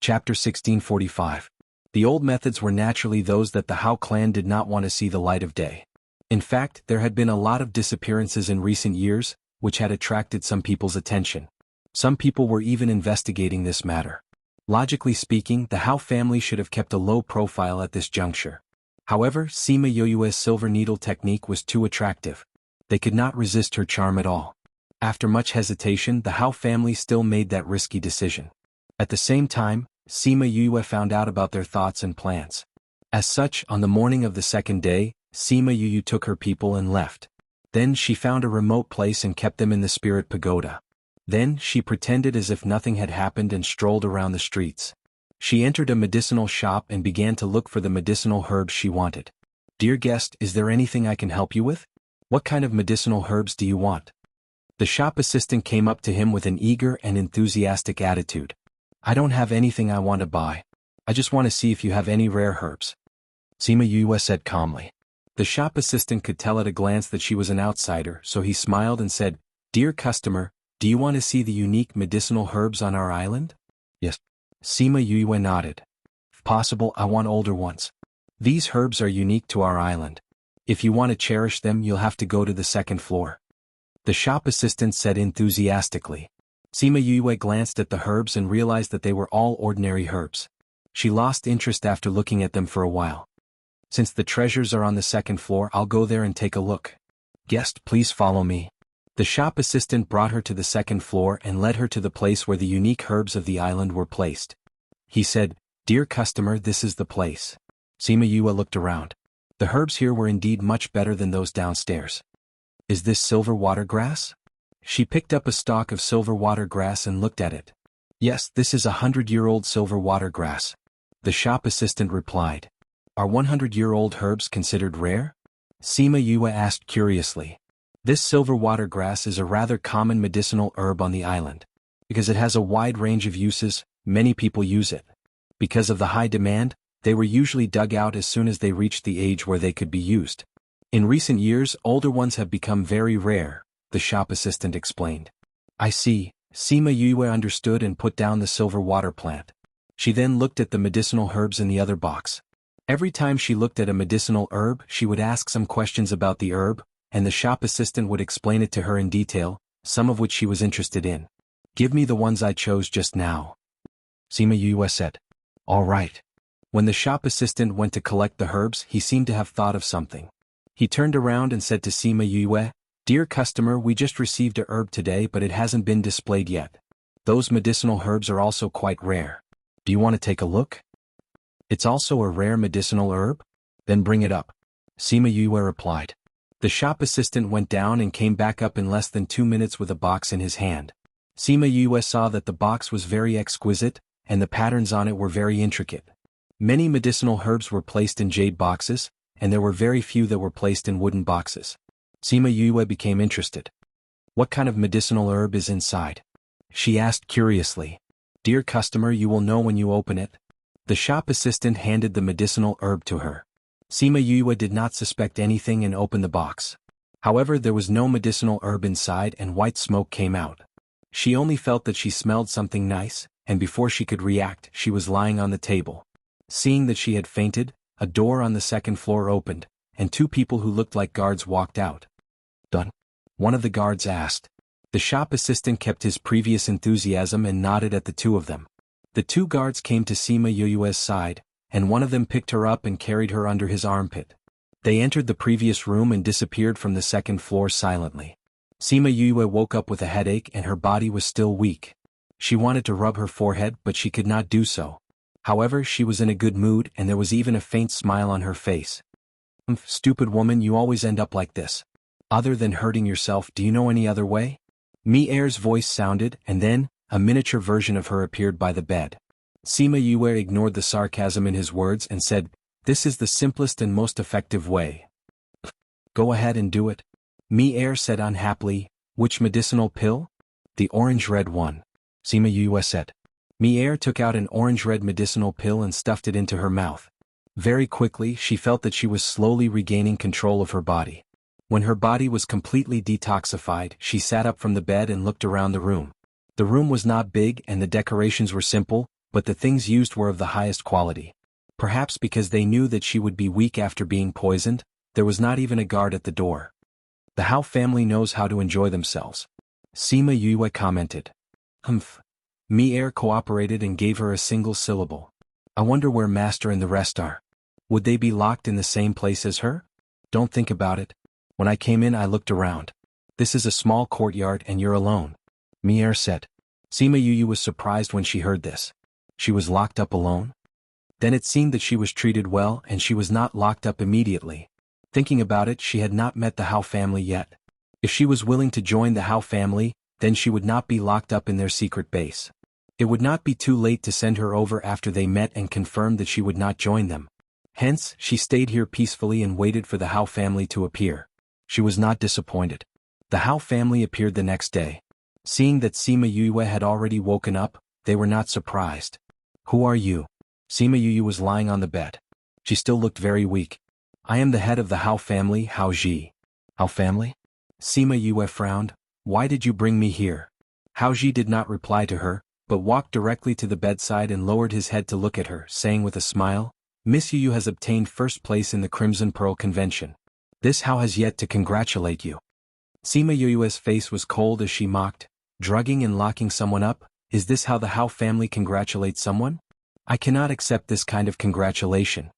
Chapter 1645. The old methods were naturally those that the Hao clan did not want to see the light of day. In fact, there had been a lot of disappearances in recent years, which had attracted some people's attention. Some people were even investigating this matter. Logically speaking, the Hao family should have kept a low profile at this juncture. However, Sima Yoyue's silver needle technique was too attractive. They could not resist her charm at all. After much hesitation, the Hao family still made that risky decision. At the same time, Sima Yue found out about their thoughts and plans. As such, on the morning of the second day, Sima Yue took her people and left. Then she found a remote place and kept them in the spirit pagoda. Then she pretended as if nothing had happened and strolled around the streets. She entered a medicinal shop and began to look for the medicinal herbs she wanted. "Dear guest, is there anything I can help you with? What kind of medicinal herbs do you want?" The shop assistant came up to him with an eager and enthusiastic attitude. "I don't have anything I want to buy. I just want to see if you have any rare herbs," Sima Yue said calmly. The shop assistant could tell at a glance that she was an outsider, so he smiled and said, "Dear customer, do you want to see the unique medicinal herbs on our island?" "Yes." Sima Yue nodded. "If possible, I want older ones. These herbs are unique to our island. If you want to cherish them, you'll have to go to the second floor," the shop assistant said enthusiastically. Sima Yue glanced at the herbs and realized that they were all ordinary herbs. She lost interest after looking at them for a while. "Since the treasures are on the second floor, I'll go there and take a look. Guest, please follow me." The shop assistant brought her to the second floor and led her to the place where the unique herbs of the island were placed. He said, "Dear customer, this is the place." Sima Yue looked around. The herbs here were indeed much better than those downstairs. "Is this silver water grass?" She picked up a stalk of silver water grass and looked at it. "Yes, this is 100-year-old silver water grass," the shop assistant replied. "Are 100-year-old herbs considered rare?" Sima Yue asked curiously. This silver water grass is a rather common medicinal herb on the island. Because it has a wide range of uses, many people use it. Because of the high demand, they were usually dug out as soon as they reached the age where they could be used. In recent years, older ones have become very rare, the shop assistant explained. "I see." Sima Yue understood and put down the silver water plant. She then looked at the medicinal herbs in the other box. Every time she looked at a medicinal herb, she would ask some questions about the herb, and the shop assistant would explain it to her in detail, some of which she was interested in. "Give me the ones I chose just now," Sima Yue said. "All right." When the shop assistant went to collect the herbs, he seemed to have thought of something. He turned around and said to Sima Yue, "Dear customer, we just received a herb today, but it hasn't been displayed yet. Those medicinal herbs are also quite rare. Do you want to take a look?" "It's also a rare medicinal herb? Then bring it up," Sima Yue replied. The shop assistant went down and came back up in less than 2 minutes with a box in his hand. Sima Yue saw that the box was very exquisite, and the patterns on it were very intricate. Many medicinal herbs were placed in jade boxes, and there were very few that were placed in wooden boxes. Sima Yue became interested. "What kind of medicinal herb is inside?" she asked curiously. "Dear customer, you will know when you open it." The shop assistant handed the medicinal herb to her. Sima Yue did not suspect anything and opened the box. However, there was no medicinal herb inside and white smoke came out. She only felt that she smelled something nice, and before she could react, she was lying on the table. Seeing that she had fainted, a door on the second floor opened, and 2 people who looked like guards walked out. "Done?" one of the guards asked. The shop assistant kept his previous enthusiasm and nodded at the 2 of them. The 2 guards came to Sima Yue's side, and one of them picked her up and carried her under his armpit. They entered the previous room and disappeared from the second floor silently. Sima Yue woke up with a headache and her body was still weak. She wanted to rub her forehead but she could not do so. However, she was in a good mood and there was even a faint smile on her face. "Stupid woman, you always end up like this. Other than hurting yourself, do you know any other way?" Mi-Er's voice sounded, and then, a miniature version of her appeared by the bed. Sima Yue ignored the sarcasm in his words and said, "This is the simplest and most effective way." "Go ahead and do it," Mi-Er said unhappily. "Which medicinal pill?" "The orange-red one," Sima Yue said. Mi-Er took out an orange-red medicinal pill and stuffed it into her mouth. Very quickly, she felt that she was slowly regaining control of her body. When her body was completely detoxified, she sat up from the bed and looked around the room. The room was not big and the decorations were simple, but the things used were of the highest quality. Perhaps because they knew that she would be weak after being poisoned, there was not even a guard at the door. The Hao family knows how to enjoy themselves. Sima Yue commented. Humph. Mi-er cooperated and gave her a single syllable. I wonder where Master and the rest are. Would they be locked in the same place as her? Don't think about it. When I came in I looked around. This is a small courtyard and you're alone. Mi-er said. Sima Yue was surprised when she heard this. She was locked up alone? Then it seemed that she was treated well and she was not locked up immediately. Thinking about it, she had not met the Hao family yet. If she was willing to join the Hao family, then she would not be locked up in their secret base. It would not be too late to send her over after they met and confirmed that she would not join them. Hence, she stayed here peacefully and waited for the Hao family to appear. She was not disappointed. The Hao family appeared the next day. Seeing that Sima Yue had already woken up, they were not surprised. Who are you? Sima Yue was lying on the bed. She still looked very weak. I am the head of the Hao family, Hao Ji. Hao family? Sima Yue frowned. Why did you bring me here? Hao Ji did not reply to her, but walked directly to the bedside and lowered his head to look at her, saying with a smile, Miss Yu has obtained first place in the Crimson Pearl Convention. This Hao has yet to congratulate you. Sima Yue's face was cold as she mocked, drugging and locking someone up. Is this how the Hao family congratulates someone? I cannot accept this kind of congratulation.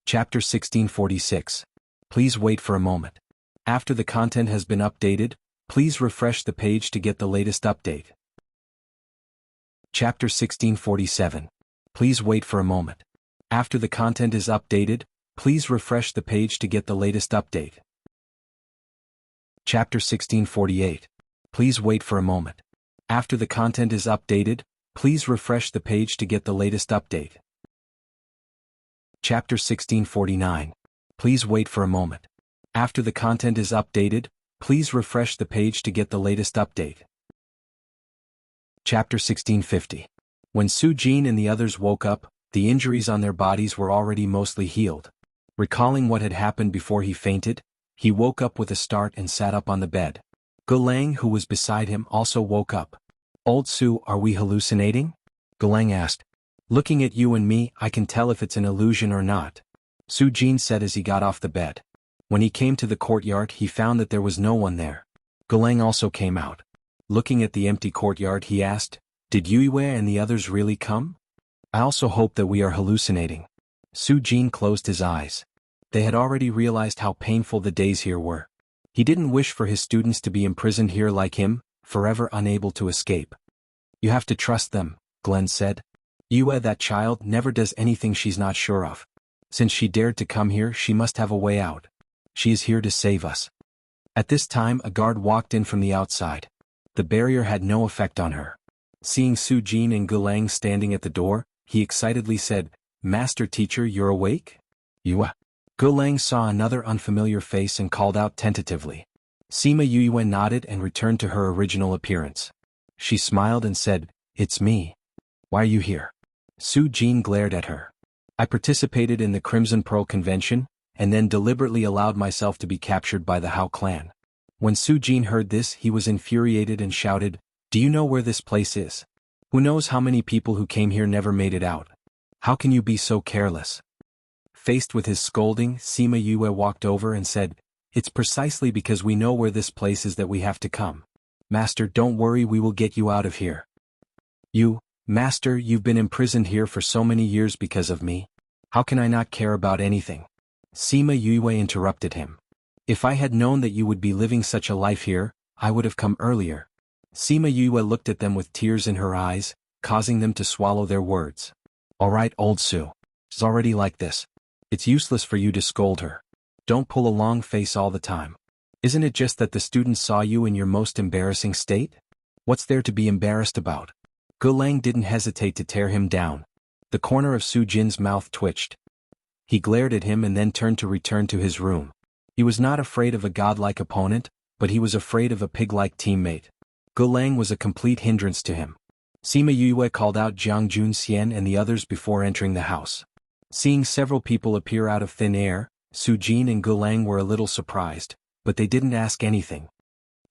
Chapter 1646. Please wait for a moment. After the content has been updated, please refresh the page to get the latest update. Chapter 1647. Please wait for a moment. After the content is updated, please refresh the page to get the latest update. Chapter 1648. Please wait for a moment. After the content is updated, please refresh the page to get the latest update. Chapter 1649. Please wait for a moment. After the content is updated, please refresh the page to get the latest update. Chapter 1650. When Su Jin and the others woke up, the injuries on their bodies were already mostly healed. Recalling what had happened before he fainted, he woke up with a start and sat up on the bed. Gulang, who was beside him, also woke up. Old Su, are we hallucinating? Gulang asked. Looking at you and me, I can tell if it's an illusion or not. Su Jin said as he got off the bed. When he came to the courtyard, he found that there was no one there. Gulang also came out. Looking at the empty courtyard, he asked, Did Yue and the others really come? I also hope that we are hallucinating. Su Jin closed his eyes. They had already realized how painful the days here were. He didn't wish for his students to be imprisoned here like him, forever unable to escape. You have to trust them, Glenn said. Yue, that child, never does anything she's not sure of. Since she dared to come here, she must have a way out. She is here to save us. At this time, a guard walked in from the outside. The barrier had no effect on her. Seeing Su Jin and Gulang standing at the door, he excitedly said, Master Teacher, you're awake? Yue. Gulang saw another unfamiliar face and called out tentatively. Sima Yue nodded and returned to her original appearance. She smiled and said, It's me. Why are you here? Su Jin glared at her. I participated in the Crimson Pearl Convention, and then deliberately allowed myself to be captured by the Hao clan. When Su Jin heard this, he was infuriated and shouted, Do you know where this place is? Who knows how many people who came here never made it out? How can you be so careless? Faced with his scolding, Sima Yue walked over and said, It's precisely because we know where this place is that we have to come. Master, don't worry, we will get you out of here. You, Master, you've been imprisoned here for so many years because of me. How can I not care about anything? Sima Yue interrupted him. If I had known that you would be living such a life here, I would have come earlier. Sima Yue looked at them with tears in her eyes, causing them to swallow their words. All right, old Su. She's already like this. It's useless for you to scold her. Don't pull a long face all the time. Isn't it just that the students saw you in your most embarrassing state? What's there to be embarrassed about? Gulang didn't hesitate to tear him down. The corner of Su Jin's mouth twitched. He glared at him and then turned to return to his room. He was not afraid of a godlike opponent, but he was afraid of a pig-like teammate. Gulang was a complete hindrance to him. Sima Yue called out Jiang Junxian and the others before entering the house. Seeing several people appear out of thin air, Su Jin and Gulang were a little surprised, but they didn't ask anything.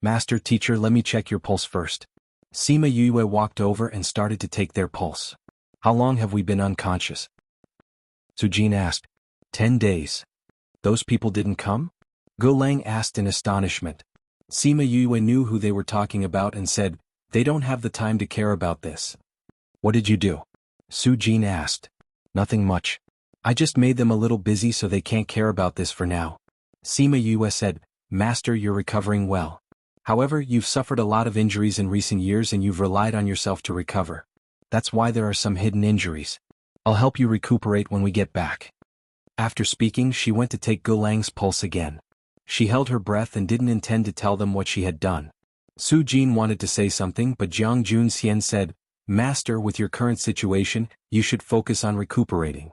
Master Teacher, let me check your pulse first. Sima Yue walked over and started to take their pulse. How long have we been unconscious? Su Jin asked. 10 days. Those people didn't come? Gu Lang asked in astonishment. Sima Yue knew who they were talking about and said, they don't have the time to care about this. What did you do? Su Jin asked. Nothing much. I just made them a little busy so they can't care about this for now. Sima Yue said, Master, you're recovering well. However, you've suffered a lot of injuries in recent years and you've relied on yourself to recover. That's why there are some hidden injuries. I'll help you recuperate when we get back. After speaking, she went to take Gu Lang's pulse again. She held her breath and didn't intend to tell them what she had done. Su Jin wanted to say something, but Jiang Junxian said, Master, with your current situation, you should focus on recuperating.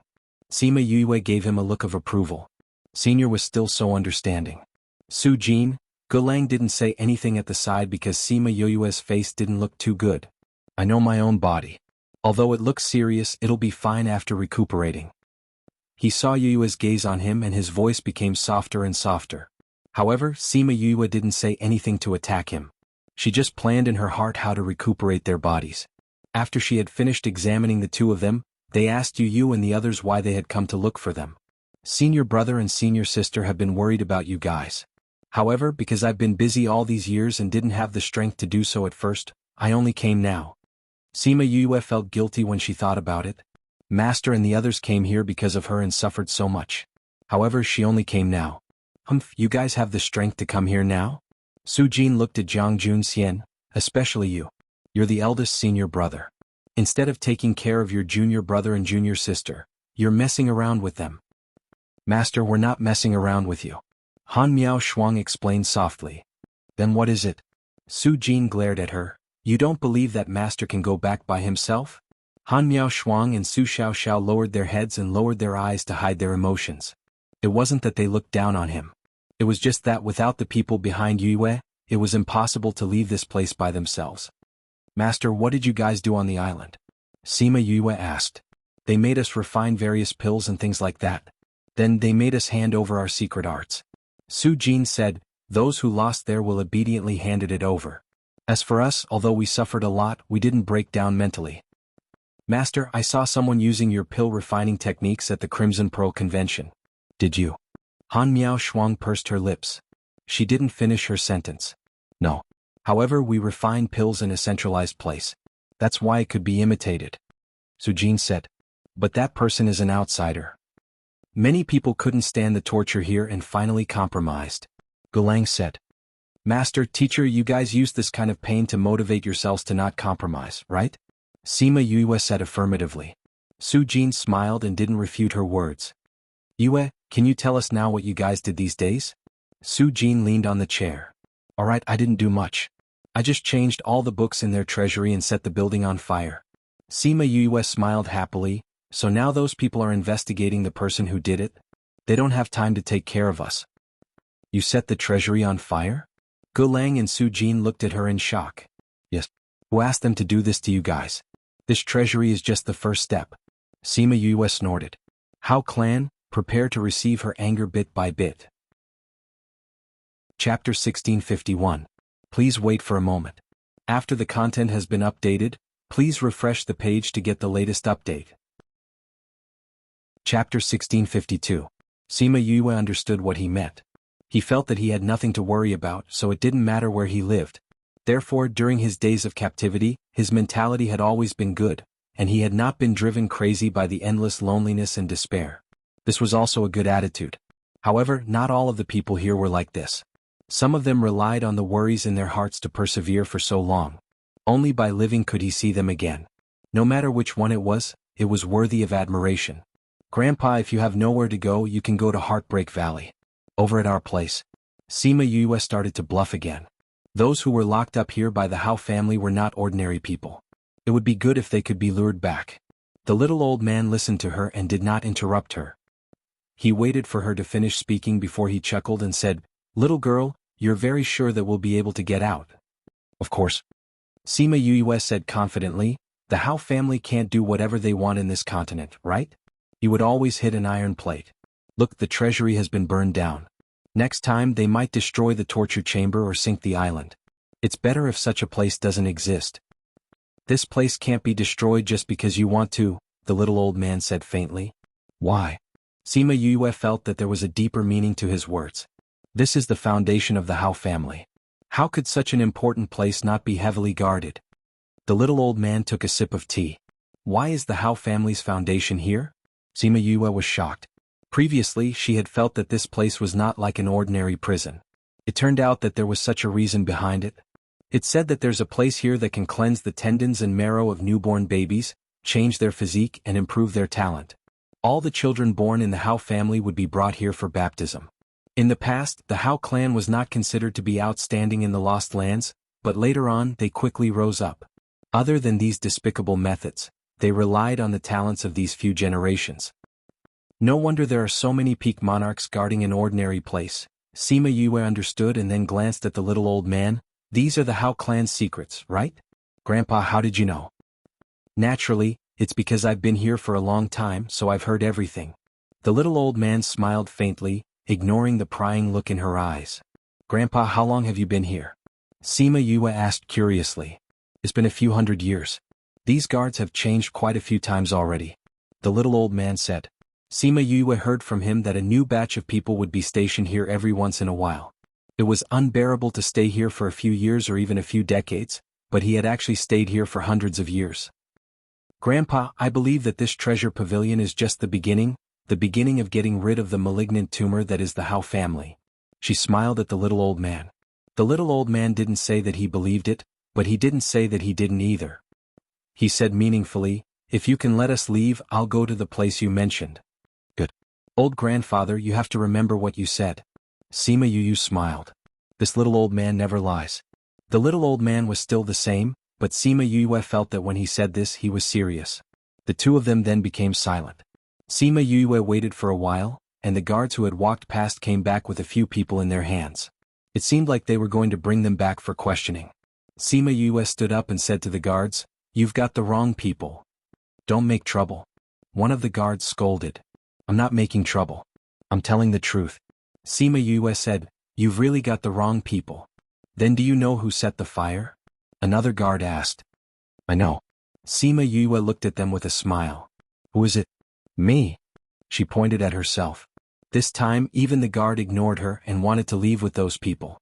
Sima Yue gave him a look of approval. Senior was still so understanding. Su Jin, Gu Lang didn't say anything at the side because Sima Yue's face didn't look too good. I know my own body. Although it looks serious, it'll be fine after recuperating. He saw Yue's gaze on him and his voice became softer and softer. However, Sima Yue didn't say anything to attack him. She just planned in her heart how to recuperate their bodies. After she had finished examining the two of them, they asked Yu and the others why they had come to look for them. Senior brother and senior sister have been worried about you guys. However, because I've been busy all these years and didn't have the strength to do so at first, I only came now. Sima Yue felt guilty when she thought about it. Master and the others came here because of her and suffered so much. However, she only came now. Humph, you guys have the strength to come here now? Su Jin looked at Jiang Junxian, especially you. You're the eldest senior brother. Instead of taking care of your junior brother and junior sister, you're messing around with them. Master, we're not messing around with you. Han Miao Shuang explained softly. Then what is it? Su Jin glared at her. You don't believe that Master can go back by himself? Han Miao Shuang and Su Xiao lowered their heads and lowered their eyes to hide their emotions. It wasn't that they looked down on him. It was just that without the people behind Yue, it was impossible to leave this place by themselves. Master, what did you guys do on the island? Sima Yue asked. They made us refine various pills and things like that. Then they made us hand over our secret arts. Su Jin said, those who lost there will obediently handed it over. As for us, although we suffered a lot, we didn't break down mentally. Master, I saw someone using your pill refining techniques at the Crimson Pearl convention. Did you? Han Miao Shuang pursed her lips. She didn't finish her sentence. No. However, we refine pills in a centralized place. That's why it could be imitated. Su Jin said. But that person is an outsider. Many people couldn't stand the torture here and finally compromised. Gu Lang said. Master, teacher, you guys use this kind of pain to motivate yourselves to not compromise, right? Sima Yue said affirmatively. Su Jin smiled and didn't refute her words. Yue, can you tell us now what you guys did these days? Su Jin leaned on the chair. Alright, I didn't do much. I just changed all the books in their treasury and set the building on fire. Sima Yue smiled happily. So now those people are investigating the person who did it? They don't have time to take care of us. You set the treasury on fire? Gu Lang and Su Jin looked at her in shock. Yes. Who asked them to do this to you guys? This treasury is just the first step. Sima Yue snorted. How clan, prepare to receive her anger bit by bit. Chapter 1651. Please wait for a moment. After the content has been updated, please refresh the page to get the latest update. Chapter 1652. Sima Yue understood what he meant. He felt that he had nothing to worry about, so it didn't matter where he lived. Therefore, during his days of captivity, his mentality had always been good, and he had not been driven crazy by the endless loneliness and despair. This was also a good attitude. However, not all of the people here were like this. Some of them relied on the worries in their hearts to persevere for so long. Only by living could he see them again. No matter which one it was worthy of admiration. Grandpa, if you have nowhere to go, you can go to Heartbreak Valley. Over at our place. Sima Yue started to bluff again. Those who were locked up here by the Hao family were not ordinary people. It would be good if they could be lured back. The little old man listened to her and did not interrupt her. He waited for her to finish speaking before he chuckled and said, Little girl, you're very sure that we'll be able to get out? Of course. Sima Yue said confidently, the Hao family can't do whatever they want in this continent, right? You would always hit an iron plate. Look, the treasury has been burned down. Next time they might destroy the torture chamber or sink the island. It's better if such a place doesn't exist. This place can't be destroyed just because you want to, the little old man said faintly. Why? Sima Yue felt that there was a deeper meaning to his words. This is the foundation of the Hao family. How could such an important place not be heavily guarded? The little old man took a sip of tea. Why is the Hao family's foundation here? Sima Yue was shocked. Previously, she had felt that this place was not like an ordinary prison. It turned out that there was such a reason behind it. It said that there's a place here that can cleanse the tendons and marrow of newborn babies, change their physique and improve their talent. All the children born in the Hao family would be brought here for baptism. In the past, the Hao clan was not considered to be outstanding in the Lost Lands, but later on they quickly rose up. Other than these despicable methods, they relied on the talents of these few generations. No wonder there are so many peak monarchs guarding an ordinary place. Sima Yue understood and then glanced at the little old man. These are the Hao clan's secrets, right? Grandpa, how did you know? Naturally, it's because I've been here for a long time, so I've heard everything. The little old man smiled faintly, ignoring the prying look in her eyes. Grandpa, how long have you been here? Sima Yue asked curiously. It's been a few hundred years. These guards have changed quite a few times already. The little old man said. Sima Yue heard from him that a new batch of people would be stationed here every once in a while. It was unbearable to stay here for a few years or even a few decades, but he had actually stayed here for hundreds of years. Grandpa, I believe that this treasure pavilion is just the beginning of getting rid of the malignant tumor that is the Hao family. She smiled at the little old man. The little old man didn't say that he believed it, but he didn't say that he didn't either. He said meaningfully, if you can let us leave, I'll go to the place you mentioned. Good. Old grandfather, you have to remember what you said. Sima Yue smiled. This little old man never lies. The little old man was still the same, but Sima Yue felt that when he said this he was serious. The two of them then became silent. Sima Yue waited for a while, and the guards who had walked past came back with a few people in their hands. It seemed like they were going to bring them back for questioning. Sima Yue stood up and said to the guards, "You've got the wrong people. Don't make trouble." One of the guards scolded. "I'm not making trouble. I'm telling the truth." Sima Yue said, "You've really got the wrong people." "Then do you know who set the fire?" Another guard asked. "I know." Sima Yue looked at them with a smile. "Who is it?" "Me." She pointed at herself. This time even the guard ignored her and wanted to leave with those people.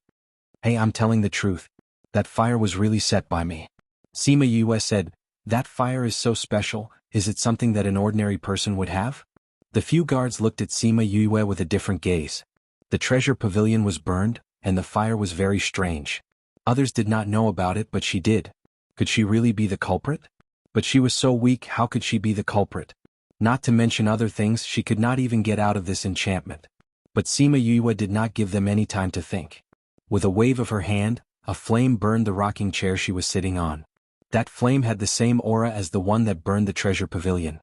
"Hey, I'm telling the truth. That fire was really set by me." Sima Yue said, "That fire is so special, is it something that an ordinary person would have?" The few guards looked at Sima Yue with a different gaze. The treasure pavilion was burned, and the fire was very strange. Others did not know about it, but she did. Could she really be the culprit? But she was so weak, how could she be the culprit? Not to mention other things, she could not even get out of this enchantment. But Sima Yue did not give them any time to think. With a wave of her hand, a flame burned the rocking chair she was sitting on. That flame had the same aura as the one that burned the treasure pavilion.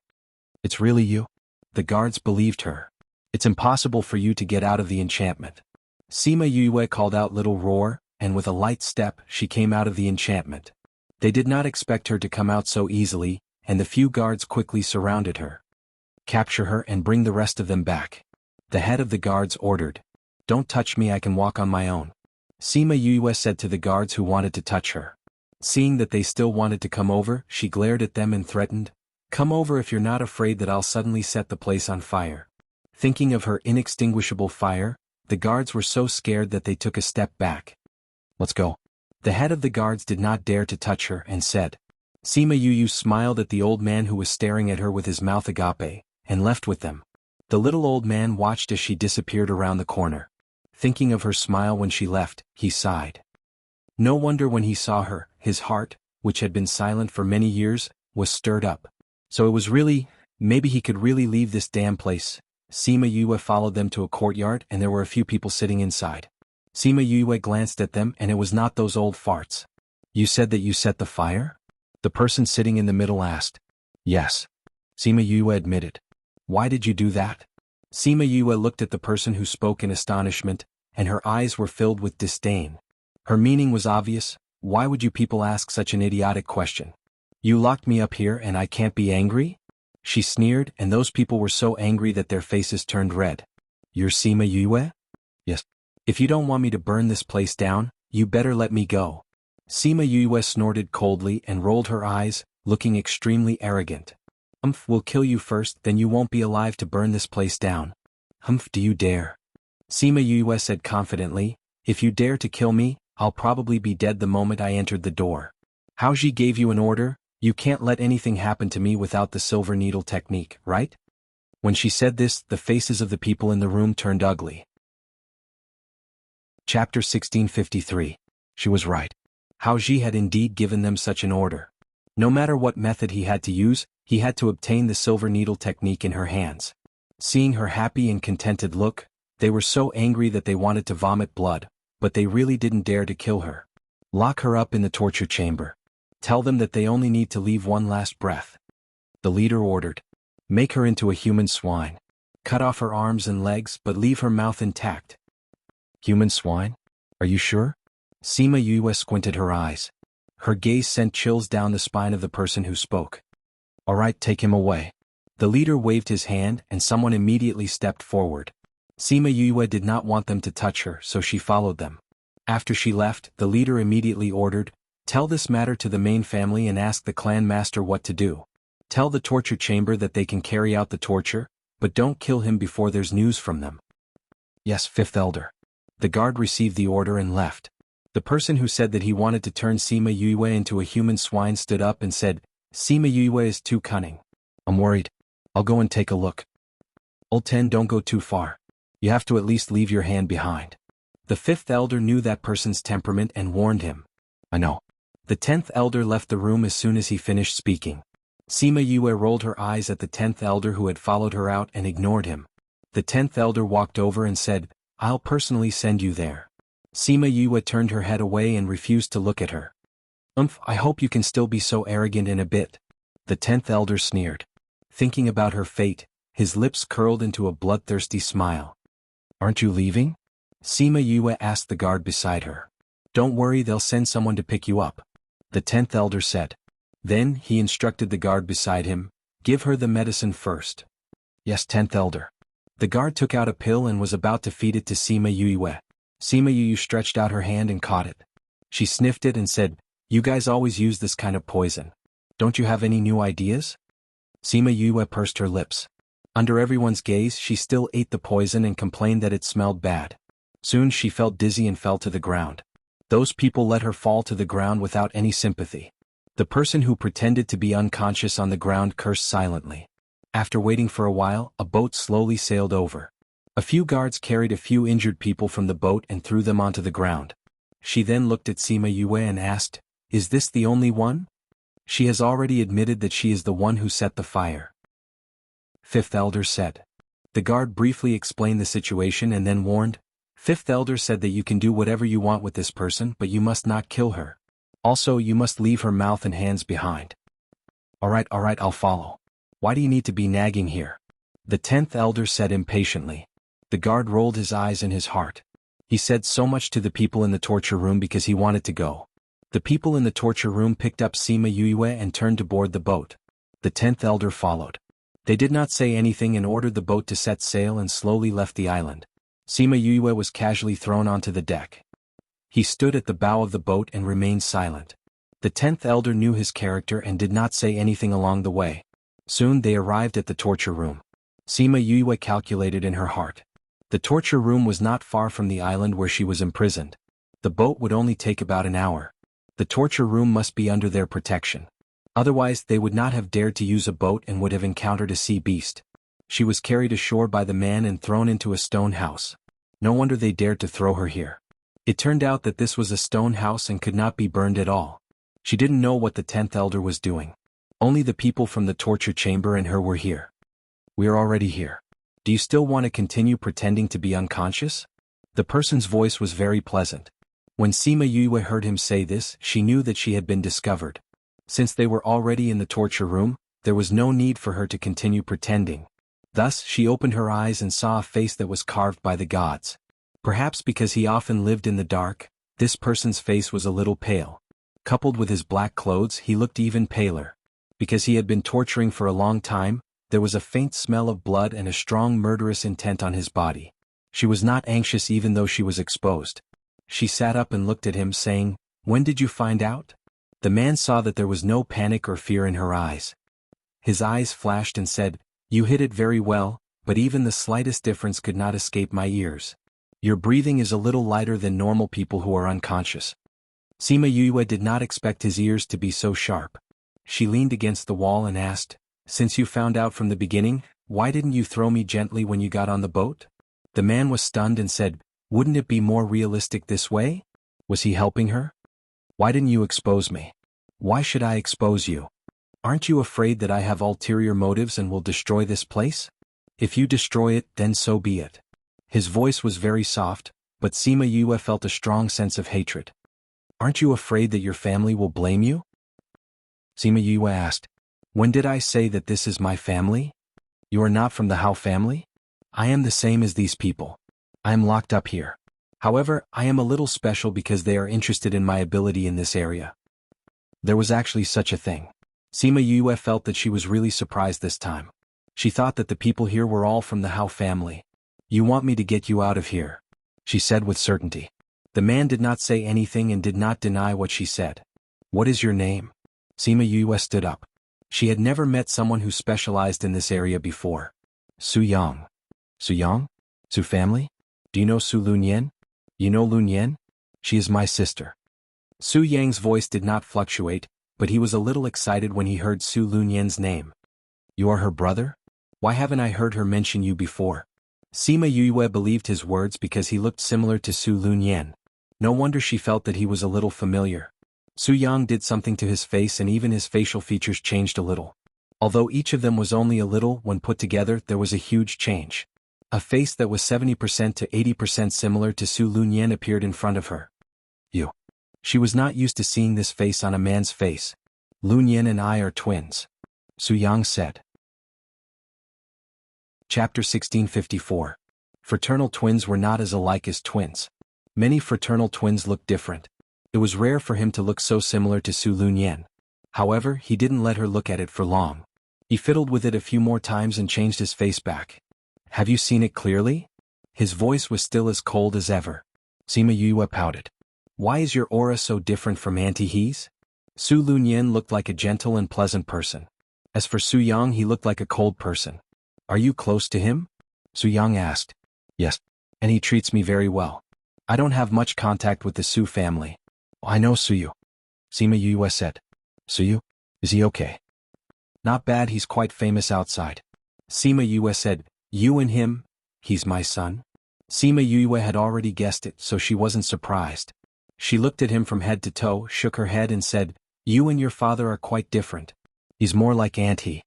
"It's really you?" The guards believed her. "It's impossible for you to get out of the enchantment." Sima Yue called out little roar, and with a light step she came out of the enchantment. They did not expect her to come out so easily, and the few guards quickly surrounded her. "Capture her and bring the rest of them back." The head of the guards ordered. "Don't touch me, I can walk on my own." Sima Yue said to the guards who wanted to touch her. Seeing that they still wanted to come over, she glared at them and threatened, "Come over if you're not afraid that I'll suddenly set the place on fire." Thinking of her inextinguishable fire, the guards were so scared that they took a step back. "Let's go." The head of the guards did not dare to touch her and said. Sima Yue smiled at the old man who was staring at her with his mouth agape, and left with them. The little old man watched as she disappeared around the corner. Thinking of her smile when she left, he sighed. No wonder when he saw her, his heart, which had been silent for many years, was stirred up. So it was really, maybe he could really leave this damn place. Sima Yue followed them to a courtyard and there were a few people sitting inside. Sima Yue glanced at them and it was not those old farts. "You said that you set the fire?" The person sitting in the middle asked. "Yes." Sima Yue admitted. "Why did you do that?" Sima Yue looked at the person who spoke in astonishment, and her eyes were filled with disdain. Her meaning was obvious. Why would you people ask such an idiotic question? "You locked me up here and I can't be angry?" She sneered, and those people were so angry that their faces turned red. "You're Sima Yue?" "Yes." "If you don't want me to burn this place down, you better let me go." Sima Yue snorted coldly and rolled her eyes, looking extremely arrogant. We'll kill you first, then you won't be alive to burn this place down. Do you dare? Sima Yue said confidently, if you dare to kill me, I'll probably be dead the moment I entered the door. Haoji gave you an order, you can't let anything happen to me without the silver needle technique, right? When she said this, the faces of the people in the room turned ugly. Chapter 1653. She was right. Haoji had indeed given them such an order. No matter what method he had to use, he had to obtain the silver needle technique in her hands. Seeing her happy and contented look, they were so angry that they wanted to vomit blood, but they really didn't dare to kill her. Lock her up in the torture chamber. Tell them that they only need to leave one last breath. The leader ordered. Make her into a human swine. Cut off her arms and legs but leave her mouth intact. Human swine? Are you sure? Sima Yue squinted her eyes. Her gaze sent chills down the spine of the person who spoke. All right, take him away. The leader waved his hand and someone immediately stepped forward. Sima Yue did not want them to touch her, so she followed them. After she left, the leader immediately ordered, tell this matter to the main family and ask the clan master what to do. Tell the torture chamber that they can carry out the torture, but don't kill him before there's news from them. Yes, Fifth Elder. The guard received the order and left. The person who said that he wanted to turn Sima Yue into a human swine stood up and said, Sima Yue is too cunning. I'm worried. I'll go and take a look. Old Ten, don't go too far. You have to at least leave your hand behind. The fifth elder knew that person's temperament and warned him. I know. The 10th elder left the room as soon as he finished speaking. Sima Yue rolled her eyes at the 10th elder who had followed her out and ignored him. The 10th elder walked over and said, I'll personally send you there. Sima Yue turned her head away and refused to look at her. I hope you can still be so arrogant in a bit. The 10th elder sneered. Thinking about her fate, his lips curled into a bloodthirsty smile. Aren't you leaving? Sima Yue asked the guard beside her. Don't worry, they'll send someone to pick you up. The 10th elder said. Then, he instructed the guard beside him, give her the medicine first. Yes, 10th elder. The guard took out a pill and was about to feed it to Sima Yue. Sima Yue stretched out her hand and caught it. She sniffed it and said, you guys always use this kind of poison. Don't you have any new ideas? Sima Yue pursed her lips. Under everyone's gaze, she still ate the poison and complained that it smelled bad. Soon she felt dizzy and fell to the ground. Those people let her fall to the ground without any sympathy. The person who pretended to be unconscious on the ground cursed silently. After waiting for a while, a boat slowly sailed over. A few guards carried a few injured people from the boat and threw them onto the ground. She then looked at Sima Yue and asked, is this the only one? She has already admitted that she is the one who set the fire. Fifth elder said. The guard briefly explained the situation and then warned, Fifth elder said that you can do whatever you want with this person, but you must not kill her. Also, you must leave her mouth and hands behind. Alright, I'll follow. Why do you need to be nagging here? The 10th elder said impatiently. The guard rolled his eyes in his heart. He said so much to the people in the torture room because he wanted to go. The people in the torture room picked up Sima Yue and turned to board the boat. The 10th elder followed. They did not say anything and ordered the boat to set sail and slowly left the island. Sima Yue was casually thrown onto the deck. He stood at the bow of the boat and remained silent. The 10th elder knew his character and did not say anything along the way. Soon they arrived at the torture room. Sima Yue calculated in her heart. The torture room was not far from the island where she was imprisoned. The boat would only take about an hour. The torture room must be under their protection. Otherwise they would not have dared to use a boat and would have encountered a sea beast. She was carried ashore by the man and thrown into a stone house. No wonder they dared to throw her here. It turned out that this was a stone house and could not be burned at all. She didn't know what the 10th elder was doing. Only the people from the torture chamber and her were here. We're already here. Do you still want to continue pretending to be unconscious? The person's voice was very pleasant. When Sima Yue heard him say this, she knew that she had been discovered. Since they were already in the torture room, there was no need for her to continue pretending. Thus, she opened her eyes and saw a face that was carved by the gods. Perhaps because he often lived in the dark, this person's face was a little pale. Coupled with his black clothes, he looked even paler. Because he had been torturing for a long time, there was a faint smell of blood and a strong murderous intent on his body. She was not anxious even though she was exposed. She sat up and looked at him saying, When did you find out? The man saw that there was no panic or fear in her eyes. His eyes flashed and said, "You hit it very well, but even the slightest difference could not escape my ears. Your breathing is a little lighter than normal people who are unconscious." Sima Yue did not expect his ears to be so sharp. She leaned against the wall and asked, "Since you found out from the beginning, why didn't you throw me gently when you got on the boat?" The man was stunned and said, "Wouldn't it be more realistic this way?" Was he helping her? "Why didn't you expose me?" "Why should I expose you? Aren't you afraid that I have ulterior motives and will destroy this place? If you destroy it, then so be it." His voice was very soft, but Sima Yue felt a strong sense of hatred. "Aren't you afraid that your family will blame you?" Sima Yue asked, "When did I say that this is my family? You are not from the Hao family? I am the same as these people. I am locked up here. However, I am a little special because they are interested in my ability in this area." There was actually such a thing. Sima Yue felt that she was really surprised this time. She thought that the people here were all from the Hao family. "You want me to get you out of here," she said with certainty. The man did not say anything and did not deny what she said. "What is your name?" Sima Yue stood up. She had never met someone who specialized in this area before. "Su Yang." "Su Yang? Su family? Do you know Su Lunyan?" "You know Lunyan? She is my sister." Su Yang's voice did not fluctuate, but he was a little excited when he heard Su Lunyan's name. "You are her brother? Why haven't I heard her mention you before?" Sima Yue believed his words because he looked similar to Su Lunyan. No wonder she felt that he was a little familiar. Su Yang did something to his face and even his facial features changed a little. Although each of them was only a little, when put together there was a huge change. A face that was 70% to 80% similar to Su Lunyan appeared in front of her. "You." She was not used to seeing this face on a man's face. "Lunyan and I are twins," Su Yang said. Chapter 1654. Fraternal twins were not as alike as twins. Many fraternal twins looked different. It was rare for him to look so similar to Su Lunyan. However, he didn't let her look at it for long. He fiddled with it a few more times and changed his face back. "Have you seen it clearly?" His voice was still as cold as ever. Sima Yue pouted. "Why is your aura so different from Auntie He's?" Su Lunyan looked like a gentle and pleasant person. As for Su Yang, he looked like a cold person. "Are you close to him?" Su Yang asked. "Yes. And he treats me very well. I don't have much contact with the Su family." "I know Suyu," Sima Yue said. "Suyu? Is he okay?" "Not bad, he's quite famous outside." Sima Yue said, "You and him? He's my son?" Sima Yue had already guessed it, so she wasn't surprised. She looked at him from head to toe, shook her head and said, "You and your father are quite different. He's more like Auntie."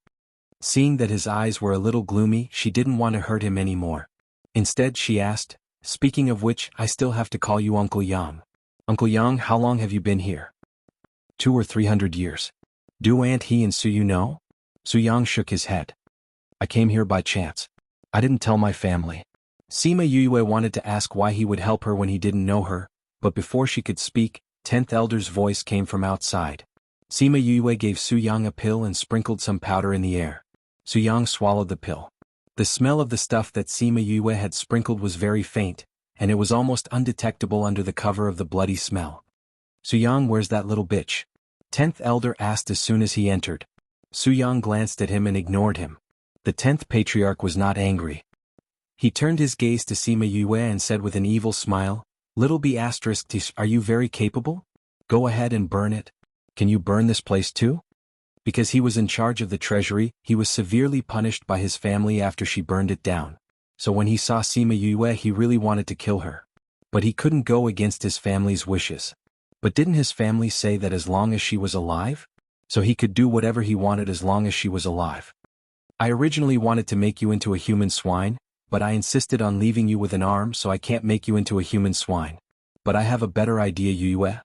Seeing that his eyes were a little gloomy, she didn't want to hurt him anymore. Instead she asked, "Speaking of which, I still have to call you Uncle Yang. Uncle Yang, how long have you been here?" 200 or 300 years. "Do Aunt He and Suyu know?" Su Yang shook his head. "I came here by chance. I didn't tell my family." Sima Yue wanted to ask why he would help her when he didn't know her, but before she could speak, 10th Elder's voice came from outside. Sima Yue gave Su Yang a pill and sprinkled some powder in the air. Su Yang swallowed the pill. The smell of the stuff that Sima Yue had sprinkled was very faint, and it was almost undetectable under the cover of the bloody smell. "Su Yang, where's that little bitch?" 10th Elder asked as soon as he entered. Su Yang glanced at him and ignored him. The 10th Patriarch was not angry. He turned his gaze to Sima Yue and said with an evil smile, "Little B***, are you very capable? Go ahead and burn it. Can you burn this place too?" Because he was in charge of the treasury, he was severely punished by his family after she burned it down. So when he saw Sima Yue, he really wanted to kill her. But he couldn't go against his family's wishes. But didn't his family say that as long as she was alive? So he could do whatever he wanted as long as she was alive. "I originally wanted to make you into a human swine, but I insisted on leaving you with an arm, so I can't make you into a human swine. But I have a better idea, Yue."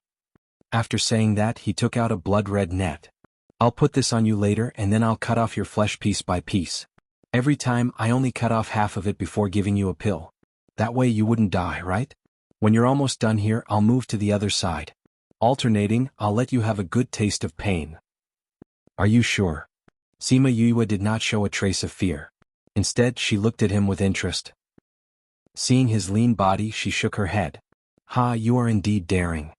After saying that, he took out a blood-red net. "I'll put this on you later and then I'll cut off your flesh piece by piece. Every time, I only cut off half of it before giving you a pill. That way you wouldn't die, right? When you're almost done here, I'll move to the other side. Alternating, I'll let you have a good taste of pain." "Are you sure?" Sima Yue did not show a trace of fear. Instead, she looked at him with interest. Seeing his lean body, she shook her head. "Ha, you are indeed daring.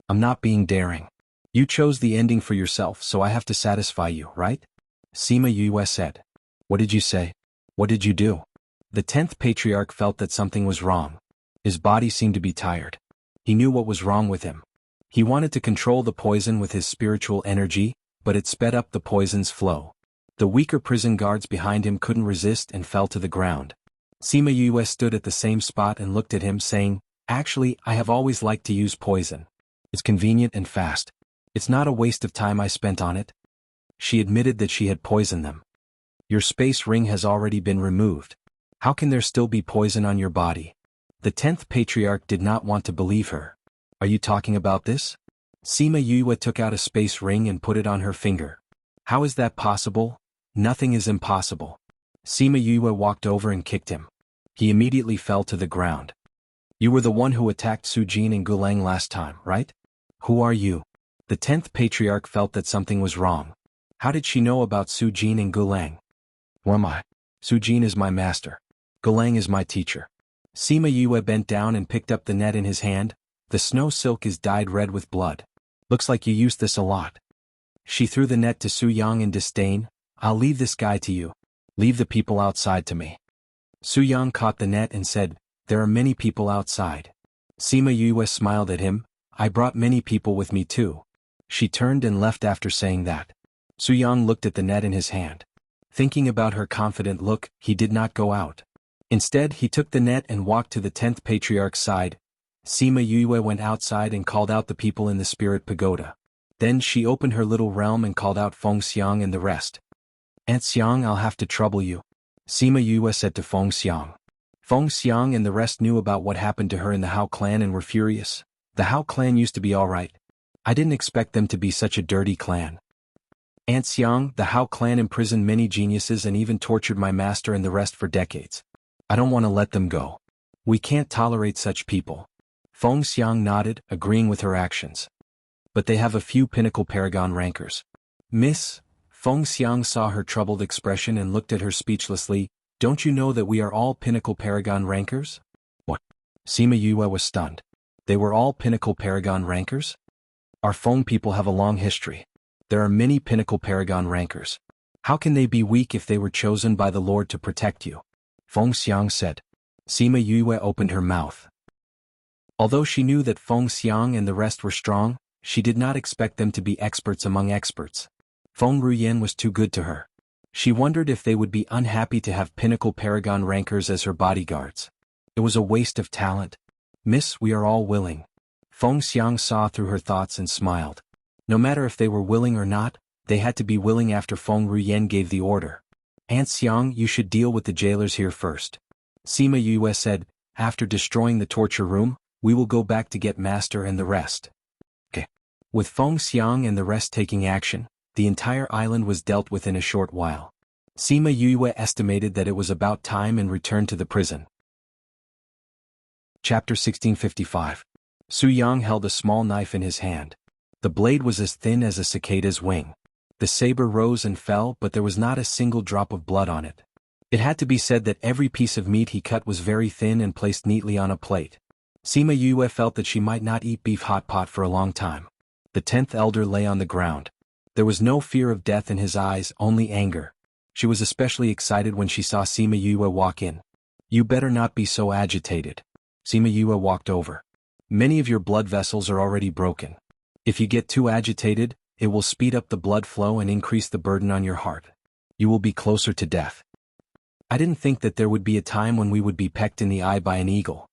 I'm not being daring. You chose the ending for yourself, so I have to satisfy you, right? Sima Yue said. What did you say? What did you do? The 10th patriarch felt that something was wrong. His body seemed to be tired. He knew what was wrong with him. He wanted to control the poison with his spiritual energy, but it sped up the poison's flow. The weaker prison guards behind him couldn't resist and fell to the ground. Sima Yue stood at the same spot and looked at him, saying, Actually, I have always liked to use poison. It's convenient and fast. It's not a waste of time I spent on it. She admitted that she had poisoned them. Your space ring has already been removed. How can there still be poison on your body? The 10th patriarch did not want to believe her. Are you talking about this? Sima Yue took out a space ring and put it on her finger. How is that possible? Nothing is impossible. Sima Yue walked over and kicked him. He immediately fell to the ground. You were the one who attacked Su Jin and Gulang last time, right? Who are you? The 10th patriarch felt that something was wrong. How did she know about Su Jin and Gulang? Who am I? Su Jin is my master. Gulang is my teacher. Sima Yue bent down and picked up the net in his hand. The snow silk is dyed red with blood. Looks like you used this a lot. She threw the net to Su Yang in disdain. I'll leave this guy to you. Leave the people outside to me. Su Yang caught the net and said, There are many people outside. Sima Yue smiled at him. I brought many people with me too. She turned and left after saying that. Su Yang looked at the net in his hand. Thinking about her confident look, he did not go out. Instead, he took the net and walked to the 10th patriarch's side. Sima Yue went outside and called out the people in the spirit pagoda. Then she opened her little realm and called out Feng Xiang and the rest. Aunt Xiang, I'll have to trouble you. Sima Yue said to Feng Xiang. Feng Xiang and the rest knew about what happened to her in the Hao clan and were furious. The Hao clan used to be alright. I didn't expect them to be such a dirty clan. Aunt Xiang, the Hao clan imprisoned many geniuses and even tortured my master and the rest for decades. I don't want to let them go. We can't tolerate such people. Feng Xiang nodded, agreeing with her actions. But they have a few pinnacle paragon rankers. Miss, Feng Xiang saw her troubled expression and looked at her speechlessly. Don't you know that we are all pinnacle paragon rankers? What? Sima Yue was stunned. They were all pinnacle paragon rankers? Our Feng people have a long history. There are many pinnacle paragon rankers. How can they be weak if they were chosen by the Lord to protect you? Feng Xiang said. Sima Yue opened her mouth. Although she knew that Feng Xiang and the rest were strong, she did not expect them to be experts among experts. Feng Ruyen was too good to her. She wondered if they would be unhappy to have pinnacle paragon rankers as her bodyguards. It was a waste of talent. Miss, we are all willing. Feng Xiang saw through her thoughts and smiled. No matter if they were willing or not, they had to be willing after Feng Ruyen gave the order. Aunt Xiang, you should deal with the jailers here first. Sima Yue said, after destroying the torture room, we will go back to get master and the rest. Okay. With Feng Xiang and the rest taking action, the entire island was dealt with in a short while. Sima Yue estimated that it was about time and returned to the prison. Chapter 1655. Su Yang held a small knife in his hand. The blade was as thin as a cicada's wing. The saber rose and fell, but there was not a single drop of blood on it. It had to be said that every piece of meat he cut was very thin and placed neatly on a plate. Sima Yue felt that she might not eat beef hot pot for a long time. The 10th elder lay on the ground. There was no fear of death in his eyes, only anger. She was especially excited when she saw Sima Yue walk in. You better not be so agitated. Sima Yue walked over. Many of your blood vessels are already broken. If you get too agitated, it will speed up the blood flow and increase the burden on your heart. You will be closer to death. I didn't think that there would be a time when we would be pecked in the eye by an eagle.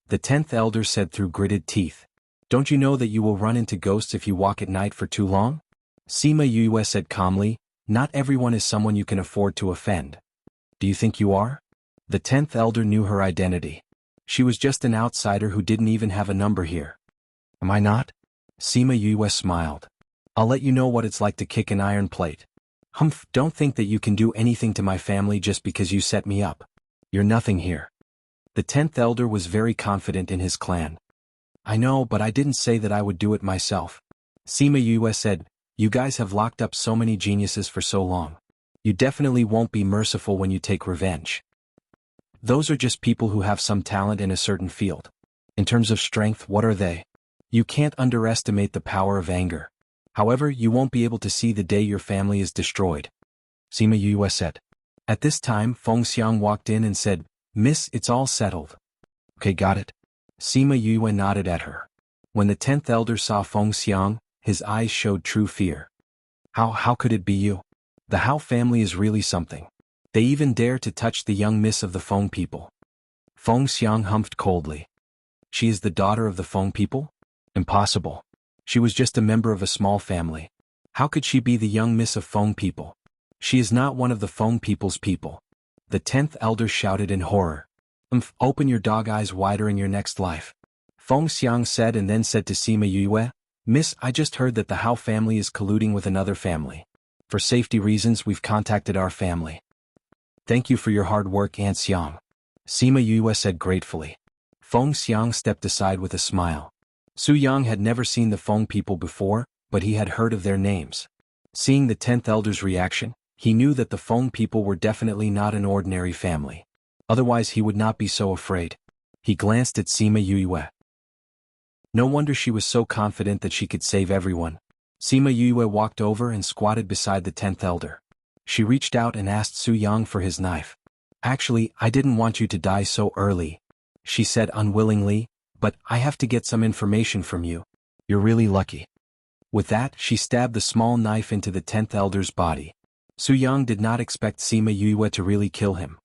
The 10th elder said through gritted teeth. Don't you know that you will run into ghosts if you walk at night for too long? Sima Yue said calmly, not everyone is someone you can afford to offend. Do you think you are? The 10th elder knew her identity. She was just an outsider who didn't even have a number here. Am I not? Sima Yue smiled. I'll let you know what it's like to kick an iron plate. Humph, don't think that you can do anything to my family just because you set me up. You're nothing here. The 10th elder was very confident in his clan. I know, but I didn't say that I would do it myself. Sima Yue said, you guys have locked up so many geniuses for so long. You definitely won't be merciful when you take revenge. Those are just people who have some talent in a certain field. In terms of strength, what are they? You can't underestimate the power of anger. However, you won't be able to see the day your family is destroyed. Sima Yue said. At this time, Feng Xiang walked in and said, Miss, it's all settled. Okay, got it. Sima Yue nodded at her. When the 10th elder saw Feng Xiang, his eyes showed true fear. How could it be you? The Hao family is really something. They even dare to touch the young miss of the Feng people. Feng Xiang humphed coldly. She is the daughter of the Feng people? Impossible. She was just a member of a small family. How could she be the young miss of Feng people? She is not one of the Feng people's people. The 10th elder shouted in horror. Open your dog eyes wider in your next life. Feng Xiang said and then said to Sima Yue, Miss, I just heard that the Hao family is colluding with another family. For safety reasons, we've contacted our family. Thank you for your hard work, Aunt Xiang. Sima Yue said gratefully. Feng Xiang stepped aside with a smile. Su Yang had never seen the Feng people before, but he had heard of their names. Seeing the 10th elder's reaction, he knew that the Feng people were definitely not an ordinary family. Otherwise he would not be so afraid. He glanced at Sima Yue. No wonder she was so confident that she could save everyone. Sima Yue walked over and squatted beside the 10th elder. She reached out and asked Su Yang for his knife. Actually, I didn't want you to die so early, she said unwillingly, but I have to get some information from you. You're really lucky. With that, she stabbed the small knife into the 10th elder's body. Su Yang did not expect Sima Yue to really kill him.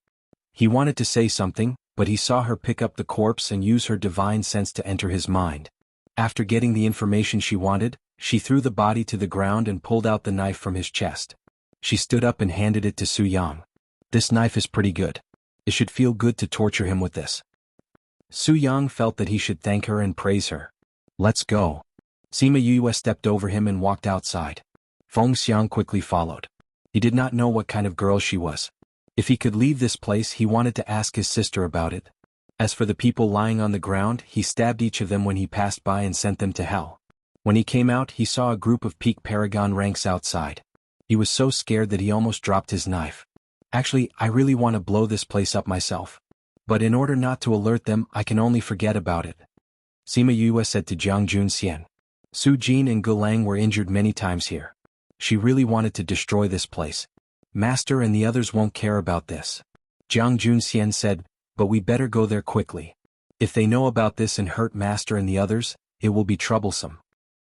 He wanted to say something, but he saw her pick up the corpse and use her divine sense to enter his mind. After getting the information she wanted, she threw the body to the ground and pulled out the knife from his chest. She stood up and handed it to Su Yang. This knife is pretty good. It should feel good to torture him with this. Su Yang felt that he should thank her and praise her. Let's go. Sima Yue stepped over him and walked outside. Feng Xiang quickly followed. He did not know what kind of girl she was. If he could leave this place, he wanted to ask his sister about it. As for the people lying on the ground, he stabbed each of them when he passed by and sent them to hell. When he came out, he saw a group of peak paragon ranks outside. He was so scared that he almost dropped his knife. Actually, I really want to blow this place up myself. But in order not to alert them, I can only forget about it. Sima Yue said to Jiang Junxian. Su Jin and Gulang were injured many times here. She really wanted to destroy this place. Master and the others won't care about this. Jiang Junxian said, but we better go there quickly. If they know about this and hurt Master and the others, it will be troublesome.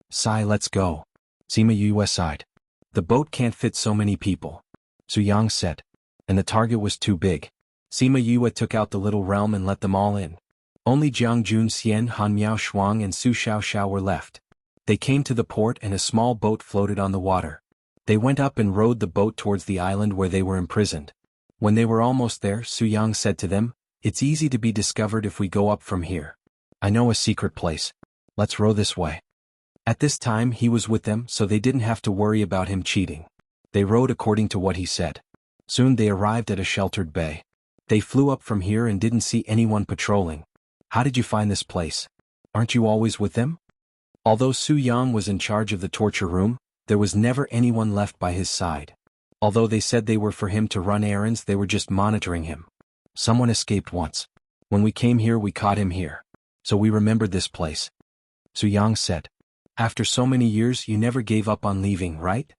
Sai, let's go. Sima Yue sighed. The boat can't fit so many people. Su Yang said. And the target was too big. Sima Yue took out the little realm and let them all in. Only Jiang Junxian, Han Miao Shuang and Su Xiaoxiao were left. They came to the port and a small boat floated on the water. They went up and rowed the boat towards the island where they were imprisoned. When they were almost there, Su Yang said to them, It's easy to be discovered if we go up from here. I know a secret place. Let's row this way. At this time he was with them, so they didn't have to worry about him cheating. They rowed according to what he said. Soon they arrived at a sheltered bay. They flew up from here and didn't see anyone patrolling. How did you find this place? Aren't you always with them? Although Su Yang was in charge of the torture room, there was never anyone left by his side. Although they said they were for him to run errands, they were just monitoring him. Someone escaped once. When we came here, we caught him here. So we remembered this place. Su Yang said. After so many years, you never gave up on leaving, right?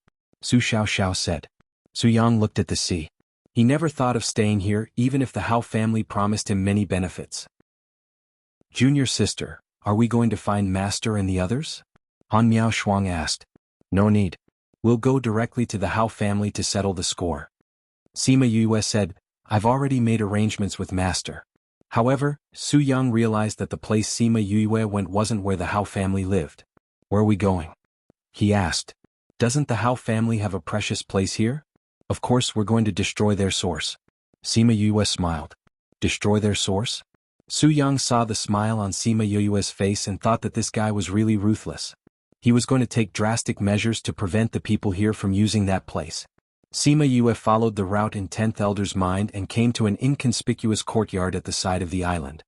Su Xiaoxiao said. Su Yang looked at the sea. He never thought of staying here, even if the Hao family promised him many benefits. Junior sister, are we going to find Master and the others? Han Miao Shuang asked. No need. We'll go directly to the Hao family to settle the score. Sima Yue said, I've already made arrangements with Master. However, Su Yang realized that the place Sima Yue went wasn't where the Hao family lived. Where are we going? He asked. Doesn't the Hao family have a precious place here? Of course we're going to destroy their source. Sima Yue smiled. Destroy their source? Su Yang saw the smile on Sima Yue's face and thought that this guy was really ruthless. He was going to take drastic measures to prevent the people here from using that place. Sima Yue followed the route in 10th Elder's mind and came to an inconspicuous courtyard at the side of the island.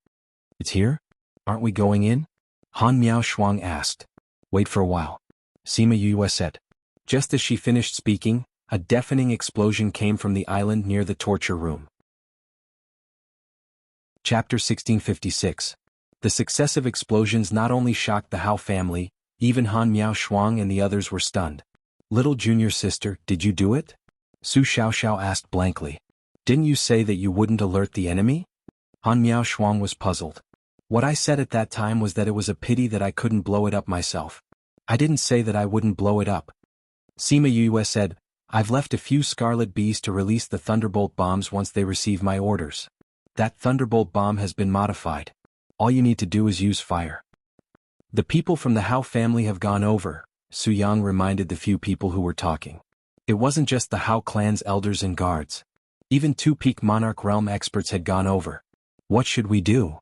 It's here? Aren't we going in? Han Miao Shuang asked. Wait for a while. Sima Yue said. Just as she finished speaking, a deafening explosion came from the island near the torture room. Chapter 1656. The successive explosions not only shocked the Hao family, even Han Miao Shuang and the others were stunned. Little junior sister, did you do it? Su Xiaoxiao asked blankly. Didn't you say that you wouldn't alert the enemy? Han Miao Shuang was puzzled. What I said at that time was that it was a pity that I couldn't blow it up myself. I didn't say that I wouldn't blow it up. Sima Yue said, I've left a few scarlet bees to release the thunderbolt bombs once they receive my orders. That thunderbolt bomb has been modified. All you need to do is use fire. The people from the Hao family have gone over, Su Yang reminded the few people who were talking. It wasn't just the Hao clan's elders and guards. Even 2 peak monarch realm experts had gone over. What should we do?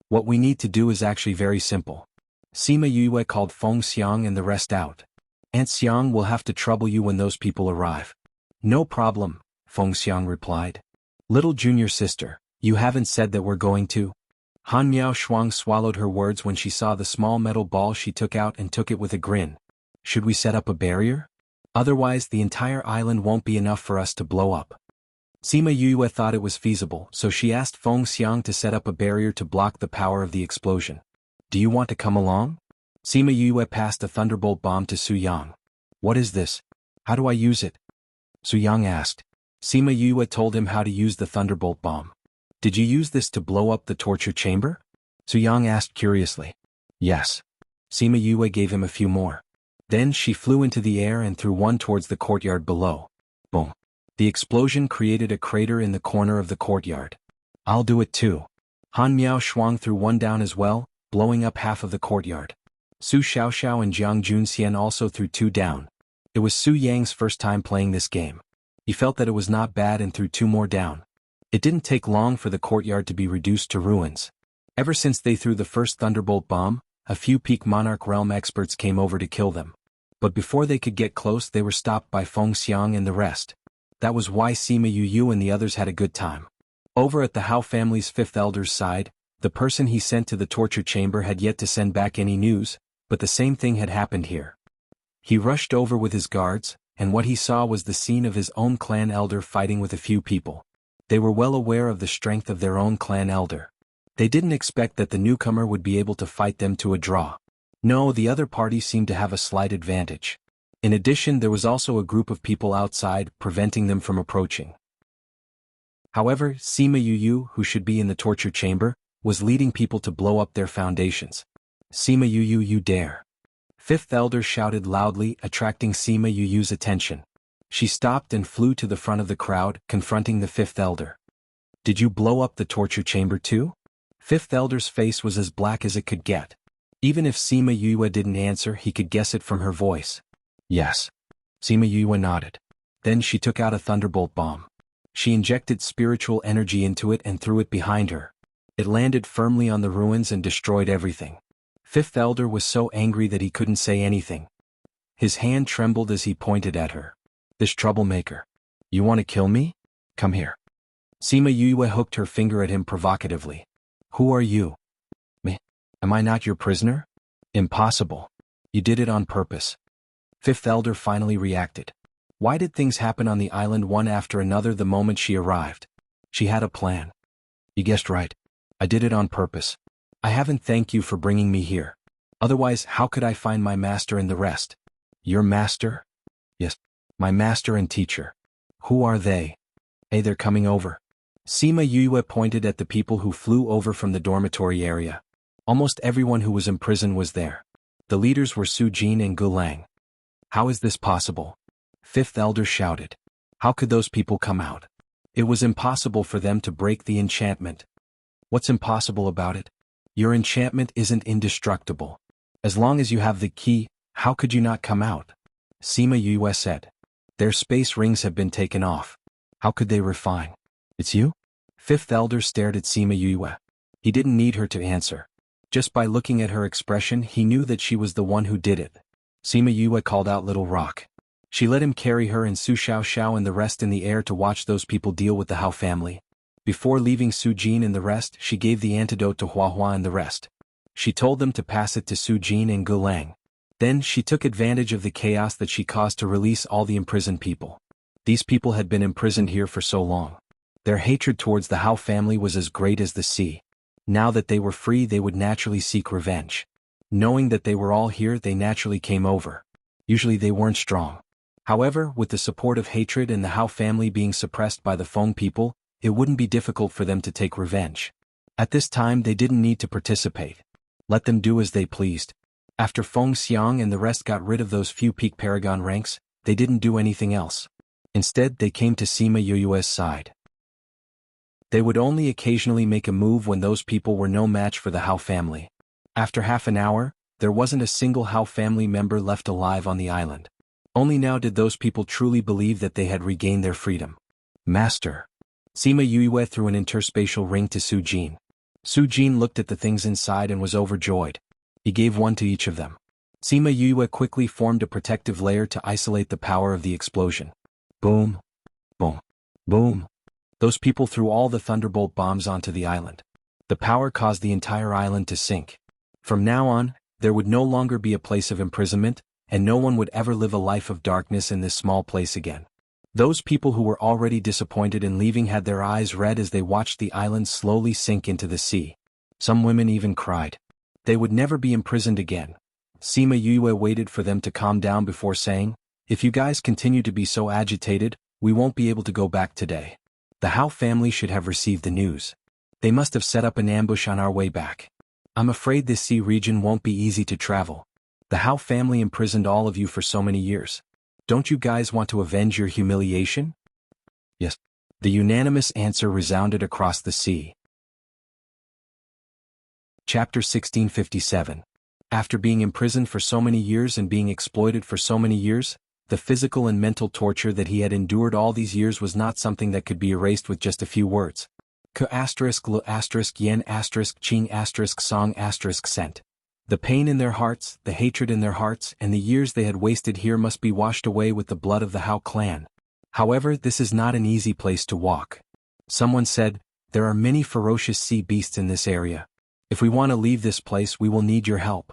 What we need to do is actually very simple. Sima Yue called Feng Xiang and the rest out. Aunt Xiang will have to trouble you when those people arrive. No problem, Feng Xiang replied. Little junior sister, you haven't said that we're going to? Han Miao Shuang swallowed her words when she saw the small metal ball she took out and took it with a grin. Should we set up a barrier? Otherwise the entire island won't be enough for us to blow up. Sima Yue thought it was feasible, so she asked Feng Xiang to set up a barrier to block the power of the explosion. Do you want to come along? Sima Yue passed a thunderbolt bomb to Su Yang. What is this? How do I use it? Su Yang asked. Sima Yue told him how to use the thunderbolt bomb. Did you use this to blow up the torture chamber? Su Yang asked curiously. Yes. Sima Yue gave him a few more. Then she flew into the air and threw one towards the courtyard below. Boom. The explosion created a crater in the corner of the courtyard. I'll do it too. Han Miao Shuang threw one down as well, blowing up half of the courtyard. Su Xiaoxiao and Jiang Junxian also threw 2 down. It was Su Yang's first time playing this game. He felt that it was not bad and threw 2 more down. It didn't take long for the courtyard to be reduced to ruins. Ever since they threw the first thunderbolt bomb, a few peak monarch realm experts came over to kill them. But before they could get close they were stopped by Feng Xiang and the rest. That was why Sima Yu and the others had a good time. Over at the Hao family's 5th elder's side, the person he sent to the torture chamber had yet to send back any news, but the same thing had happened here. He rushed over with his guards, and what he saw was the scene of his own clan elder fighting with a few people. They were well aware of the strength of their own clan elder. They didn't expect that the newcomer would be able to fight them to a draw. No, the other party seemed to have a slight advantage. In addition, there was also a group of people outside, preventing them from approaching. However, Sima Yu, who should be in the torture chamber, was leading people to blow up their foundations. Sima Yu, you dare. 5th elder shouted loudly, attracting Sima Yu's attention. She stopped and flew to the front of the crowd, confronting the 5th elder. Did you blow up the torture chamber too? 5th elder's face was as black as it could get. Even if Sima Yue didn't answer, he could guess it from her voice. Yes. Sima Yue nodded. Then she took out a thunderbolt bomb. She injected spiritual energy into it and threw it behind her. It landed firmly on the ruins and destroyed everything. 5th elder was so angry that he couldn't say anything. His hand trembled as he pointed at her. This troublemaker. You want to kill me? Come here. Sima Yue hooked her finger at him provocatively. Who are you? Me? Am I not your prisoner? Impossible. You did it on purpose. 5th elder finally reacted. Why did things happen on the island one after another the moment she arrived? She had a plan. You guessed right. I did it on purpose. I haven't thanked you for bringing me here. Otherwise, how could I find my master and the rest? Your master? Yes, my master and teacher. Who are they? Hey, they're coming over. Sima Yue pointed at the people who flew over from the dormitory area. Almost everyone who was imprisoned was there. The leaders were Su Jin and Gu Lang. How is this possible? 5th elder shouted. How could those people come out? It was impossible for them to break the enchantment. What's impossible about it? Your enchantment isn't indestructible. As long as you have the key, how could you not come out? Sima Yue said. Their space rings have been taken off. How could they refine? It's you? 5th elder stared at Sima Yue. He didn't need her to answer. Just by looking at her expression he knew that she was the one who did it. Sima Yue called out Little Rock. She let him carry her and Su Xiaoxiao and the rest in the air to watch those people deal with the Hao family. Before leaving Su Jin and the rest, she gave the antidote to Hua Hua and the rest. She told them to pass it to Su Jin and Gu Lang. Then she took advantage of the chaos that she caused to release all the imprisoned people. These people had been imprisoned here for so long. Their hatred towards the Hao family was as great as the sea. Now that they were free, they would naturally seek revenge. Knowing that they were all here, they naturally came over. Usually they weren't strong. However, with the support of hatred and the Hao family being suppressed by the Feng people, it wouldn't be difficult for them to take revenge. At this time they didn't need to participate. Let them do as they pleased. After Feng Xiang and the rest got rid of those few peak paragon ranks, they didn't do anything else. Instead, they came to Sima Yue's side. They would only occasionally make a move when those people were no match for the Hao family. After half an hour, there wasn't a single Hao family member left alive on the island. Only now did those people truly believe that they had regained their freedom. Master. Sima Yue threw an interspatial ring to Su Jin. Su Jin looked at the things inside and was overjoyed. He gave one to each of them. Sima Yue quickly formed a protective layer to isolate the power of the explosion. Boom. Boom. Boom. Those people threw all the thunderbolt bombs onto the island. The power caused the entire island to sink. From now on, there would no longer be a place of imprisonment, and no one would ever live a life of darkness in this small place again. Those people who were already disappointed in leaving had their eyes red as they watched the island slowly sink into the sea. Some women even cried. They would never be imprisoned again. Sima Yue waited for them to calm down before saying, "If you guys continue to be so agitated, we won't be able to go back today. The Hao family should have received the news. They must have set up an ambush on our way back. I'm afraid this sea region won't be easy to travel. The Hao family imprisoned all of you for so many years. Don't you guys want to avenge your humiliation?" Yes. The unanimous answer resounded across the sea. Chapter 1657. After being imprisoned for so many years and being exploited for so many years, the physical and mental torture that he had endured all these years was not something that could be erased with just a few words. K***Yen**Ching**Song**Sent. The pain in their hearts, the hatred in their hearts, and the years they had wasted here must be washed away with the blood of the Hao clan. However, this is not an easy place to walk. Someone said, "There are many ferocious sea beasts in this area. If we want to leave this place, we will need your help."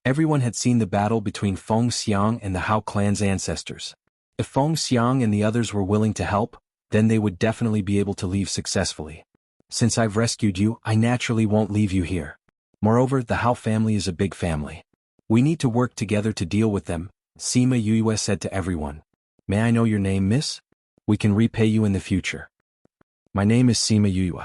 Everyone had seen the battle between Feng Xiang and the Hao clan's ancestors. If Feng Xiang and the others were willing to help, then they would definitely be able to leave successfully. Since I've rescued you, I naturally won't leave you here. Moreover, the Hao family is a big family. We need to work together to deal with them, Sima Yue said to everyone. "May I know your name, miss? We can repay you in the future." "My name is Sima Yue.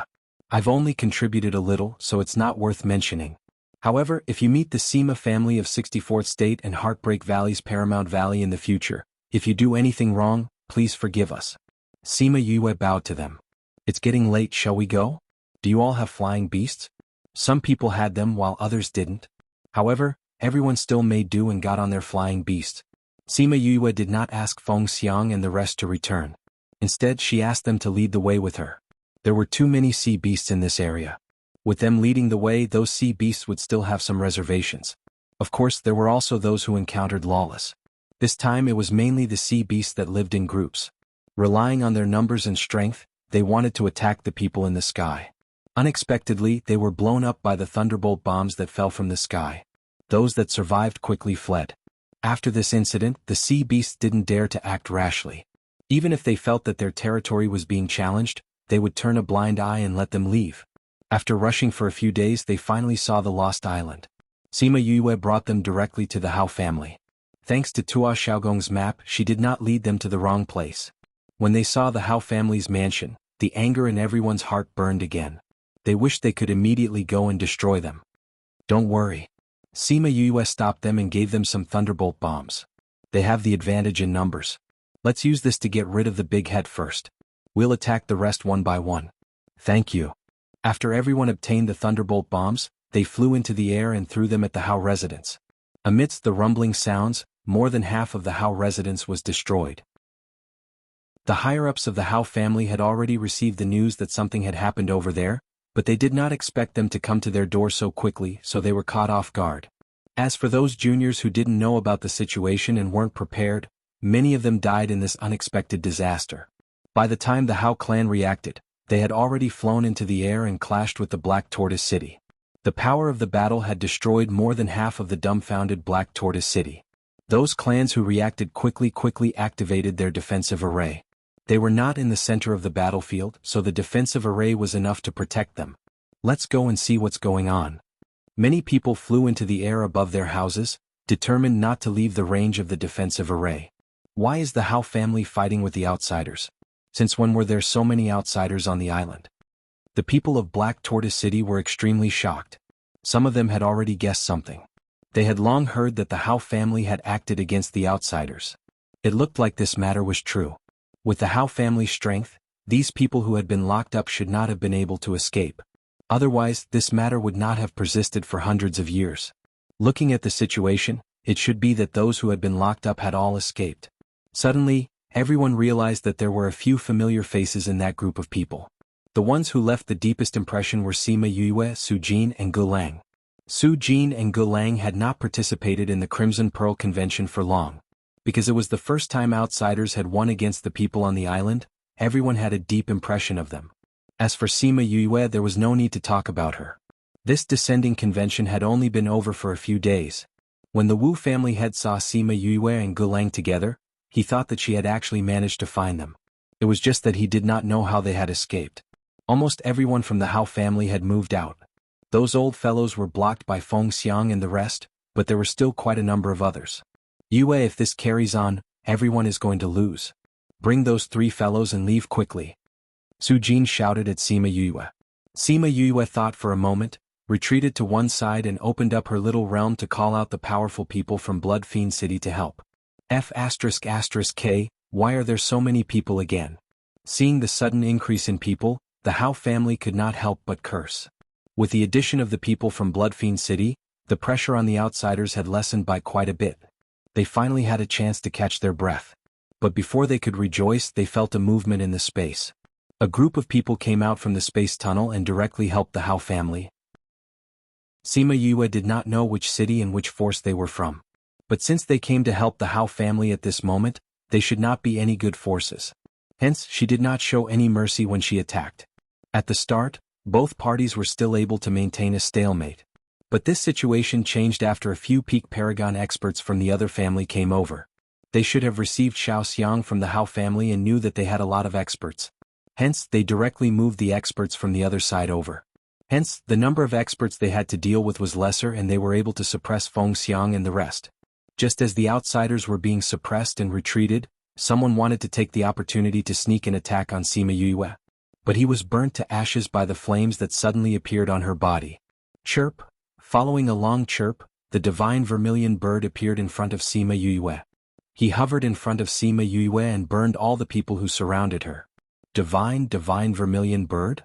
I've only contributed a little, so it's not worth mentioning. However, if you meet the Sima family of 64th State and Heartbreak Valley's Paramount Valley in the future, if you do anything wrong, please forgive us." Sima Yue bowed to them. "It's getting late, shall we go? Do you all have flying beasts?" Some people had them while others didn't. However, everyone still made do and got on their flying beast. Sima Yue did not ask Feng Xiang and the rest to return. Instead, she asked them to lead the way with her. There were too many sea beasts in this area. With them leading the way, those sea beasts would still have some reservations. Of course, there were also those who encountered Lawless. This time it was mainly the sea beasts that lived in groups. Relying on their numbers and strength, they wanted to attack the people in the sky. Unexpectedly, they were blown up by the thunderbolt bombs that fell from the sky. Those that survived quickly fled. After this incident, the sea beasts didn't dare to act rashly. Even if they felt that their territory was being challenged, they would turn a blind eye and let them leave. After rushing for a few days, they finally saw the lost island. Sima Yue brought them directly to the Hao family. Thanks to Tua Xiaogong's map, she did not lead them to the wrong place. When they saw the Hao family's mansion, the anger in everyone's heart burned again. They wished they could immediately go and destroy them. "Don't worry." Sima Yue stopped them and gave them some thunderbolt bombs. "They have the advantage in numbers. Let's use this to get rid of the big head first. We'll attack the rest one by one." "Thank you." After everyone obtained the thunderbolt bombs, they flew into the air and threw them at the Hao residence. Amidst the rumbling sounds, more than half of the Hao residence was destroyed. The higher-ups of the Hao family had already received the news that something had happened over there, but they did not expect them to come to their door so quickly, so they were caught off guard. As for those juniors who didn't know about the situation and weren't prepared, many of them died in this unexpected disaster. By the time the Hao clan reacted, they had already flown into the air and clashed with the Black Tortoise City. The power of the battle had destroyed more than half of the dumbfounded Black Tortoise City. Those clans who reacted quickly activated their defensive array. They were not in the center of the battlefield, so the defensive array was enough to protect them. Let's go and see what's going on. Many people flew into the air above their houses, determined not to leave the range of the defensive array. Why is the Hao family fighting with the outsiders? Since when were there so many outsiders on the island? The people of Black Tortoise City were extremely shocked. Some of them had already guessed something. They had long heard that the Hao family had acted against the outsiders. It looked like this matter was true. With the Hao family's strength, these people who had been locked up should not have been able to escape. Otherwise, this matter would not have persisted for hundreds of years. Looking at the situation, it should be that those who had been locked up had all escaped. Suddenly, everyone realized that there were a few familiar faces in that group of people. The ones who left the deepest impression were Sima Yue, Su Jin, and Gu Lang. Su Jin and Gu Lang had not participated in the Crimson Pearl Convention for long. Because it was the first time outsiders had won against the people on the island, everyone had a deep impression of them. As for Sima Yue, there was no need to talk about her. This descending convention had only been over for a few days. When the Wu family head saw Sima Yue and Gu Lang together, he thought that she had actually managed to find them. It was just that he did not know how they had escaped. Almost everyone from the Hao family had moved out. Those old fellows were blocked by Feng Xiang and the rest, but there were still quite a number of others. Yue, if this carries on, everyone is going to lose. Bring those 3 fellows and leave quickly. Su Jin shouted at Sima Yue. Sima Yue thought for a moment, retreated to one side and opened up her little realm to call out the powerful people from Blood Fiend City to help. F***K, why are there so many people again? Seeing the sudden increase in people, the Hao family could not help but curse. With the addition of the people from Blood Fiend City, the pressure on the outsiders had lessened by quite a bit. They finally had a chance to catch their breath. But before they could rejoice, they felt a movement in the space. A group of people came out from the space tunnel and directly helped the Hao family. Sima Yue did not know which city and which force they were from. But since they came to help the Hao family at this moment, they should not be any good forces. Hence, she did not show any mercy when she attacked. At the start, both parties were still able to maintain a stalemate. But this situation changed after a few peak Paragon experts from the other family came over. They should have received Xiao Xiang from the Hao family and knew that they had a lot of experts. Hence, they directly moved the experts from the other side over. Hence, the number of experts they had to deal with was lesser and they were able to suppress Feng Xiang and the rest. Just as the outsiders were being suppressed and retreated, someone wanted to take the opportunity to sneak an attack on Sima Yue. But he was burnt to ashes by the flames that suddenly appeared on her body. Chirp. Following a long chirp, the divine vermilion bird appeared in front of Sima Yue. He hovered in front of Sima Yue and burned all the people who surrounded her. Divine vermilion bird?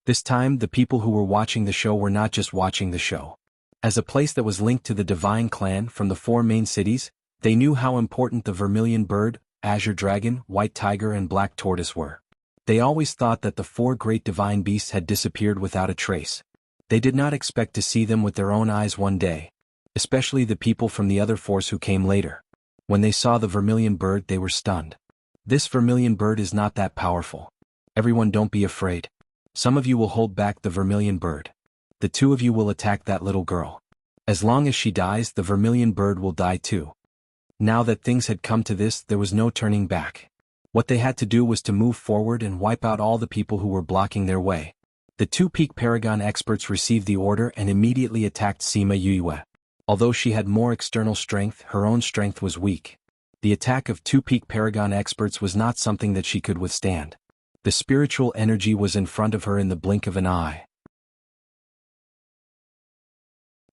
This time, the people who were watching the show were not just watching the show. As a place that was linked to the divine clan from the 4 main cities, they knew how important the vermilion bird, azure dragon, white tiger and black tortoise were. They always thought that the 4 great divine beasts had disappeared without a trace. They did not expect to see them with their own eyes one day. Especially the people from the other force who came later. When they saw the vermilion bird, they were stunned. This vermilion bird is not that powerful. Everyone, don't be afraid. Some of you will hold back the vermilion bird. The 2 of you will attack that little girl. As long as she dies, the vermilion bird will die too. Now that things had come to this, there was no turning back. What they had to do was to move forward and wipe out all the people who were blocking their way. The 2 peak Paragon experts received the order and immediately attacked Sima Yue. Although she had more external strength, her own strength was weak. The attack of 2 peak Paragon experts was not something that she could withstand. The spiritual energy was in front of her in the blink of an eye.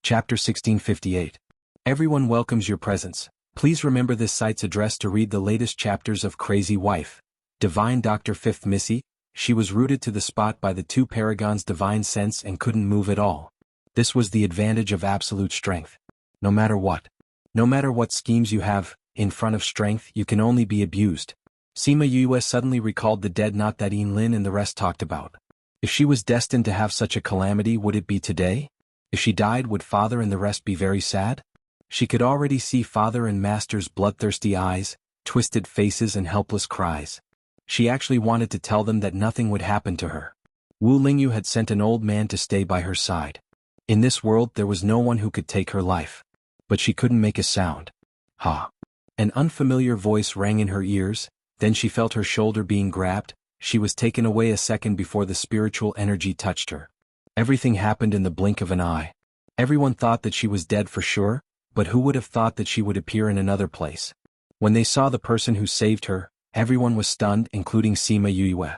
Chapter 1658. Everyone welcomes your presence. Please remember this site's address to read the latest chapters of Crazy Wife. Divine Dr. 5th Missy. She was rooted to the spot by the 2 Paragons' divine sense and couldn't move at all. This was the advantage of absolute strength. No matter what schemes you have, in front of strength you can only be abused. Sima Yue suddenly recalled the dead knot that Yin Lin and the rest talked about. If she was destined to have such a calamity, would it be today? If she died, would Father and the rest be very sad? She could already see Father and Master's bloodthirsty eyes, twisted faces and helpless cries. She actually wanted to tell them that nothing would happen to her. Wu Lingyu had sent an old man to stay by her side. In this world there was no one who could take her life. But she couldn't make a sound. Ha! An unfamiliar voice rang in her ears, then she felt her shoulder being grabbed. She was taken away a second before the spiritual energy touched her. Everything happened in the blink of an eye. Everyone thought that she was dead for sure, but who would have thought that she would appear in another place? When they saw the person who saved her, everyone was stunned, including Sima Yue.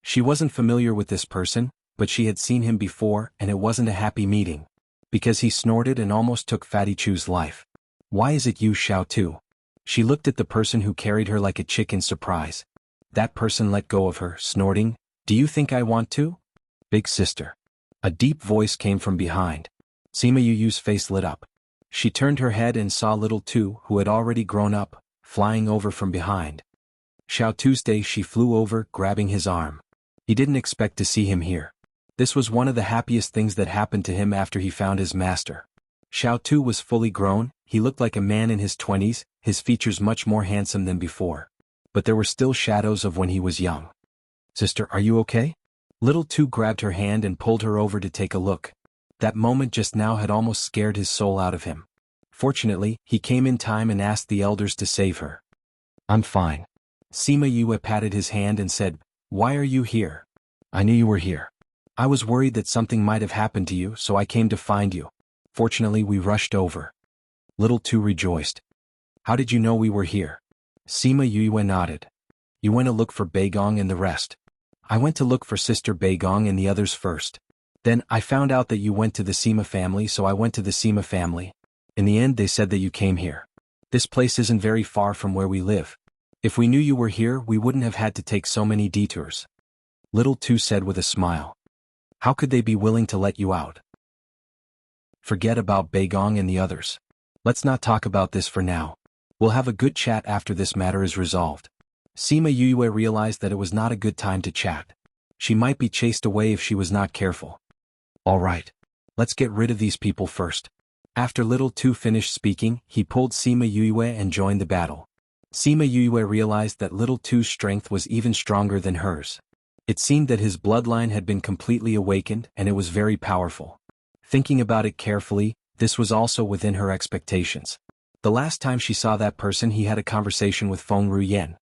She wasn't familiar with this person, but she had seen him before, and it wasn't a happy meeting. Because he snorted and almost took Fatty Chu's life. Why is it you, Xiao Tu? She looked at the person who carried her like a chick in surprise. That person let go of her, snorting, "Do you think I want to?" "Big sister." A deep voice came from behind. Sima Yu's face lit up. She turned her head and saw little Tu, who had already grown up, flying over from behind. Xiao Tuesday, she flew over, grabbing his arm. He didn't expect to see him here. This was one of the happiest things that happened to him after he found his master. Xiao Tu was fully grown, he looked like a man in his 20s, his features much more handsome than before. But there were still shadows of when he was young. "Sister, are you okay?" Little Tu grabbed her hand and pulled her over to take a look. That moment just now had almost scared his soul out of him. Fortunately, he came in time and asked the elders to save her. "I'm fine." Sima Yue patted his hand and said, "Why are you here?" "I knew you were here. I was worried that something might have happened to you, so I came to find you. Fortunately, we rushed over." Little Tu rejoiced. "How did you know we were here?" Sima Yue nodded. "You went to look for Beigong and the rest." "I went to look for Sister Beigong and the others first. Then, I found out that you went to the Sima family, so I went to the Sima family. In the end, they said that you came here. This place isn't very far from where we live. If we knew you were here, we wouldn't have had to take so many detours." Little Tu said with a smile. "How could they be willing to let you out?" "Forget about Beigong and the others. Let's not talk about this for now. We'll have a good chat after this matter is resolved." Sima Yue realized that it was not a good time to chat. She might be chased away if she was not careful. "All right. Let's get rid of these people first." After Little Tu finished speaking, he pulled Sima Yue and joined the battle. Sima Yue realized that Little Tu's strength was even stronger than hers. It seemed that his bloodline had been completely awakened, and it was very powerful. Thinking about it carefully, this was also within her expectations. The last time she saw that person, he had a conversation with Feng Ruyen.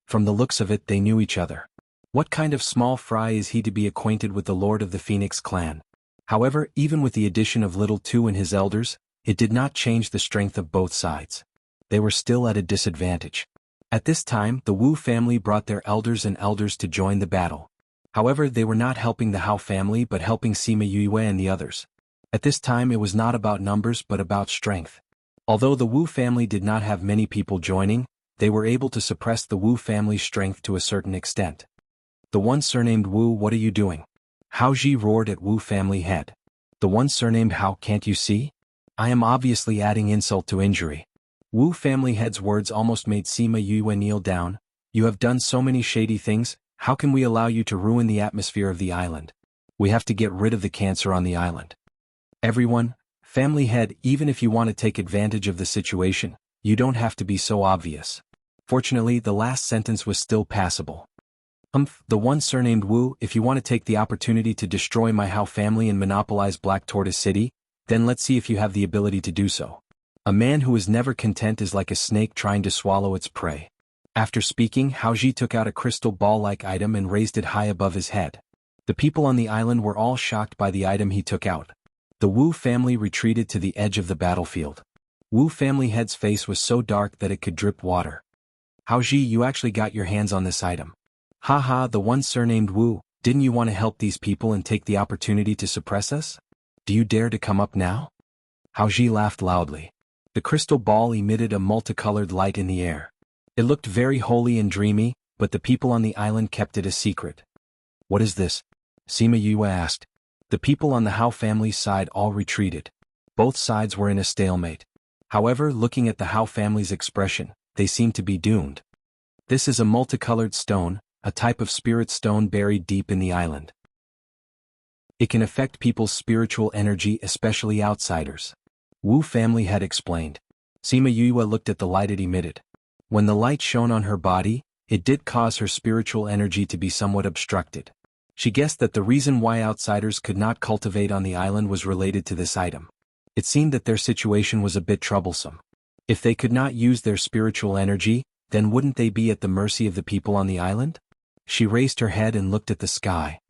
From the looks of it, they knew each other. What kind of small fry is he to be acquainted with the Lord of the Phoenix clan? However, even with the addition of Little Tu and his elders, it did not change the strength of both sides. They were still at a disadvantage. At this time, the Wu family brought their elders to join the battle. However, they were not helping the Hao family but helping Sima Yue and the others. At this time, it was not about numbers but about strength. Although the Wu family did not have many people joining, they were able to suppress the Wu family's strength to a certain extent. "The one surnamed Wu, what are you doing?" Hao Ji roared at Wu family head. "The one surnamed Hao, can't you see? I am obviously adding insult to injury." Wu family head's words almost made Sima Yue kneel down. "You have done so many shady things, how can we allow you to ruin the atmosphere of the island? We have to get rid of the cancer on the island. Everyone, family head, even if you want to take advantage of the situation, you don't have to be so obvious." Fortunately, the last sentence was still passable. The one surnamed Wu, if you want to take the opportunity to destroy my Hao family and monopolize Black Tortoise City, then let's see if you have the ability to do so. A man who is never content is like a snake trying to swallow its prey." After speaking, Hao Ji took out a crystal ball-like item and raised it high above his head. The people on the island were all shocked by the item he took out. The Wu family retreated to the edge of the battlefield. Wu family head's face was so dark that it could drip water. "Hao Ji, you actually got your hands on this item. Haha, the one surnamed Wu, didn't you want to help these people and take the opportunity to suppress us? Do you dare to come up now?" Hao Ji laughed loudly. The crystal ball emitted a multicolored light in the air. It looked very holy and dreamy, but the people on the island kept it a secret. "What is this?" Sima Yue asked. The people on the Hao family's side all retreated. Both sides were in a stalemate. However, looking at the Hao family's expression, they seemed to be doomed. "This is a multicolored stone, a type of spirit stone buried deep in the island. It can affect people's spiritual energy, especially outsiders," Wu family had explained. Sima Yue looked at the light it emitted. When the light shone on her body, it did cause her spiritual energy to be somewhat obstructed. She guessed that the reason why outsiders could not cultivate on the island was related to this item. It seemed that their situation was a bit troublesome. If they could not use their spiritual energy, then wouldn't they be at the mercy of the people on the island? She raised her head and looked at the sky.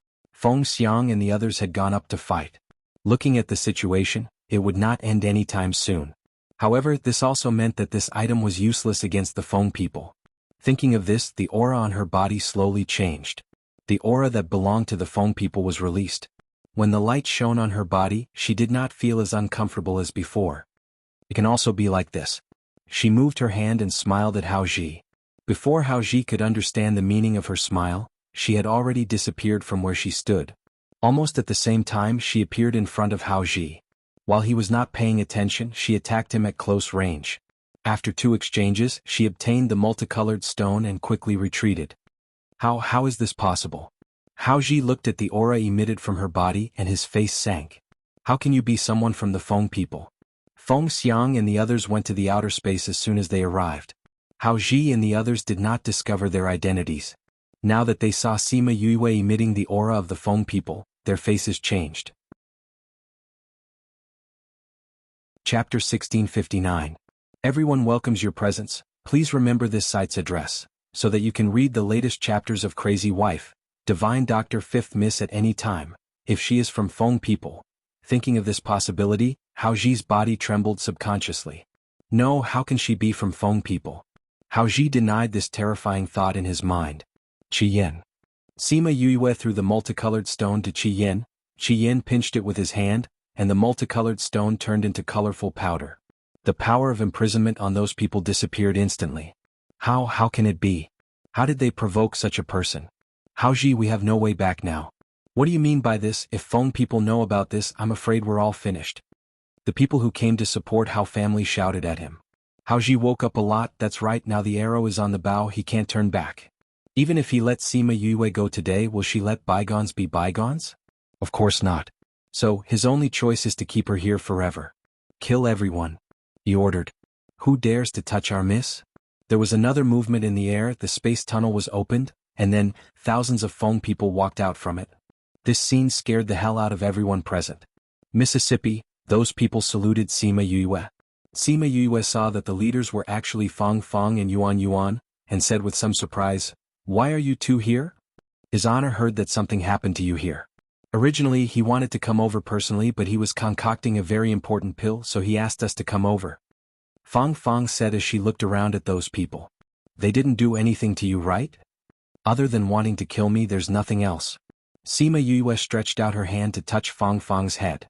Feng Xiang and the others had gone up to fight. Looking at the situation, it would not end anytime soon. However, this also meant that this item was useless against the Feng people. Thinking of this, the aura on her body slowly changed. The aura that belonged to the Feng people was released. When the light shone on her body, she did not feel as uncomfortable as before. It can also be like this. She moved her hand and smiled at Hao Ji. Before Hao Ji could understand the meaning of her smile, she had already disappeared from where she stood. Almost at the same time, she appeared in front of Hao Ji. While he was not paying attention, she attacked him at close range. After 2 exchanges, she obtained the multicolored stone and quickly retreated. How is this possible? Hao Ji looked at the aura emitted from her body and his face sank. How can you be someone from the Feng people? Feng Xiang and the others went to the outer space as soon as they arrived. Hao Ji and the others did not discover their identities. Now that they saw Sima Yue emitting the aura of the Feng people, their faces changed. Chapter 1659. Everyone welcomes your presence. Please remember this site's address, so that you can read the latest chapters of Crazy Wife, Divine Doctor 5th Miss at any time, if she is from Feng people. Thinking of this possibility, Hao Ji's body trembled subconsciously. No, how can she be from Feng people? Hao Ji denied this terrifying thought in his mind. Qi Yin. Sima Yue threw the multicolored stone to Qi Yin. Qi Yin pinched it with his hand, and the multicolored stone turned into colorful powder. The power of imprisonment on those people disappeared instantly. How can it be? How did they provoke such a person? Hao Ji, we have no way back now. What do you mean by this? If Feng people know about this, I'm afraid we're all finished. The people who came to support Hao family shouted at him. Hao Ji woke up a lot. That's right, now the arrow is on the bow, he can't turn back. Even if he lets Sima Yue go today, will she let bygones be bygones? Of course not. So, his only choice is to keep her here forever. Kill everyone, he ordered. Who dares to touch our miss? There was another movement in the air, the space tunnel was opened, and then, thousands of Feng people walked out from it. This scene scared the hell out of everyone present. Mississippi, those people saluted Sima Yue. Sima Yue saw that the leaders were actually Feng and Yuan, and said with some surprise, "Why are you two here?" His Honor heard that something happened to you here. Originally he wanted to come over personally, but he was concocting a very important pill, so he asked us to come over. Feng said as she looked around at those people. They didn't do anything to you, right? Other than wanting to kill me, there's nothing else. Sima Yue stretched out her hand to touch Feng's head.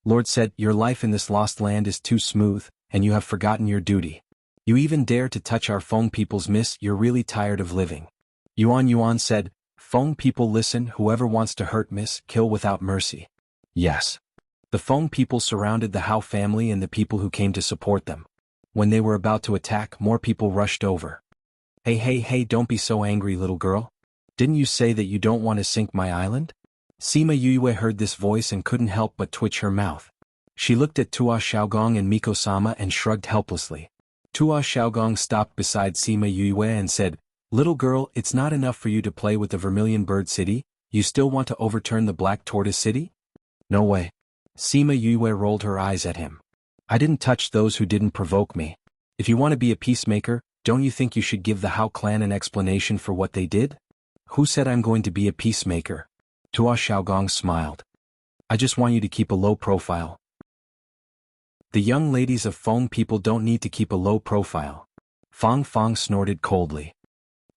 Lord said, your life in this lost land is too smooth, and you have forgotten your duty. You even dare to touch our Feng people's miss, you're really tired of living. Yuan said, Feng people listen, whoever wants to hurt miss, kill without mercy. Yes. The Feng people surrounded the Hao family and the people who came to support them. When they were about to attack, more people rushed over. Hey, don't be so angry, little girl. Didn't you say that you don't want to sink my island? Sima Yue heard this voice and couldn't help but twitch her mouth. She looked at Tua Xiaogong and Miko-sama and shrugged helplessly. Tua Xiaogong stopped beside Sima Yue and said, Little girl, it's not enough for you to play with the Vermilion Bird City, you still want to overturn the Black Tortoise City? No way. Sima Yue rolled her eyes at him. I didn't touch those who didn't provoke me. If you want to be a peacemaker, don't you think you should give the Hao clan an explanation for what they did? Who said I'm going to be a peacemaker? Tua Xiaogong smiled. I just want you to keep a low profile. The young ladies of Feng people don't need to keep a low profile. Feng snorted coldly.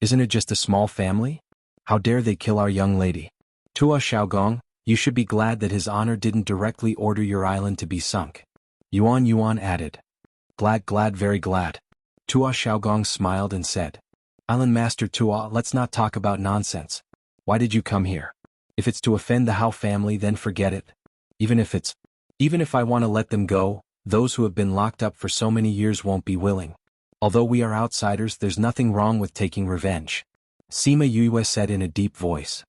Isn't it just a small family? How dare they kill our young lady? Tua Xiaogong, you should be glad that His Honor didn't directly order your island to be sunk. Yuan added. Glad, very glad. Tua Xiaogong smiled and said. Island Master Tua, let's not talk about nonsense. Why did you come here? If it's to offend the Hao family, then forget it. Even if I want to let them go, those who have been locked up for so many years won't be willing. Although we are outsiders, there's nothing wrong with taking revenge. Sima Yue said in a deep voice.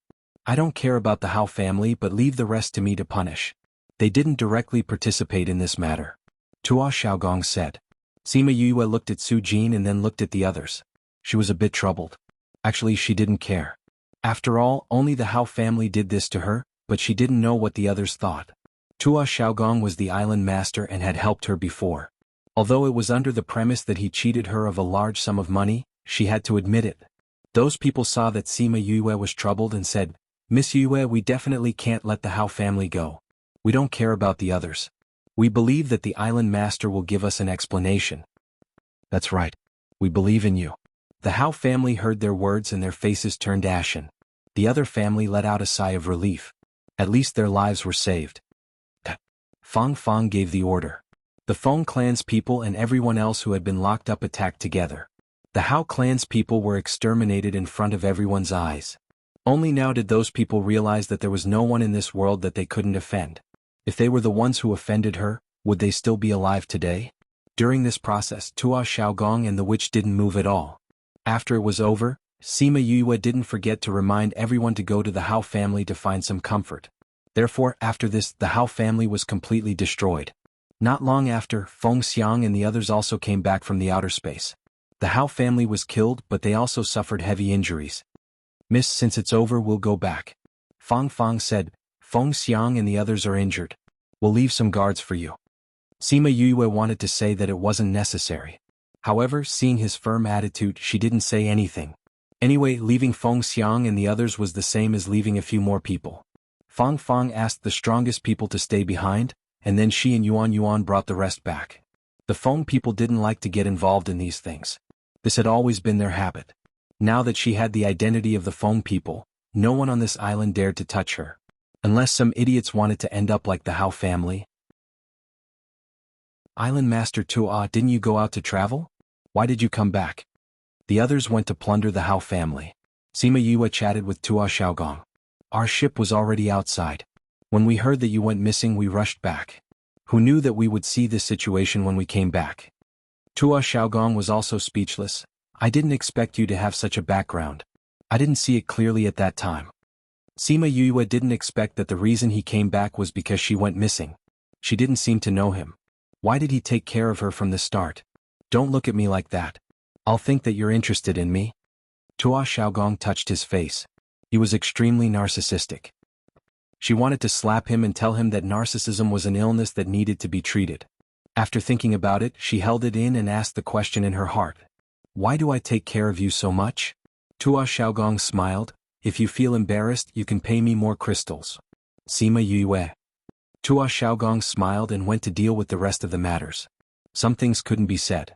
I don't care about the Hao family, but leave the rest to me to punish. They didn't directly participate in this matter. Tua Xiaogong said. Sima Yue looked at Su Jin and then looked at the others. She was a bit troubled. Actually, she didn't care. After all, only the Hao family did this to her, but she didn't know what the others thought. Tua Xiaogong was the island master and had helped her before. Although it was under the premise that he cheated her of a large sum of money, she had to admit it. Those people saw that Sima Yue was troubled and said, Miss Yue, we definitely can't let the Hao family go. We don't care about the others. We believe that the island master will give us an explanation. That's right. We believe in you. The Hao family heard their words and their faces turned ashen. The other family let out a sigh of relief. At least their lives were saved. Fang Fang gave the order. The Feng clan's people and everyone else who had been locked up attacked together. The Hao clan's people were exterminated in front of everyone's eyes. Only now did those people realize that there was no one in this world that they couldn't offend. If they were the ones who offended her, would they still be alive today? During this process, Tua Xiaogong and the witch didn't move at all. After it was over, Sima Yue didn't forget to remind everyone to go to the Hao family to find some comfort. Therefore, after this, the Hao family was completely destroyed. Not long after, Feng Xiang and the others also came back from the outer space. The Hao family was killed, but they also suffered heavy injuries. Miss, since it's over, we'll go back. Fang Fang said. Feng Xiang and the others are injured. We'll leave some guards for you. Sima Yue wanted to say that it wasn't necessary. However, seeing his firm attitude, she didn't say anything. Anyway, leaving Feng Xiang and the others was the same as leaving a few more people. Fang Fang asked the strongest people to stay behind, and then she and Yuan Yuan brought the rest back. The Feng people didn't like to get involved in these things. This had always been their habit. Now that she had the identity of the Feng people, no one on this island dared to touch her. Unless some idiots wanted to end up like the Hao family. Island Master Tua, didn't you go out to travel? Why did you come back? The others went to plunder the Hao family. Sima Yue chatted with Tua Xiaogong. Our ship was already outside. When we heard that you went missing, we rushed back. Who knew that we would see this situation when we came back? Tua Xiaogong was also speechless. I didn't expect you to have such a background. I didn't see it clearly at that time. Sima Yue didn't expect that the reason he came back was because she went missing. She didn't seem to know him. Why did he take care of her from the start? Don't look at me like that. I'll think that you're interested in me. Tua Xiaogong touched his face. He was extremely narcissistic. She wanted to slap him and tell him that narcissism was an illness that needed to be treated. After thinking about it, she held it in and asked the question in her heart. Why do I take care of you so much? Tua Xiaogong smiled. If you feel embarrassed, you can pay me more crystals. Sima Yue. Tua Xiaogong smiled and went to deal with the rest of the matters. Some things couldn't be said.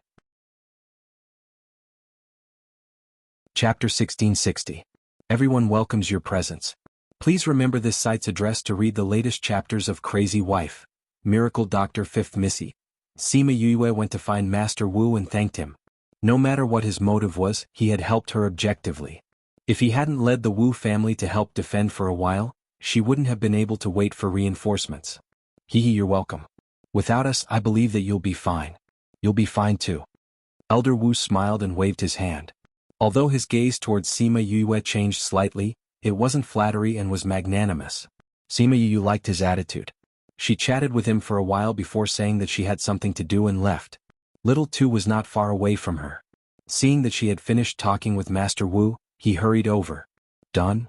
Chapter 1660. Everyone welcomes your presence. Please remember this site's address to read the latest chapters of Crazy Wife, Miracle Doctor 5th Missy. Sima Yue went to find Master Wu and thanked him. No matter what his motive was, he had helped her objectively. If he hadn't led the Wu family to help defend for a while, she wouldn't have been able to wait for reinforcements. You're welcome. Without us, I believe that you'll be fine. You'll be fine too. Elder Wu smiled and waved his hand. Although his gaze towards Sima Yue changed slightly, it wasn't flattery and was magnanimous. Sima Yue liked his attitude. She chatted with him for a while before saying that she had something to do and left. Little Tu was not far away from her. Seeing that she had finished talking with Master Wu, he hurried over. Done?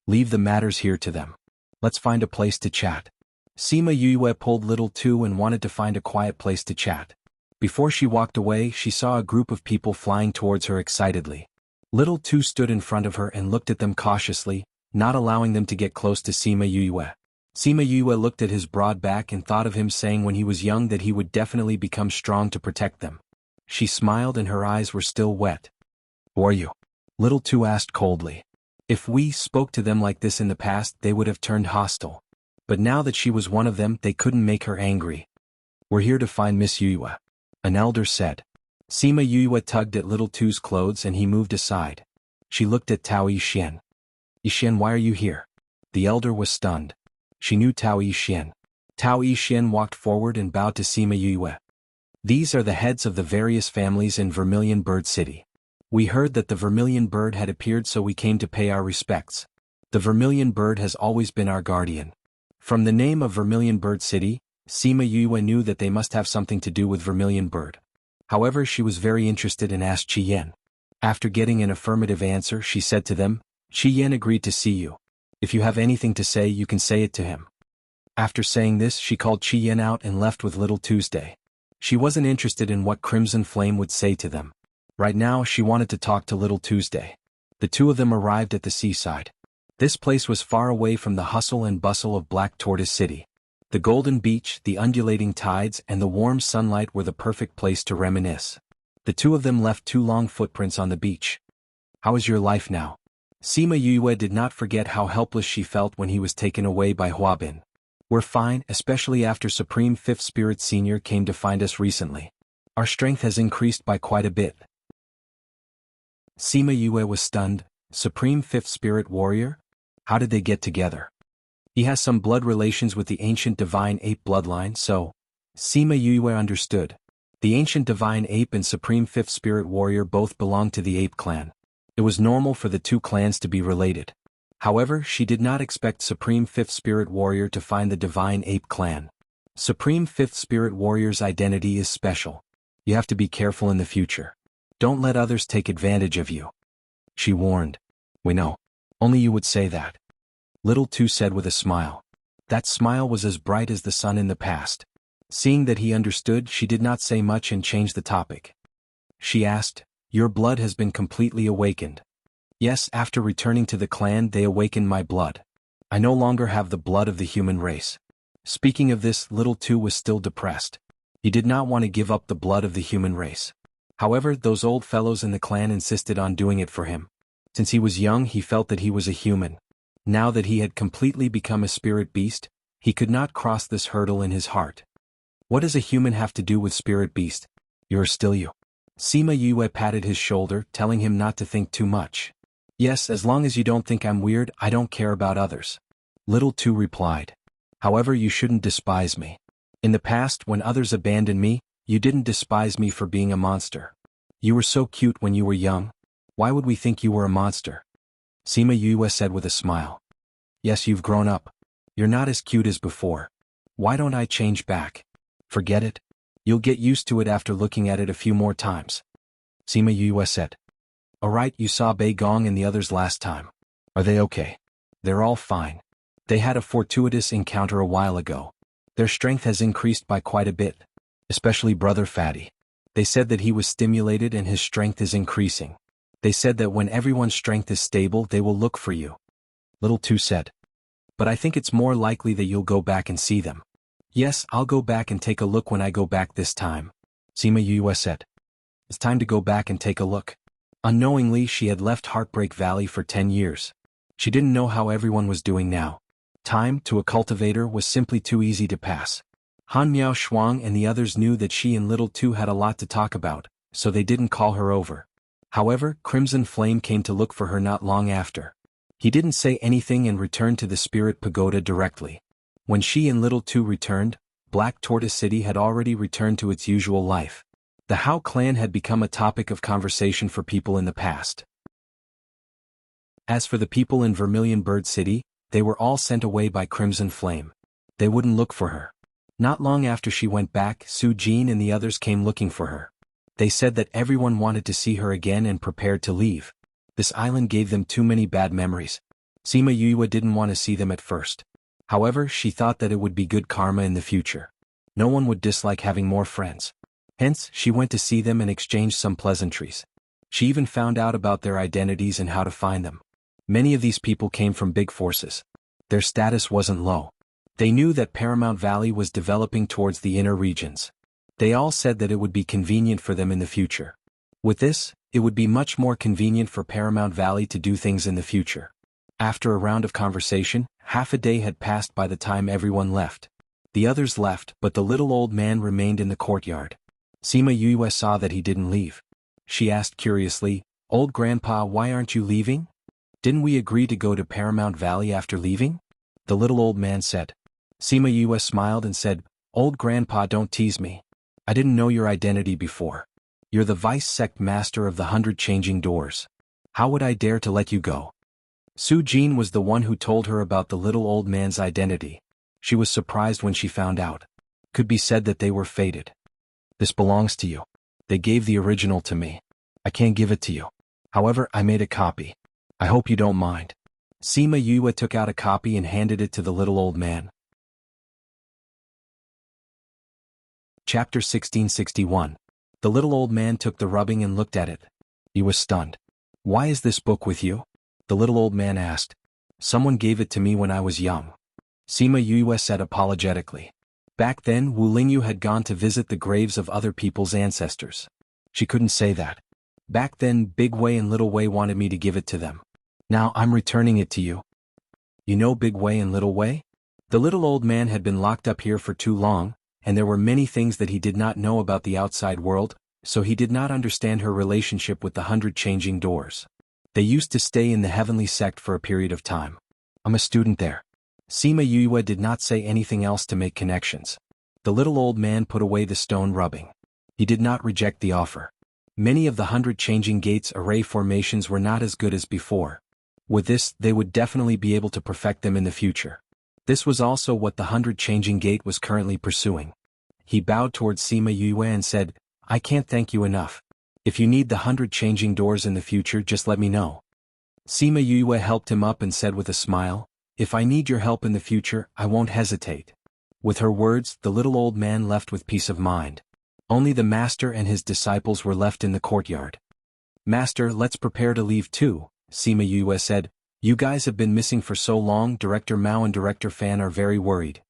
Leave the matters here to them. Let's find a place to chat. Sima Yue pulled Little Tu and wanted to find a quiet place to chat. Before she walked away, she saw a group of people flying towards her excitedly. Little Tu stood in front of her and looked at them cautiously, not allowing them to get close to Sima Yue. Sima Yue looked at his broad back and thought of him saying when he was young that he would definitely become strong to protect them. She smiled and her eyes were still wet. Who are you? Little Tu asked coldly. If we spoke to them like this in the past, they would have turned hostile. But now that she was one of them, they couldn't make her angry. We're here to find Miss Yue, an elder said. Sima Yue tugged at Little Tu's clothes and he moved aside. She looked at Tao Yixin. Yixin, why are you here? The elder was stunned. She knew Tao Yixin. Tao Yixin walked forward and bowed to Sima Yue. These are the heads of the various families in Vermilion Bird City. We heard that the Vermilion Bird had appeared, so we came to pay our respects. The Vermilion Bird has always been our guardian. From the name of Vermilion Bird City, Sima Yue knew that they must have something to do with Vermilion Bird. However, she was very interested and asked Qi Yan. After getting an affirmative answer, she said to them, Qi Yan agreed to see you. If you have anything to say, you can say it to him. After saying this, she called Qi Yan out and left with Little Tuesday. She wasn't interested in what Crimson Flame would say to them. Right now, she wanted to talk to Little Tuesday. The two of them arrived at the seaside. This place was far away from the hustle and bustle of Black Tortoise City. The golden beach, the undulating tides, and the warm sunlight were the perfect place to reminisce. The two of them left 2 long footprints on the beach. "How is your life now?" Sima Yue did not forget how helpless she felt when he was taken away by Huabin. "We're fine, especially after Supreme Fifth Spirit Senior came to find us recently. Our strength has increased by quite a bit." Sima Yue was stunned. Supreme Fifth Spirit Warrior? How did they get together? He has some blood relations with the ancient divine ape bloodline, so... Sima Yue understood. The ancient divine ape and Supreme Fifth Spirit Warrior both belonged to the ape clan. It was normal for the 2 clans to be related. However, she did not expect Supreme Fifth Spirit Warrior to find the divine ape clan. Supreme Fifth Spirit Warrior's identity is special. You have to be careful in the future. Don't let others take advantage of you. She warned. "We know. Only you would say that." Little Two said with a smile. That smile was as bright as the sun in the past. Seeing that he understood, she did not say much and changed the topic. She asked, "Your blood has been completely awakened." "Yes, after returning to the clan they awakened my blood. I no longer have the blood of the human race." Speaking of this, Little Two was still depressed. He did not want to give up the blood of the human race. However, those old fellows in the clan insisted on doing it for him. Since he was young, he felt that he was a human. Now that he had completely become a spirit beast, he could not cross this hurdle in his heart. "What does a human have to do with spirit beast? You're still you." Sima Yue patted his shoulder, telling him not to think too much. "Yes, as long as you don't think I'm weird, I don't care about others." Little Two replied. "However, you shouldn't despise me. In the past, when others abandoned me, you didn't despise me for being a monster. You were so cute when you were young. Why would we think you were a monster?" Sima Yue said with a smile. "Yes, you've grown up. You're not as cute as before. Why don't I change back?" "Forget it. You'll get used to it after looking at it a few more times." Sima Yue said. "Alright, you saw Bei Gong and the others last time. Are they okay?" "They're all fine. They had a fortuitous encounter a while ago. Their strength has increased by quite a bit. Especially Brother Fatty. They said that he was stimulated and his strength is increasing. They said that when everyone's strength is stable they will look for you." Little Two said. "But I think it's more likely that you'll go back and see them." "Yes, I'll go back and take a look when I go back this time," Sima Yue said. It's time to go back and take a look. Unknowingly, she had left Heartbreak Valley for 10 years. She didn't know how everyone was doing now. Time, to a cultivator, was simply too easy to pass. Han Miao Shuang and the others knew that she and Little Two had a lot to talk about, so they didn't call her over. However, Crimson Flame came to look for her not long after. He didn't say anything and returned to the Spirit Pagoda directly. When she and Little Two returned, Black Tortoise City had already returned to its usual life. The Hao clan had become a topic of conversation for people in the past. As for the people in Vermilion Bird City, they were all sent away by Crimson Flame. They wouldn't look for her. Not long after she went back, Su Jin and the others came looking for her. They said that everyone wanted to see her again and prepared to leave. This island gave them too many bad memories. Sima Yue didn't want to see them at first. However, she thought that it would be good karma in the future. No one would dislike having more friends. Hence, she went to see them and exchanged some pleasantries. She even found out about their identities and how to find them. Many of these people came from big forces. Their status wasn't low. They knew that Paramount Valley was developing towards the inner regions. They all said that it would be convenient for them in the future. With this, it would be much more convenient for Paramount Valley to do things in the future. After a round of conversation, half a day had passed by the time everyone left. The others left, but the little old man remained in the courtyard. Sima Yue saw that he didn't leave. She asked curiously, "Old Grandpa, why aren't you leaving? Didn't we agree to go to Paramount Valley after leaving?" The little old man said. Sima Yue smiled and said, "Old Grandpa, don't tease me. I didn't know your identity before. You're the vice-sect master of the 100 Changing Doors. How would I dare to let you go?" Su Jin was the one who told her about the little old man's identity. She was surprised when she found out. Could be said that they were fated. "This belongs to you. They gave the original to me. I can't give it to you. However, I made a copy. I hope you don't mind." Sima Yue took out a copy and handed it to the little old man. Chapter 1661. The little old man took the rubbing and looked at it. He was stunned. "Why is this book with you?" the little old man asked. Someone gave it to me when I was young. Sima Yue said apologetically. Back then Wu Lingyu had gone to visit the graves of other people's ancestors. She couldn't say that. Back then Big Wei and Little Wei wanted me to give it to them. Now I'm returning it to you. You know Big Wei and Little Wei? The little old man had been locked up here for too long, and there were many things that he did not know about the outside world, so he did not understand her relationship with the 100 changing doors. They used to stay in the heavenly sect for a period of time. I'm a student there. Sima Yue did not say anything else to make connections. The little old man put away the stone rubbing. He did not reject the offer. Many of the 100 changing gates array formations were not as good as before. With this, they would definitely be able to perfect them in the future. This was also what the 100 changing gate was currently pursuing. He bowed towards Sima Yue and said, I can't thank you enough. If you need the 100 changing doors in the future, just let me know. Sima Yue helped him up and said with a smile, if I need your help in the future, I won't hesitate. With her words, the little old man left with peace of mind. Only the master and his disciples were left in the courtyard. Master, let's prepare to leave too, Sima Yue said. You guys have been missing for so long. Director Mao and Director Fan are very worried.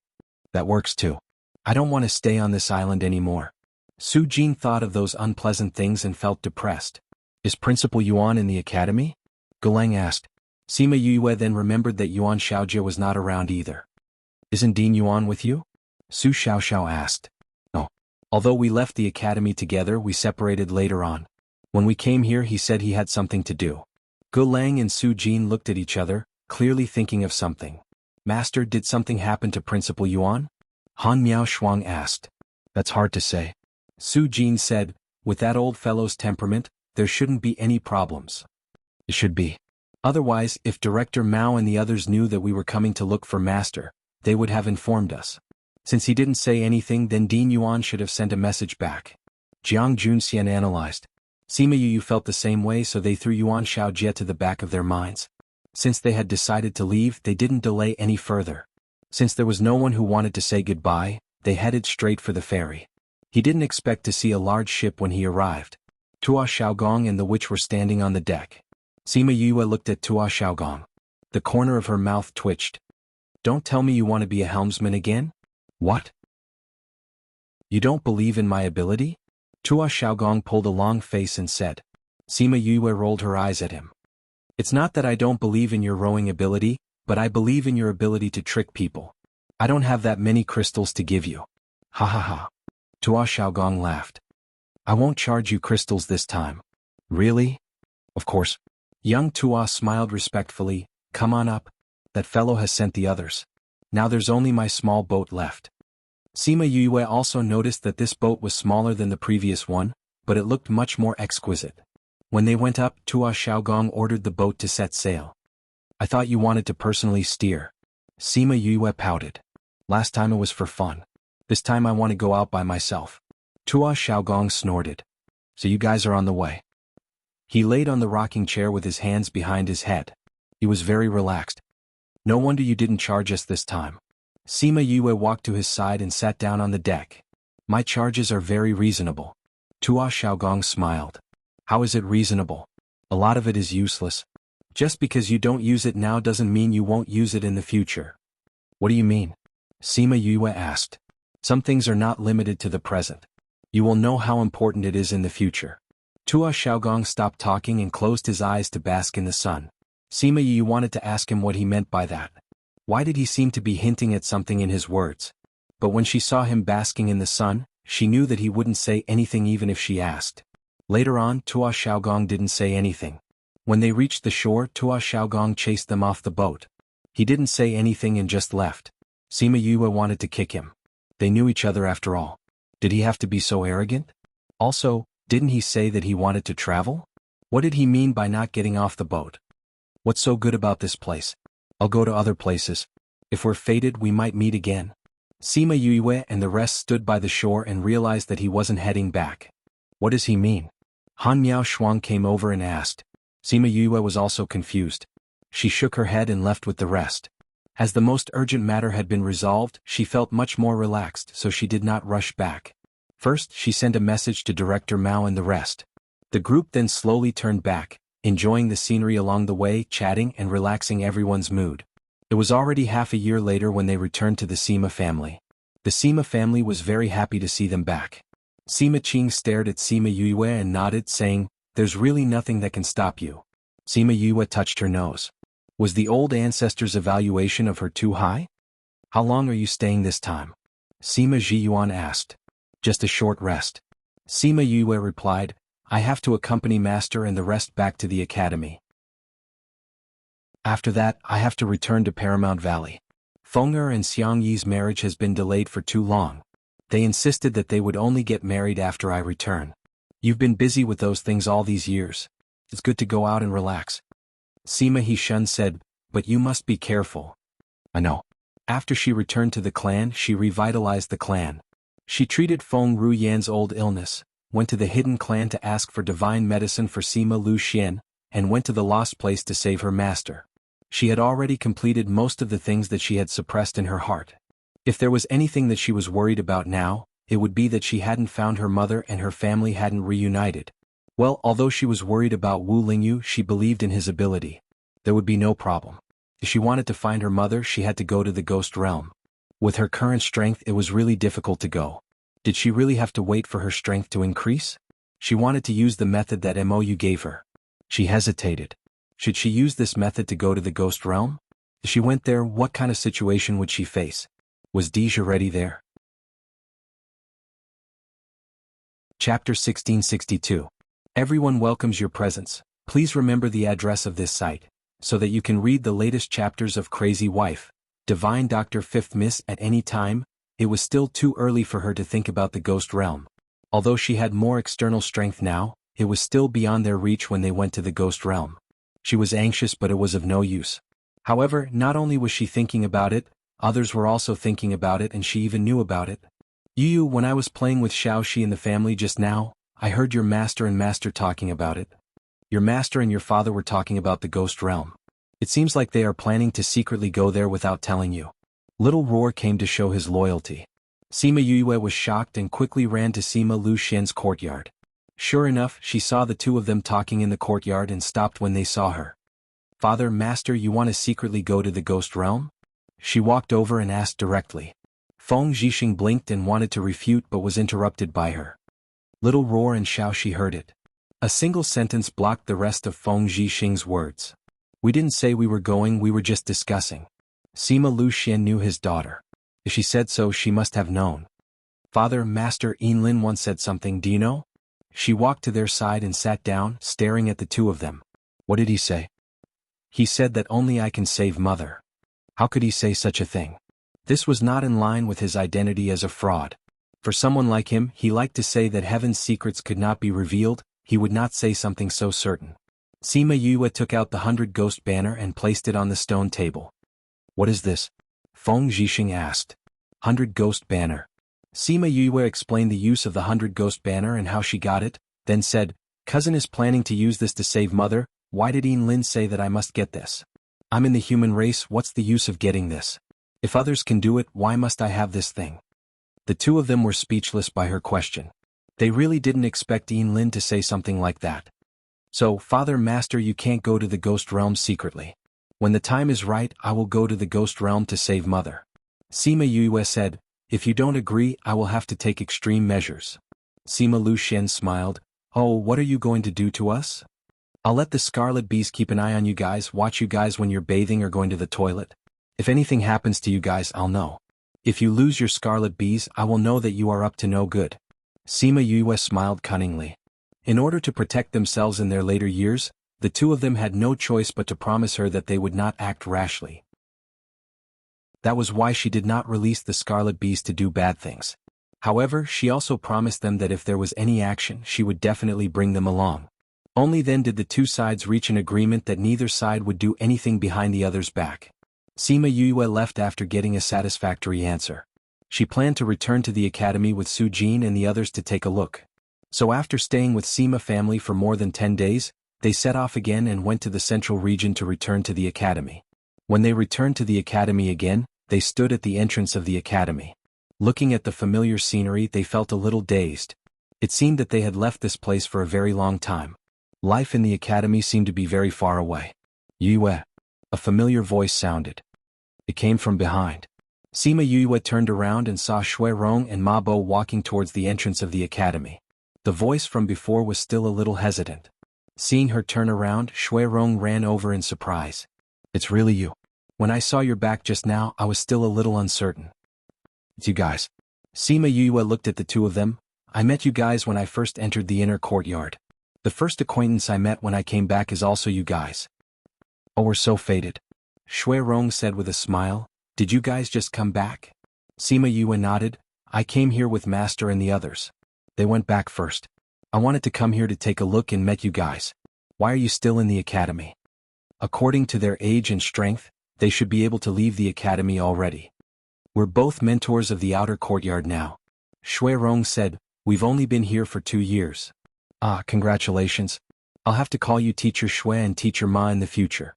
That works too. I don't want to stay on this island anymore. Su Jin thought of those unpleasant things and felt depressed. Is Principal Yuan in the academy? Gulang asked. Sima Yue then remembered that Yuan Xiaojie was not around either. Isn't Dean Yuan with you? Su Xiaoxiao asked. No. Although we left the academy together, we separated later on. When we came here, he said he had something to do. Gulang and Su Jin looked at each other, clearly thinking of something. Master, did something happen to Principal Yuan? Han Miao Shuang asked. That's hard to say. Su Jin said, with that old fellow's temperament, there shouldn't be any problems. It should be. Otherwise, if Director Mao and the others knew that we were coming to look for Master, they would have informed us. Since he didn't say anything, then Dean Yuan should have sent a message back. Jiang Junxian analyzed. Sima Yu felt the same way, so they threw Yuan Xiaojie to the back of their minds. Since they had decided to leave, they didn't delay any further. Since there was no one who wanted to say goodbye, they headed straight for the ferry. He didn't expect to see a large ship when he arrived. Tua Xiaogong and the witch were standing on the deck. Sima Yue looked at Tua Xiaogong. The corner of her mouth twitched. Don't tell me you want to be a helmsman again? What? You don't believe in my ability? Tua Xiaogong pulled a long face and said. Sima Yue rolled her eyes at him. It's not that I don't believe in your rowing ability, but I believe in your ability to trick people. I don't have that many crystals to give you. Ha ha ha. Tua Xiaogong laughed. I won't charge you crystals this time. Really? Of course. Young Tua smiled respectfully. Come on up. That fellow has sent the others. Now there's only my small boat left. Sima Yue also noticed that this boat was smaller than the previous one, but it looked much more exquisite. When they went up, Tua Xiaogong ordered the boat to set sail. I thought you wanted to personally steer. Sima Yue pouted. Last time it was for fun. This time I want to go out by myself. Tua Xiaogong snorted. So you guys are on the way. He laid on the rocking chair with his hands behind his head. He was very relaxed. No wonder you didn't charge us this time. Sima Yue walked to his side and sat down on the deck. My charges are very reasonable. Tua Xiaogong smiled. How is it reasonable? A lot of it is useless. Just because you don't use it now doesn't mean you won't use it in the future. What do you mean? Sima Yue asked. Some things are not limited to the present. You will know how important it is in the future. Tua Xiaogong stopped talking and closed his eyes to bask in the sun. Sima Yue wanted to ask him what he meant by that. Why did he seem to be hinting at something in his words? But when she saw him basking in the sun, she knew that he wouldn't say anything even if she asked. Later on, Tua Xiaogong didn't say anything. When they reached the shore, Tua Xiaogong chased them off the boat. He didn't say anything and just left. Sima Yue wanted to kick him. They knew each other after all. Did he have to be so arrogant? Also, didn't he say that he wanted to travel? What did he mean by not getting off the boat? What's so good about this place? I'll go to other places. If we're fated, we might meet again. Sima Yue and the rest stood by the shore and realized that he wasn't heading back. What does he mean? Han Miao Shuang came over and asked. Sima Yue was also confused. She shook her head and left with the rest. As the most urgent matter had been resolved, she felt much more relaxed, so she did not rush back. First, she sent a message to Director Mao and the rest. The group then slowly turned back, enjoying the scenery along the way, chatting and relaxing everyone's mood. It was already half a year later when they returned to the Sima family. The Sima family was very happy to see them back. Sima Qing stared at Sima Yue and nodded, saying, "There's really nothing that can stop you." Sima Yue touched her nose. Was the old ancestor's evaluation of her too high? "How long are you staying this time?" Sima Zhiyuan asked. "Just a short rest." Sima Yue replied, "I have to accompany Master and the rest back to the academy. After that, I have to return to Paramount Valley. Feng'er and Xiang Yi's marriage has been delayed for too long. They insisted that they would only get married after I return. You've been busy with those things all these years. It's good to go out and relax." Sima Hishun said, "But you must be careful." "I know." After she returned to the clan, she revitalized the clan. She treated Feng Ruyan's old illness, went to the hidden clan to ask for divine medicine for Sima Lu Xian, and went to the lost place to save her master. She had already completed most of the things that she had suppressed in her heart. If there was anything that she was worried about now, it would be that she hadn't found her mother and her family hadn't reunited. Well, although she was worried about Wu Lingyu, she believed in his ability. There would be no problem. If she wanted to find her mother, she had to go to the ghost realm. With her current strength, it was really difficult to go. Did she really have to wait for her strength to increase? She wanted to use the method that Mou gave her. She hesitated. Should she use this method to go to the ghost realm? If she went there, what kind of situation would she face? Was Deja ready there? Chapter 1662. Everyone welcomes your presence. Please remember the address of this site, so that you can read the latest chapters of Crazy Wife, Divine Dr. Fifth Miss at any time. It was still too early for her to think about the ghost realm. Although she had more external strength now, it was still beyond their reach when they went to the ghost realm. She was anxious, but it was of no use. However, not only was she thinking about it, others were also thinking about it, and she even knew about it. "Yu, when I was playing with Xiaoxi and the family just now, I heard your master and master talking about it. Your master and your father were talking about the ghost realm. It seems like they are planning to secretly go there without telling you." Little Roar came to show his loyalty. Sima Yue was shocked and quickly ran to Sima Lu Xian's courtyard. Sure enough, she saw the two of them talking in the courtyard and stopped when they saw her. "Father, Master, you want to secretly go to the ghost realm?" She walked over and asked directly. Feng Zhixing blinked and wanted to refute but was interrupted by her. Little Roar and Xiaoxi heard it. A single sentence blocked the rest of Feng Zhixing's words. "We didn't say we were going, we were just discussing." Sima Lu Xian knew his daughter. If she said so, she must have known. "Father, Master Yinlin once said something, do you know?" She walked to their side and sat down, staring at the two of them. "What did he say?" "He said that only I can save Mother." How could he say such a thing? This was not in line with his identity as a fraud. For someone like him, he liked to say that heaven's secrets could not be revealed. He would not say something so certain. Sima Yue took out the 100 ghost banner and placed it on the stone table. "What is this?" Feng Zhixing asked. "100 ghost banner." Sima Yue explained the use of the 100 ghost banner and how she got it, then said, "Cousin is planning to use this to save Mother. Why did Yinlin say that I must get this? I'm in the human race, what's the use of getting this? If others can do it, why must I have this thing?" The two of them were speechless by her question. They really didn't expect Yinlin to say something like that. "So, Father, Master, you can't go to the ghost realm secretly. When the time is right, I will go to the ghost realm to save Mother." Sima Yue said, "If you don't agree, I will have to take extreme measures." Sima Lu Xian smiled. "Oh, what are you going to do to us?" "I'll let the Scarlet Bees keep an eye on you guys, watch you guys when you're bathing or going to the toilet. If anything happens to you guys, I'll know. If you lose your Scarlet Bees, I will know that you are up to no good." Sima Yue smiled cunningly. In order to protect themselves in their later years, the two of them had no choice but to promise her that they would not act rashly. That was why she did not release the Scarlet Bees to do bad things. However, she also promised them that if there was any action, she would definitely bring them along. Only then did the two sides reach an agreement that neither side would do anything behind the other's back. Sima Yue left after getting a satisfactory answer. She planned to return to the academy with Su Jin and the others to take a look. So after staying with Sima family for more than 10 days, they set off again and went to the central region to return to the academy. When they returned to the academy again, they stood at the entrance of the academy. Looking at the familiar scenery, they felt a little dazed. It seemed that they had left this place for a very long time. Life in the academy seemed to be very far away. Yue. A familiar voice sounded. It came from behind. Sima Yue turned around and saw Shui Rong and Ma Bo walking towards the entrance of the academy. The voice from before was still a little hesitant. Seeing her turn around, Shui Rong ran over in surprise. It's really you. When I saw your back just now, I was still a little uncertain. It's you guys. Sima Yue looked at the two of them. I met you guys when I first entered the inner courtyard. The first acquaintance I met when I came back is also you guys. Oh, we're so fated. Shui Rong said with a smile. Did you guys just come back? Sima Yue nodded. I came here with Master and the others. They went back first. I wanted to come here to take a look and met you guys. Why are you still in the academy? According to their age and strength, they should be able to leave the academy already. We're both mentors of the outer courtyard now. Shui Rong said, we've only been here for 2 years. Ah, congratulations. I'll have to call you Teacher Shui and Teacher Ma in the future.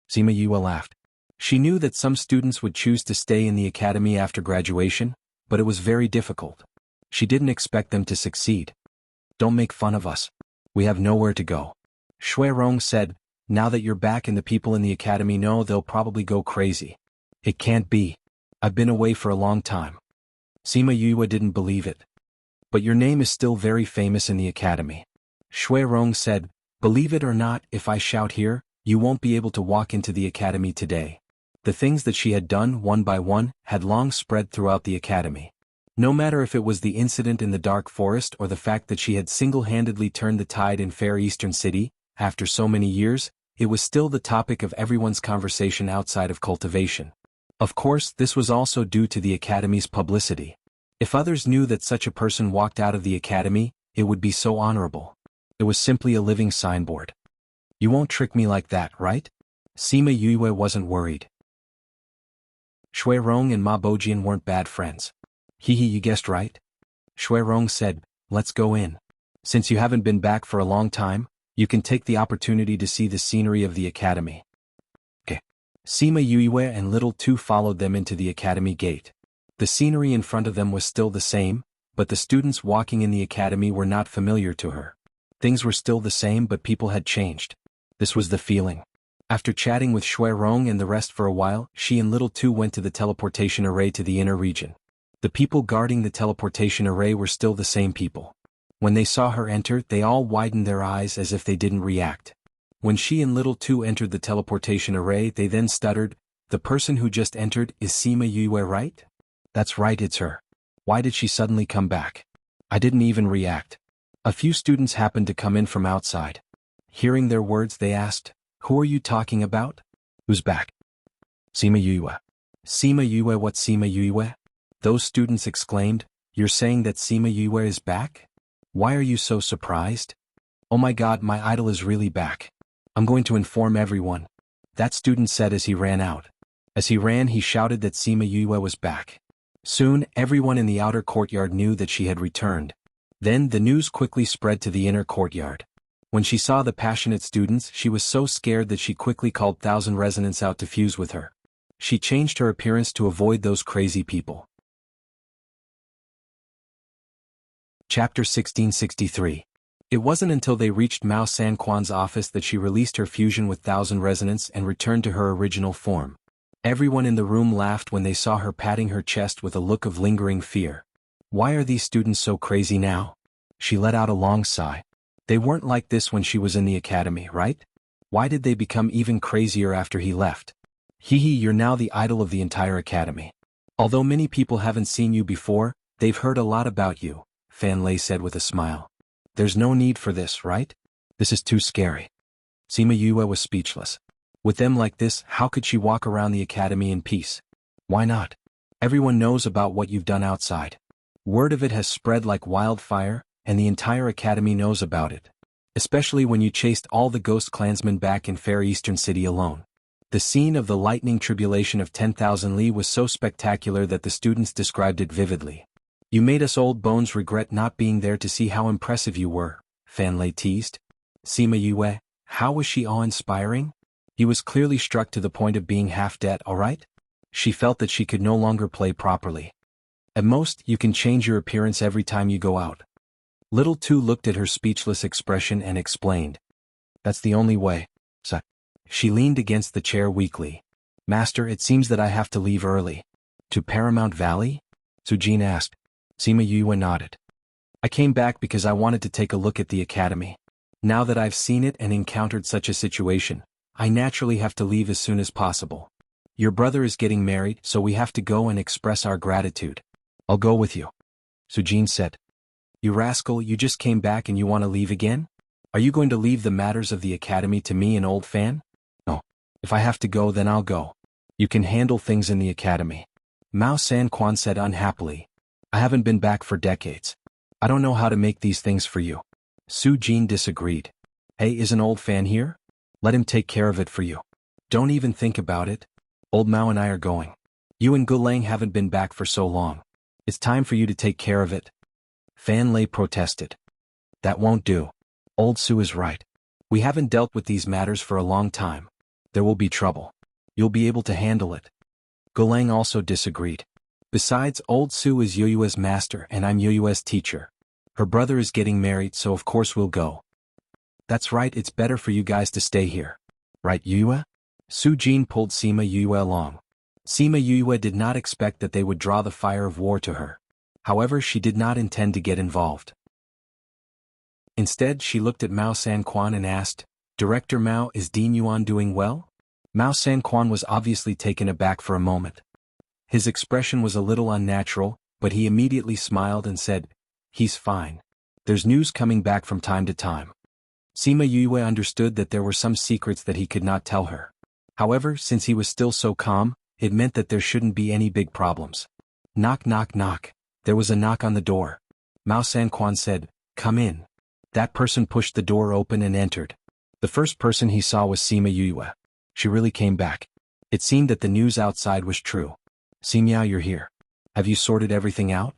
Sima Yue laughed. She knew that some students would choose to stay in the academy after graduation, but it was very difficult. She didn't expect them to succeed. Don't make fun of us. We have nowhere to go. Shui Rong said, now that you're back and the people in the academy know, they'll probably go crazy. It can't be. I've been away for a long time. Sima Yue didn't believe it. But your name is still very famous in the academy. Shui Rong said, believe it or not, if I shout here, you won't be able to walk into the academy today. The things that she had done one by one had long spread throughout the academy. No matter if it was the incident in the dark forest or the fact that she had single-handedly turned the tide in Fair Eastern City, after so many years, it was still the topic of everyone's conversation outside of cultivation. Of course, this was also due to the academy's publicity. If others knew that such a person walked out of the academy, it would be so honorable. It was simply a living signboard. You won't trick me like that, right? Sima Yue wasn't worried. Shui Rong and Ma Bojian weren't bad friends. Hehe, you guessed right. Shui Rong said, let's go in. Since you haven't been back for a long time, you can take the opportunity to see the scenery of the academy. Okay. Sima Yue and Little Two followed them into the academy gate. The scenery in front of them was still the same, but the students walking in the academy were not familiar to her. Things were still the same, but people had changed. This was the feeling. After chatting with Shui Rong and the rest for a while, she and Little Two went to the teleportation array to the inner region. The people guarding the teleportation array were still the same people. When they saw her enter, they all widened their eyes as if they didn't react. When she and Little Two entered the teleportation array, they then stuttered, the person who just entered, is Sima Yue, right? That's right, it's her. Why did she suddenly come back? I didn't even react. A few students happened to come in from outside. Hearing their words, they asked, who are you talking about? Who's back? Sima Yue. Sima Yue, what Sima Yue? Those students exclaimed, you're saying that Sima Yue is back? Why are you so surprised? Oh my god, my idol is really back. I'm going to inform everyone. That student said as he ran out. As he ran, he shouted that Sima Yue was back. Soon, everyone in the outer courtyard knew that she had returned. Then, the news quickly spread to the inner courtyard. When she saw the passionate students, she was so scared that she quickly called 1,000 resonants out to fuse with her. She changed her appearance to avoid those crazy people. Chapter 1663. It wasn't until they reached Mao Sanquan's office that she released her fusion with 1,000 resonants and returned to her original form. Everyone in the room laughed when they saw her patting her chest with a look of lingering fear. Why are these students so crazy now? She let out a long sigh. They weren't like this when she was in the academy, right? Why did they become even crazier after he left? Hehe, you're now the idol of the entire academy. Although many people haven't seen you before, they've heard a lot about you, Fan Lei said with a smile. There's no need for this, right? This is too scary. Sima Yue was speechless. With them like this, how could she walk around the academy in peace? Why not? Everyone knows about what you've done outside. Word of it has spread like wildfire, and the entire academy knows about it. Especially when you chased all the ghost clansmen back in Fair Eastern City alone. The scene of the lightning tribulation of 10,000 Li was so spectacular that the students described it vividly. You made us old bones regret not being there to see how impressive you were, Fan Lei teased. Sima Yue, how was she awe-inspiring? He was clearly struck to the point of being half dead, alright? She felt that she could no longer play properly. At most, you can change your appearance every time you go out. Little Two looked at her speechless expression and explained. That's the only way. So, she leaned against the chair weakly. Master, it seems that I have to leave early. To Paramount Valley? Sujin asked. Sima Yue nodded. I came back because I wanted to take a look at the academy. Now that I've seen it and encountered such a situation, I naturally have to leave as soon as possible. Your brother is getting married, so we have to go and express our gratitude. I'll go with you. Sujin said. You rascal, you just came back and you want to leave again? Are you going to leave the matters of the academy to me, an old fan? No. If I have to go, then I'll go. You can handle things in the academy. Mao Sanquan said unhappily. I haven't been back for decades. I don't know how to make these things for you. Sujin disagreed. Hey, is an old fan here? Let him take care of it for you. Don't even think about it. Old Mao and I are going. You and Gulang haven't been back for so long. It's time for you to take care of it. Fan Lei protested. That won't do. Old Su is right. We haven't dealt with these matters for a long time. There will be trouble. You'll be able to handle it. Gulang also disagreed. Besides, Old Su is Yuyue's master and I'm Yuyue's teacher. Her brother is getting married, so of course we'll go. That's right, it's better for you guys to stay here. Right, Yuyue? Sujin pulled Sima Yuyue along. Sima Yuyue did not expect that they would draw the fire of war to her. However, she did not intend to get involved. Instead, she looked at Mao Sanquan and asked, Director Mao, is Dean Yuan doing well? Mao Sanquan was obviously taken aback for a moment. His expression was a little unnatural, but he immediately smiled and said, He's fine. There's news coming back from time to time. Sima Yuyue understood that there were some secrets that he could not tell her. However, since he was still so calm, it meant that there shouldn't be any big problems. Knock, knock, knock. There was a knock on the door. Mao Sanquan said, Come in. That person pushed the door open and entered. The first person he saw was Sima Yuyue. She really came back. It seemed that the news outside was true. Simiao, you're here. Have you sorted everything out?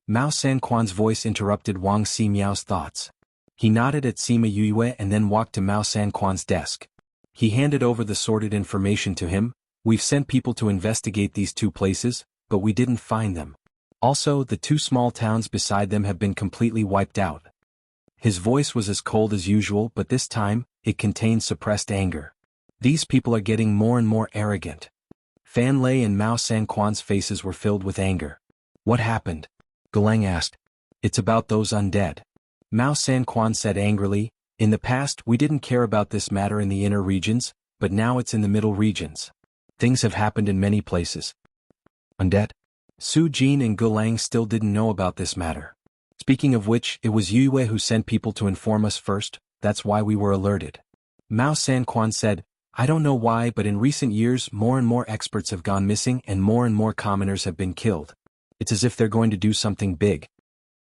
Mao Sanquan's voice interrupted Wang Simiao's thoughts. He nodded at Sima Yuyue and then walked to Mao Sanquan's desk. He handed over the sorted information to him. We've sent people to investigate these two places, but we didn't find them. Also, the two small towns beside them have been completely wiped out. His voice was as cold as usual, but this time, it contained suppressed anger. These people are getting more and more arrogant. Fan Lei and Mao Sanquan's faces were filled with anger. What happened? Gulang asked. It's about those undead. Mao Sanquan said angrily, In the past we didn't care about this matter in the inner regions, but now it's in the middle regions. Things have happened in many places. Undead? Su Jin and Gulang still didn't know about this matter. Speaking of which, it was Yuyue who sent people to inform us first, that's why we were alerted. Mao Sanquan said, I don't know why, but in recent years more and more experts have gone missing and more commoners have been killed. It's as if they're going to do something big.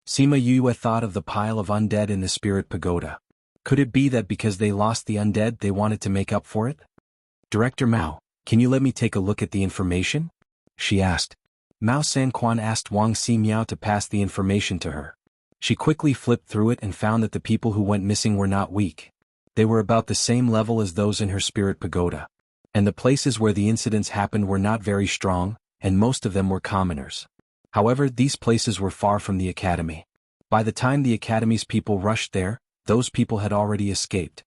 Sima Yuyue thought of the pile of undead in the spirit pagoda. Could it be that because they lost the undead they wanted to make up for it? Director Mao, can you let me take a look at the information? She asked. Mao Sanquan asked Wang Simiao to pass the information to her. She quickly flipped through it and found that the people who went missing were not weak. They were about the same level as those in her spirit pagoda. And the places where the incidents happened were not very strong, and most of them were commoners. However, these places were far from the academy. By the time the academy's people rushed there, those people had already escaped.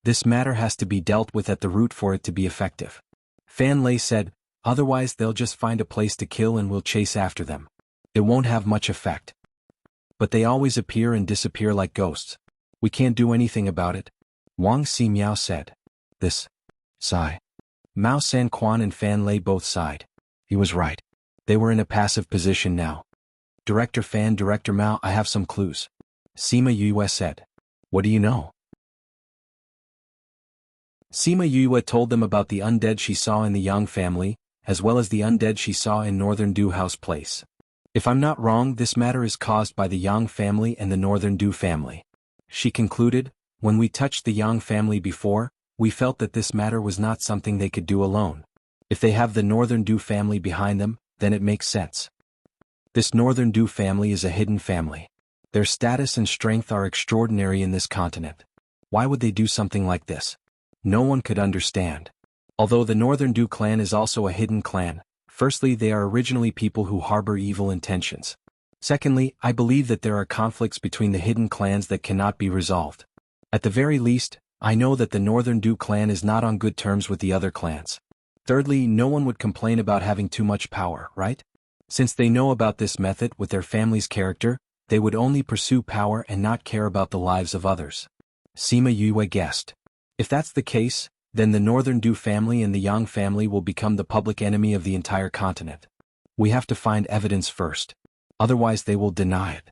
This matter has to be dealt with at the root for it to be effective. Fan Lei said, otherwise they'll just find a place to kill and we'll chase after them. It won't have much effect. But they always appear and disappear like ghosts. We can't do anything about it. Wang Simiao said. This. Sigh. Mao Sanquan and Fan Lei both sighed. He was right. They were in a passive position now. Director Mao, I have some clues. Sima Yuyue said. What do you know? Sima Yuyue told them about the undead she saw in the Yang family, as well as the undead she saw in Northern Du House Place. If I'm not wrong, this matter is caused by the Yang family and the Northern Du family. She concluded, when we touched the Yang family before, we felt that this matter was not something they could do alone. If they have the Northern Du family behind them, then it makes sense. This Northern Du family is a hidden family. Their status and strength are extraordinary in this continent. Why would they do something like this? No one could understand. Although the Northern Du clan is also a hidden clan, firstly, they are originally people who harbor evil intentions. Secondly, I believe that there are conflicts between the hidden clans that cannot be resolved. At the very least, I know that the Northern Du clan is not on good terms with the other clans. Thirdly, no one would complain about having too much power, right? Since they know about this method with their family's character, they would only pursue power and not care about the lives of others. Sima Yue guessed. If that's the case, then the Northern Du family and the Yang family will become the public enemy of the entire continent. We have to find evidence first. Otherwise they will deny it.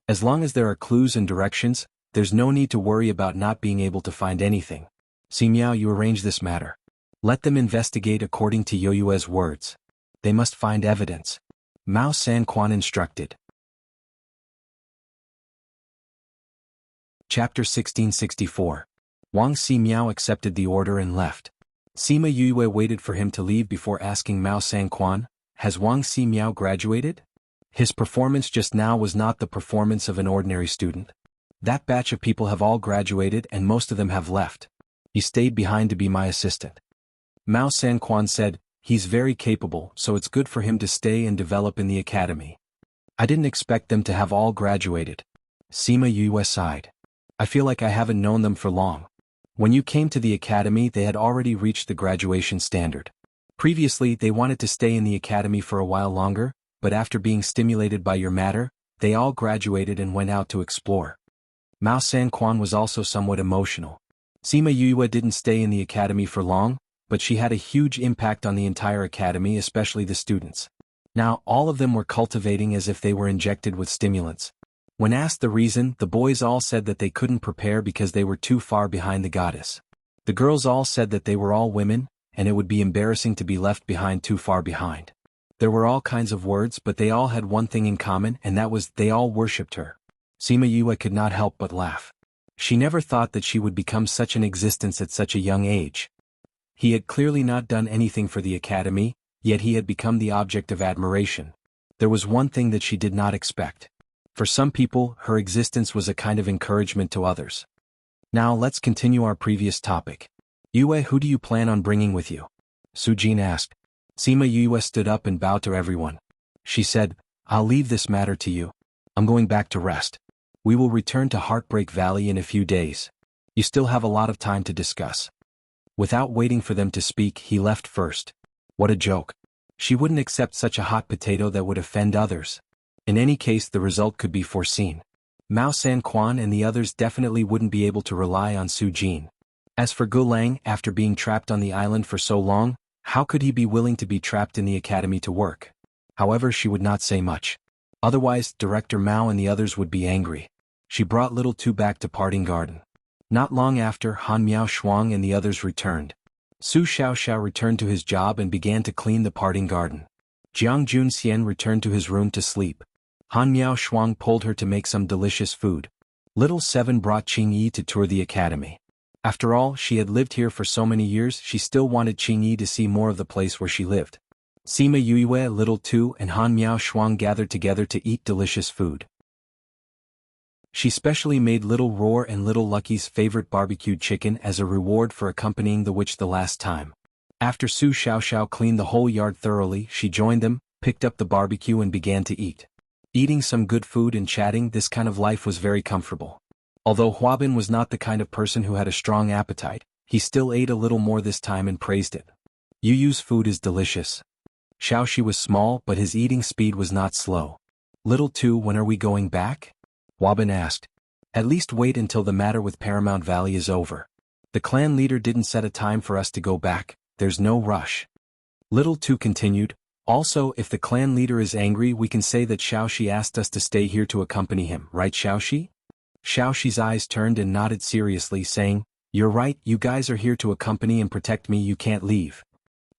As long as there are clues and directions, there's no need to worry about not being able to find anything. Ximiao, you arrange this matter. Let them investigate according to Yoyue's words. They must find evidence. Mao Sanquan instructed. Chapter 1664. Wang Ximiao accepted the order and left. Sima Yue waited for him to leave before asking Mao Sanquan, "Has Wang Ximiao graduated?" His performance just now was not the performance of an ordinary student. That batch of people have all graduated and most of them have left. He stayed behind to be my assistant. Mao Sanquan said, "He's very capable, so it's good for him to stay and develop in the academy." I didn't expect them to have all graduated. Sima Yue sighed. I feel like I haven't known them for long. When you came to the academy, they had already reached the graduation standard. Previously, they wanted to stay in the academy for a while longer, but after being stimulated by your matter, they all graduated and went out to explore. Mao Sanquan was also somewhat emotional. Sima Yue didn't stay in the academy for long, but she had a huge impact on the entire academy, especially the students. Now, all of them were cultivating as if they were injected with stimulants. When asked the reason, the boys all said that they couldn't prepare because they were too far behind the goddess. The girls all said that they were all women, and it would be embarrassing to be left behind too far behind. There were all kinds of words, but they all had one thing in common, and that was they all worshipped her. Sima Yue could not help but laugh. She never thought that she would become such an existence at such a young age. He had clearly not done anything for the academy, yet he had become the object of admiration. There was one thing that she did not expect. For some people, her existence was a kind of encouragement to others. Now let's continue our previous topic. Yue, who do you plan on bringing with you? Su Jin asked. Sima Yue stood up and bowed to everyone. She said, I'll leave this matter to you. I'm going back to rest. We will return to Heartbreak Valley in a few days. You still have a lot of time to discuss. Without waiting for them to speak, he left first. What a joke. She wouldn't accept such a hot potato that would offend others. In any case, the result could be foreseen. Mao Sanquan and the others definitely wouldn't be able to rely on Su Jin. As for Gulang, after being trapped on the island for so long, how could he be willing to be trapped in the academy to work? However, she would not say much. Otherwise, Director Mao and the others would be angry. She brought Little Two back to Parting Garden. Not long after, Han Miao Shuang and the others returned. Su Xiaoxiao returned to his job and began to clean the Parting Garden. Jiang Junxian returned to his room to sleep. Han Miao Shuang pulled her to make some delicious food. Little Seven brought Qing Yi to tour the academy. After all, she had lived here for so many years, she still wanted Qing Yi to see more of the place where she lived. Sima Yue, Little Two, and Han Miao Shuang gathered together to eat delicious food. She specially made Little Roar and Little Lucky's favorite barbecued chicken as a reward for accompanying the witch the last time. After Su Xiaoxiao cleaned the whole yard thoroughly, she joined them, picked up the barbecue and began to eat. Eating some good food and chatting, this kind of life was very comfortable. Although Huabin was not the kind of person who had a strong appetite, he still ate a little more this time and praised it. Yu Yu's food is delicious. Xiaoxi was small, but his eating speed was not slow. Little Two, when are we going back? Huabin asked. At least wait until the matter with Paramount Valley is over. The clan leader didn't set a time for us to go back, there's no rush. Little Two continued, also if the clan leader is angry we can say that Xiaoxi asked us to stay here to accompany him, right Xiaoxi? Xiaoxi's eyes turned and nodded seriously saying, you're right, you guys are here to accompany and protect me, you can't leave.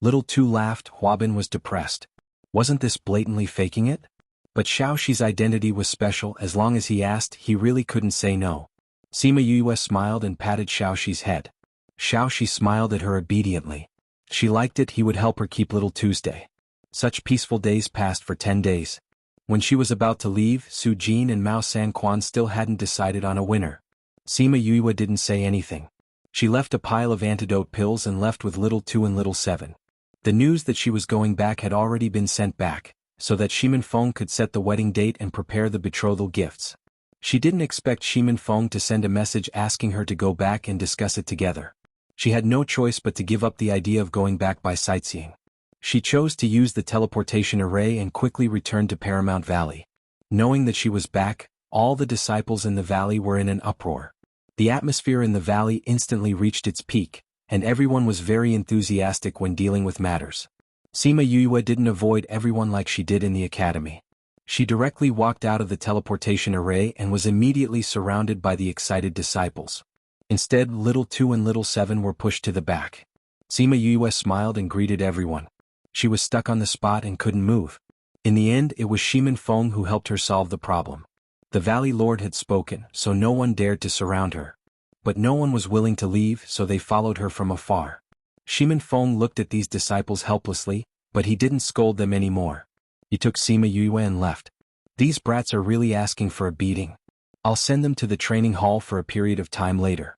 Little Two laughed. Huabin was depressed. Wasn't this blatantly faking it? But Xiaoxi's identity was special, as long as he asked, he really couldn't say no. Sima Yue smiled and patted Xiaoxi's head. Xiaoxi smiled at her obediently. She liked it, he would help her keep Little Tuesday. Such peaceful days passed for 10 days. When she was about to leave, Su Jin and Mao Sanquan still hadn't decided on a winner. Sima Yue didn't say anything. She left a pile of antidote pills and left with Little Two and Little Seven. The news that she was going back had already been sent back, so that Shimin Feng could set the wedding date and prepare the betrothal gifts. She didn't expect Shimin Feng to send a message asking her to go back and discuss it together. She had no choice but to give up the idea of going back by sightseeing. She chose to use the teleportation array and quickly returned to Paramount Valley. Knowing that she was back, all the disciples in the valley were in an uproar. The atmosphere in the valley instantly reached its peak, and everyone was very enthusiastic when dealing with matters. Sima Yue didn't avoid everyone like she did in the academy. She directly walked out of the teleportation array and was immediately surrounded by the excited disciples. Instead, Little 2 and Little 7 were pushed to the back. Sima Yue smiled and greeted everyone. She was stuck on the spot and couldn't move. In the end, it was Shimin Feng who helped her solve the problem. The Valley Lord had spoken, so no one dared to surround her. But no one was willing to leave, so they followed her from afar. Shimin Feng looked at these disciples helplessly, but he didn't scold them anymore. He took Sima Yue and left. These brats are really asking for a beating. I'll send them to the training hall for a period of time later.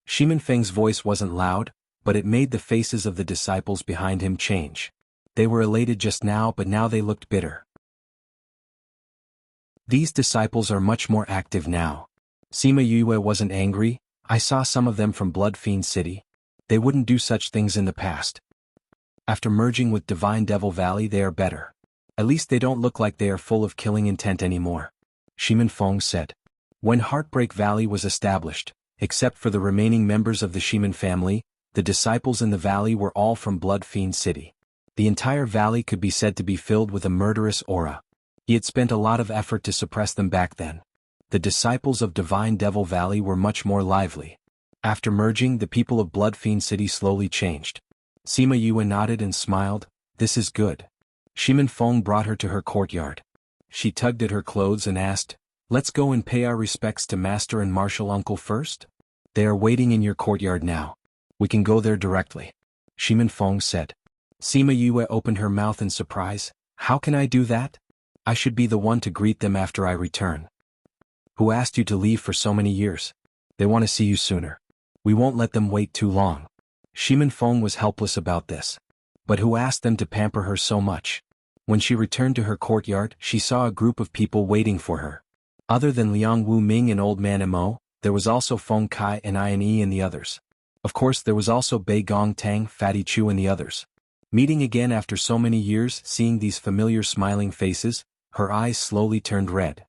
Shimin Feng's voice wasn't loud, but it made the faces of the disciples behind him change. They were elated just now, but now they looked bitter. These disciples are much more active now. Sima Yue wasn't angry. I saw some of them from Blood Fiend City. They wouldn't do such things in the past. After merging with Divine Devil Valley, they are better. At least they don't look like they are full of killing intent anymore. Shimin Feng said. When Heartbreak Valley was established, except for the remaining members of the Shimin family, the disciples in the valley were all from Blood Fiend City. The entire valley could be said to be filled with a murderous aura. He had spent a lot of effort to suppress them back then. The disciples of Divine Devil Valley were much more lively. After merging, the people of Blood Fiend City slowly changed. Sima Yue nodded and smiled. This is good. Shimin Feng brought her to her courtyard. She tugged at her clothes and asked, Let's go and pay our respects to Master and Martial Uncle first? They are waiting in your courtyard now. We can go there directly. Shimin Feng said. Sima Yue opened her mouth in surprise. How can I do that? I should be the one to greet them after I return. Who asked you to leave for so many years? They want to see you sooner. We won't let them wait too long. Shimin Feng was helpless about this. But who asked them to pamper her so much? When she returned to her courtyard, she saw a group of people waiting for her. Other than Liang Wu Ming and Old Man Mo, there was also Feng Kai and Ian Yi and the others. Of course, there was also Bei Gong Tang, Fatty Chu and the others. Meeting again after so many years, seeing these familiar smiling faces, her eyes slowly turned red.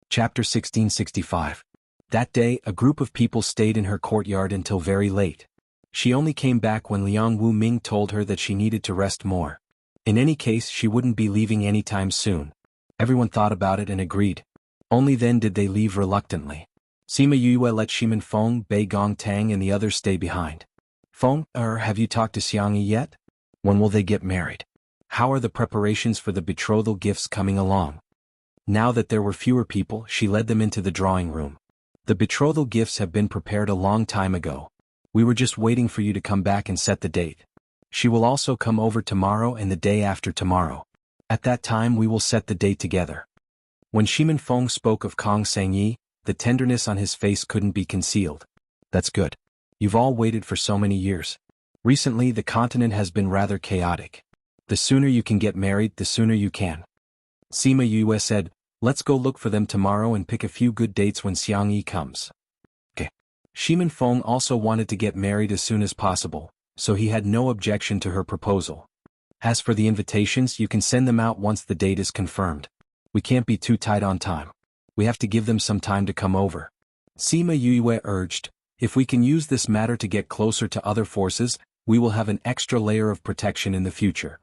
Chapter 1665. That day, a group of people stayed in her courtyard until very late. She only came back when Liang Wu Ming told her that she needed to rest more. In any case, she wouldn't be leaving anytime soon. Everyone thought about it and agreed. Only then did they leave reluctantly. Sima Yue let Shimin Feng, Bei Gong Tang and the others stay behind. Feng, have you talked to Xiangyi yet? When will they get married? How are the preparations for the betrothal gifts coming along? Now that there were fewer people, she led them into the drawing room. The betrothal gifts have been prepared a long time ago. We were just waiting for you to come back and set the date. She will also come over tomorrow and the day after tomorrow. At that time we will set the date together. When Shimin Feng spoke of Kong Sangyi, the tenderness on his face couldn't be concealed. That's good. You've all waited for so many years. Recently the continent has been rather chaotic. The sooner you can get married, the sooner you can. Sima Yue said, Let's go look for them tomorrow and pick a few good dates when Xiangyi comes. Okay. Shimin Feng also wanted to get married as soon as possible, so he had no objection to her proposal. As for the invitations, you can send them out once the date is confirmed. We can't be too tight on time. We have to give them some time to come over. Sima Yue urged, If we can use this matter to get closer to other forces, we will have an extra layer of protection in the future.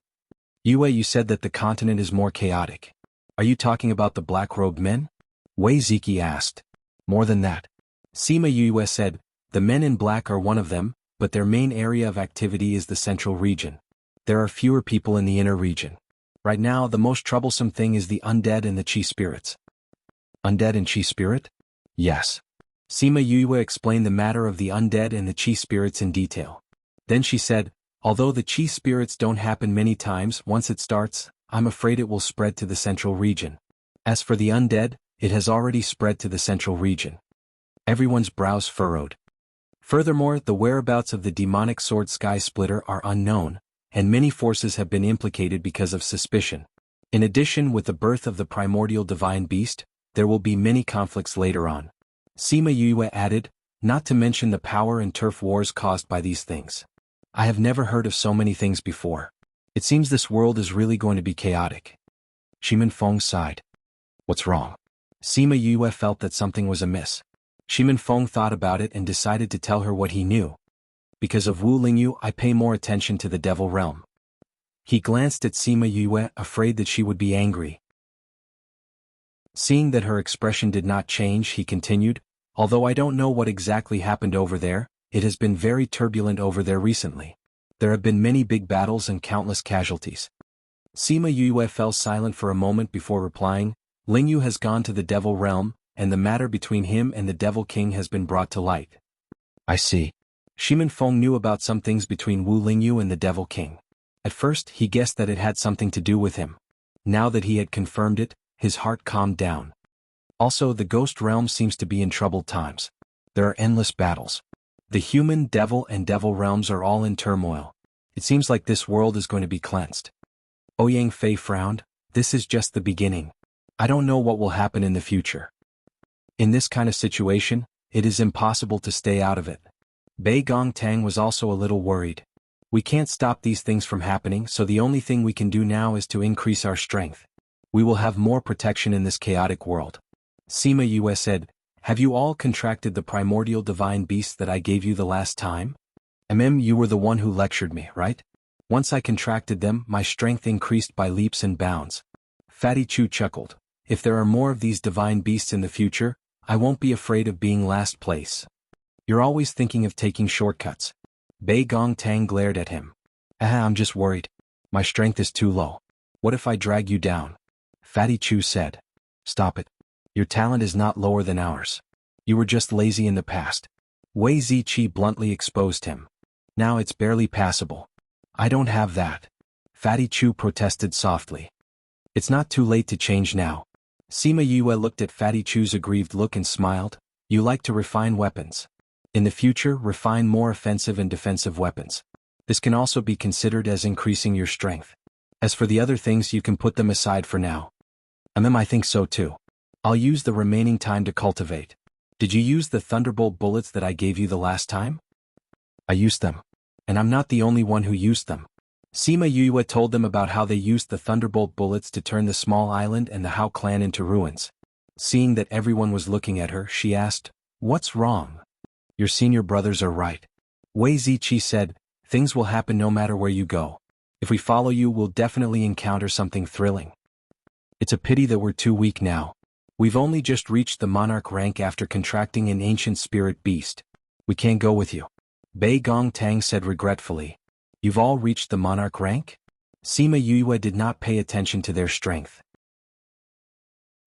Yue, you said that the continent is more chaotic. Are you talking about the black-robed men? Wei Ziki asked. More than that. Sima Yue said, The men in black are one of them, but their main area of activity is the central region. There are fewer people in the inner region. Right now, the most troublesome thing is the undead and the chi spirits. Undead and chi spirit? Yes. Sima Yue explained the matter of the undead and the chi spirits in detail. Then she said, Although the chi spirits don't happen many times, once it starts, I'm afraid it will spread to the central region. As for the undead, it has already spread to the central region. Everyone's brows furrowed. Furthermore, the whereabouts of the demonic sword Sky Splitter are unknown, and many forces have been implicated because of suspicion. In addition, with the birth of the primordial divine beast, there will be many conflicts later on. Sima Yue added, not to mention the power and turf wars caused by these things. I have never heard of so many things before. It seems this world is really going to be chaotic. Shimin Feng sighed. What's wrong? Sima Yue felt that something was amiss. Shimin Feng thought about it and decided to tell her what he knew. Because of Wu Lingyu, I pay more attention to the devil realm. He glanced at Sima Yue, afraid that she would be angry. Seeing that her expression did not change, he continued, although I don't know what exactly happened over there, it has been very turbulent over there recently. There have been many big battles and countless casualties. Sima Yue fell silent for a moment before replying, Lingyu has gone to the devil realm, and the matter between him and the devil king has been brought to light. I see. Shimin Feng knew about some things between Wu Lingyu and the devil king. At first, he guessed that it had something to do with him. Now that he had confirmed it, his heart calmed down. Also, the ghost realm seems to be in troubled times. There are endless battles. The human, devil, and devil realms are all in turmoil. It seems like this world is going to be cleansed. Ouyang Fei frowned. This is just the beginning. I don't know what will happen in the future. In this kind of situation, it is impossible to stay out of it. Bei Gongtang was also a little worried. We can't stop these things from happening, so the only thing we can do now is to increase our strength. We will have more protection in this chaotic world. Sima Yue said, have you all contracted the primordial divine beasts that I gave you the last time? You were the one who lectured me, right? Once I contracted them, my strength increased by leaps and bounds. Fatty Chu chuckled. If there are more of these divine beasts in the future, I won't be afraid of being last place. You're always thinking of taking shortcuts. Bei Gongtang glared at him. I'm just worried. My strength is too low. What if I drag you down? Fatty Chu said. Stop it. Your talent is not lower than ours. You were just lazy in the past. Wei Ziqi bluntly exposed him. Now it's barely passable. I don't have that. Fatty Chu protested softly. It's not too late to change now. Sima Yue looked at Fatty Chu's aggrieved look and smiled. You like to refine weapons. In the future, refine more offensive and defensive weapons. This can also be considered as increasing your strength. As for the other things, you can put them aside for now. I think so too. I'll use the remaining time to cultivate. Did you use the Thunderbolt bullets that I gave you the last time? I used them. And I'm not the only one who used them. Sima Yue told them about how they used the Thunderbolt bullets to turn the small island and the Hao clan into ruins. Seeing that everyone was looking at her, she asked, what's wrong? Your senior brothers are right. Wei Ziqi said, things will happen no matter where you go. If we follow you, we'll definitely encounter something thrilling. It's a pity that we're too weak now. We've only just reached the monarch rank after contracting an ancient spirit beast. We can't go with you. Bei Gongtang said regretfully. You've all reached the monarch rank? Sima Yue did not pay attention to their strength.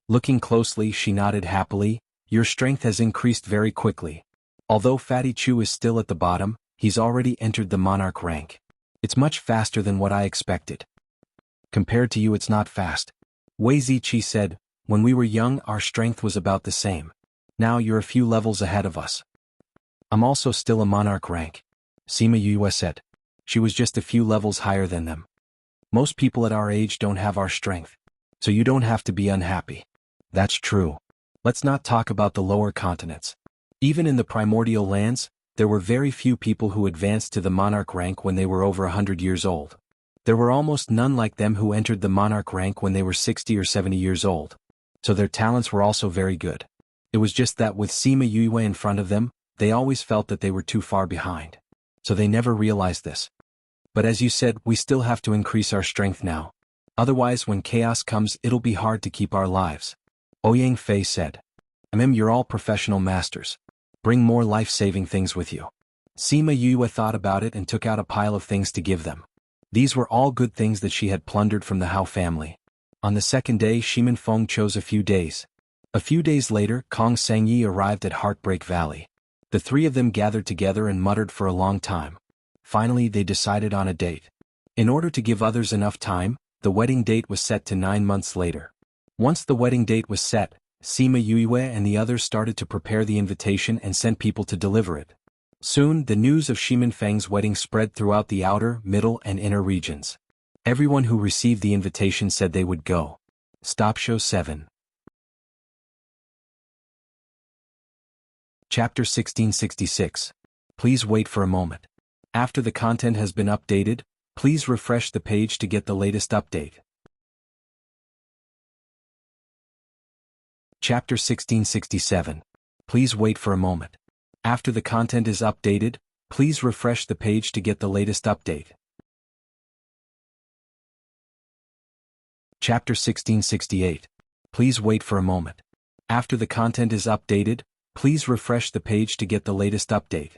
Looking closely, she nodded happily. Your strength has increased very quickly. Although Fatty Chu is still at the bottom, he's already entered the monarch rank. It's much faster than what I expected. Compared to you, it's not fast. Wei Ziqi said, when we were young, our strength was about the same. Now you're a few levels ahead of us. I'm also still a monarch rank. Sima Yue said. She was just a few levels higher than them. Most people at our age don't have our strength. So you don't have to be unhappy. That's true. Let's not talk about the lower continents. Even in the primordial lands, there were very few people who advanced to the monarch rank when they were over 100 years old. There were almost none like them who entered the monarch rank when they were 60 or 70 years old. So their talents were also very good. It was just that with Sima Yue in front of them, they always felt that they were too far behind. So they never realized this. But as you said, we still have to increase our strength now. Otherwise, when chaos comes, it'll be hard to keep our lives. Ouyang Fei said. You're all professional masters. Bring more life-saving things with you. Sima Yue thought about it and took out a pile of things to give them. These were all good things that she had plundered from the Hao family. On the second day, Shimin Feng chose a few days. A few days later, Kong Sangyi arrived at Heartbreak Valley. The three of them gathered together and muttered for a long time. Finally, they decided on a date. In order to give others enough time, the wedding date was set to 9 months later. Once the wedding date was set, Sima Yue and the others started to prepare the invitation and sent people to deliver it. Soon, the news of Shimin Feng's wedding spread throughout the outer, middle, and inner regions. Everyone who received the invitation said they would go. Stop show 7. Chapter 1666. Please wait for a moment. After the content has been updated, please refresh the page to get the latest update. Chapter 1667. Please wait for a moment. After the content is updated, please refresh the page to get the latest update. Chapter 1668. Please wait for a moment. After the content is updated, please refresh the page to get the latest update.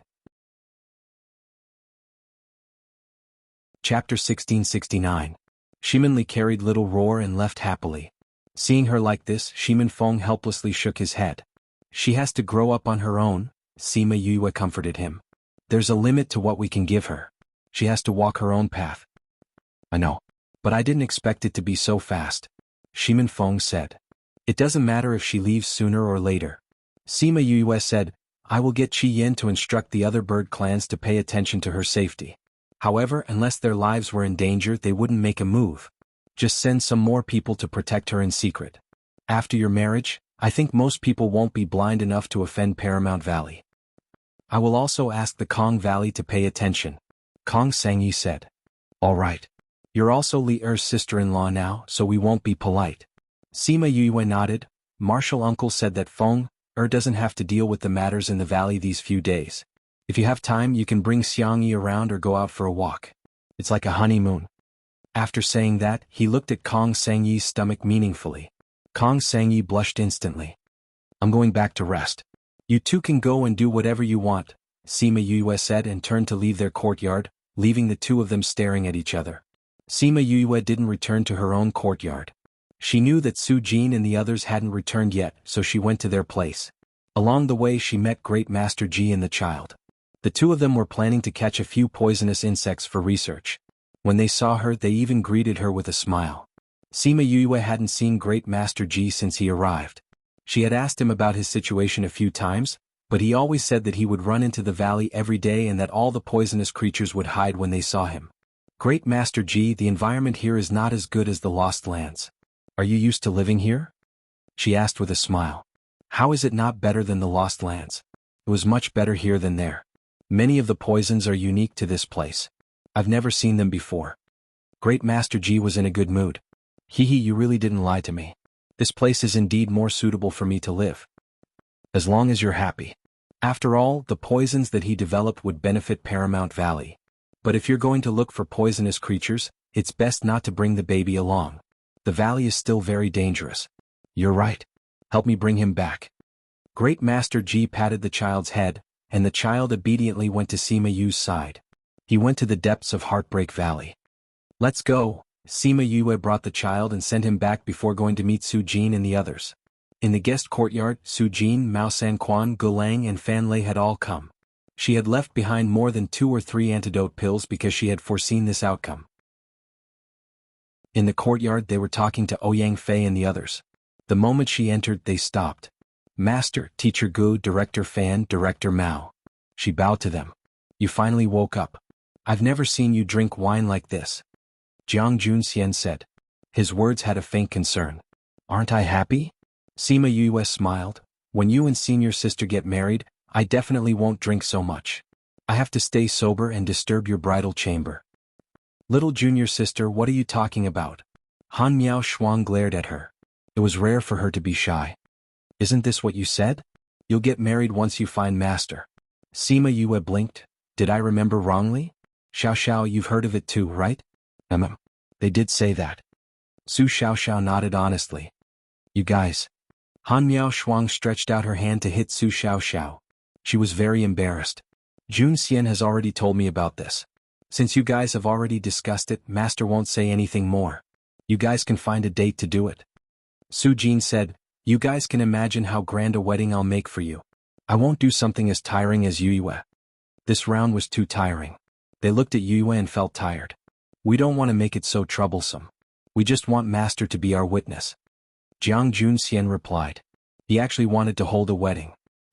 Chapter 1669. Shimonli carried little Roar and left happily. Seeing her like this, Shimin Feng helplessly shook his head. She has to grow up on her own, Sima Yue comforted him. There's a limit to what we can give her. She has to walk her own path. I know. But I didn't expect it to be so fast, Shimin Feng said. It doesn't matter if she leaves sooner or later. Sima Yue said, I will get Qi Yin to instruct the other bird clans to pay attention to her safety. However, unless their lives were in danger, they wouldn't make a move. Just send some more people to protect her in secret. After your marriage, I think most people won't be blind enough to offend Paramount Valley. I will also ask the Kong Valley to pay attention, Kong Sangyi said. All right. You're also Li Er's sister-in-law now, so we won't be polite. Sima Yue nodded. Martial uncle said that Feng Er doesn't have to deal with the matters in the valley these few days. If you have time, you can bring Xiangyi around or go out for a walk. It's like a honeymoon. After saying that, he looked at Kong Sangyi's stomach meaningfully. Kong Sangyi blushed instantly. I'm going back to rest. You two can go and do whatever you want, Sima Yue said and turned to leave their courtyard, leaving the two of them staring at each other. Sima Yue didn't return to her own courtyard. She knew that Su Jin and the others hadn't returned yet, so she went to their place. Along the way she met Great Master Ji and the child. The two of them were planning to catch a few poisonous insects for research. When they saw her, they even greeted her with a smile. Sima Yue hadn't seen Great Master Ji since he arrived. She had asked him about his situation a few times, but he always said that he would run into the valley every day and that all the poisonous creatures would hide when they saw him. Great Master Ji, the environment here is not as good as the Lost Lands. Are you used to living here? She asked with a smile. How is it not better than the Lost Lands? It was much better here than there. Many of the poisons are unique to this place. I've never seen them before. Great Master Ji was in a good mood. Hee, you really didn't lie to me. This place is indeed more suitable for me to live. As long as you're happy. After all, the poisons that he developed would benefit Paramount Valley. But if you're going to look for poisonous creatures, it's best not to bring the baby along. The valley is still very dangerous. You're right. Help me bring him back. Great Master Ji patted the child's head, and the child obediently went to Sima Yue's side. He went to the depths of Heartbreak Valley. Let's go. Sima Yue brought the child and sent him back before going to meet Su Jin and the others. In the guest courtyard, Su Jin, Mao Sanquan, Gulang and Fan Lei had all come. She had left behind more than 2 or 3 antidote pills because she had foreseen this outcome. In the courtyard they were talking to Ouyang Fei and the others. The moment she entered, they stopped. Master, Teacher Gu, Director Fan, Director Mao. She bowed to them. You finally woke up. I've never seen you drink wine like this. Jiang Junxian said. His words had a faint concern. Aren't I happy? Sima Yue smiled. When you and senior sister get married, I definitely won't drink so much. I have to stay sober and disturb your bridal chamber. Little junior sister, what are you talking about? Han Miao Shuang glared at her. It was rare for her to be shy. Isn't this what you said? You'll get married once you find master. Sima Yue blinked. Did I remember wrongly? Xiao, you've heard of it too, right? They did say that. Su Xiao nodded honestly. You guys. Han Miao Shuang stretched out her hand to hit Su Xiao. She was very embarrassed. Jun Xian has already told me about this. Since you guys have already discussed it, Master won't say anything more. You guys can find a date to do it. Su Jin said, you guys can imagine how grand a wedding I'll make for you. I won't do something as tiring as Yue. This round was too tiring. They looked at Yue and felt tired. We don't want to make it so troublesome. We just want Master to be our witness. Jiang Junxian replied. He actually wanted to hold a wedding.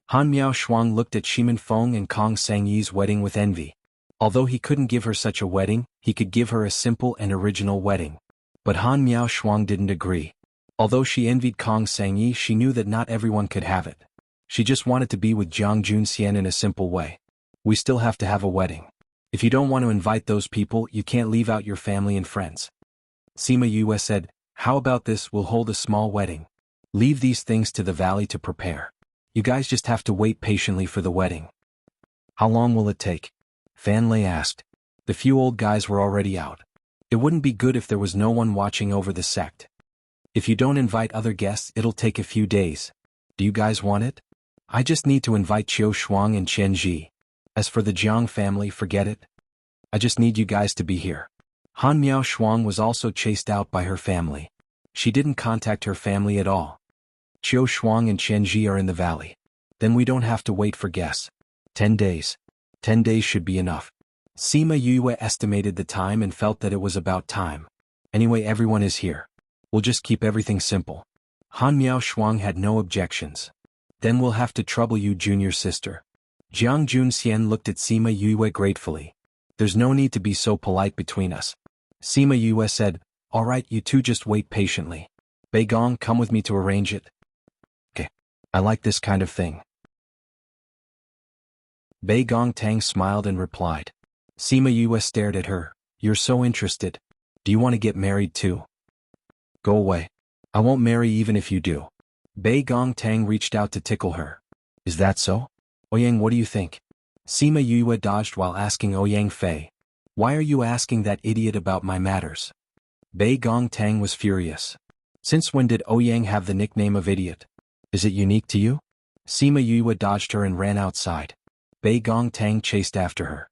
Han Miao Shuang looked at Shimin Feng and Kong Sangyi's wedding with envy. Although he couldn't give her such a wedding, he could give her a simple and original wedding. But Han Miao Shuang didn't agree. Although she envied Kong Sangyi, she knew that not everyone could have it. She just wanted to be with Jiang Junxian in a simple way. We still have to have a wedding. If you don't want to invite those people, you can't leave out your family and friends. Sima Yue said, how about this, we'll hold a small wedding. Leave these things to the valley to prepare. You guys just have to wait patiently for the wedding. How long will it take? Fan Lei asked. The few old guys were already out. It wouldn't be good if there was no one watching over the sect. If you don't invite other guests, it'll take a few days. Do you guys want it? I just need to invite Qiu Shuang and Chen Ji. As for the Jiang family, forget it. I just need you guys to be here. Han Miao Shuang was also chased out by her family. She didn't contact her family at all. Qiu Shuang and Chen Ji are in the valley. Then we don't have to wait for guests. 10 days. 10 days should be enough. Sima Yue estimated the time and felt that it was about time. Anyway, everyone is here. We'll just keep everything simple. Han Miao Shuang had no objections. Then we'll have to trouble you, junior sister. Jiang Junxian looked at Sima Yue gratefully. There's no need to be so polite between us. Sima Yue said, all right, you two just wait patiently. Bei Gong, come with me to arrange it. Okay. I like this kind of thing. Bei Gong Tang smiled and replied. Sima Yue stared at her. You're so interested. Do you want to get married too? Go away. I won't marry even if you do. Bei Gong Tang reached out to tickle her. Is that so? Ouyang, what do you think? Sima Yue dodged while asking Ouyang Fei. Why are you asking that idiot about my matters? Bei Gong Tang was furious. Since when did Ouyang have the nickname of idiot? Is it unique to you? Sima Yue dodged her and ran outside. Bei Gong Tang chased after her.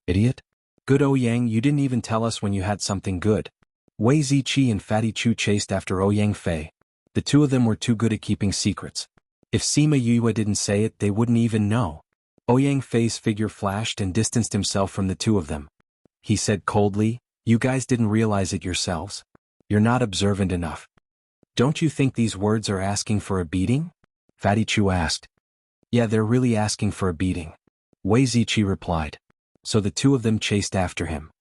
Idiot? Good Ouyang, you didn't even tell us when you had something good. Wei Ziqi and Fatty Chu chased after Ouyang Fei. The two of them were too good at keeping secrets. If Sima Yue didn't say it, they wouldn't even know. Ouyang Fei's figure flashed and distanced himself from the two of them. He said coldly, you guys didn't realize it yourselves? You're not observant enough. Don't you think these words are asking for a beating? Fatty Chu asked. Yeah, they're really asking for a beating. Wei Ziqi replied. So the two of them chased after him.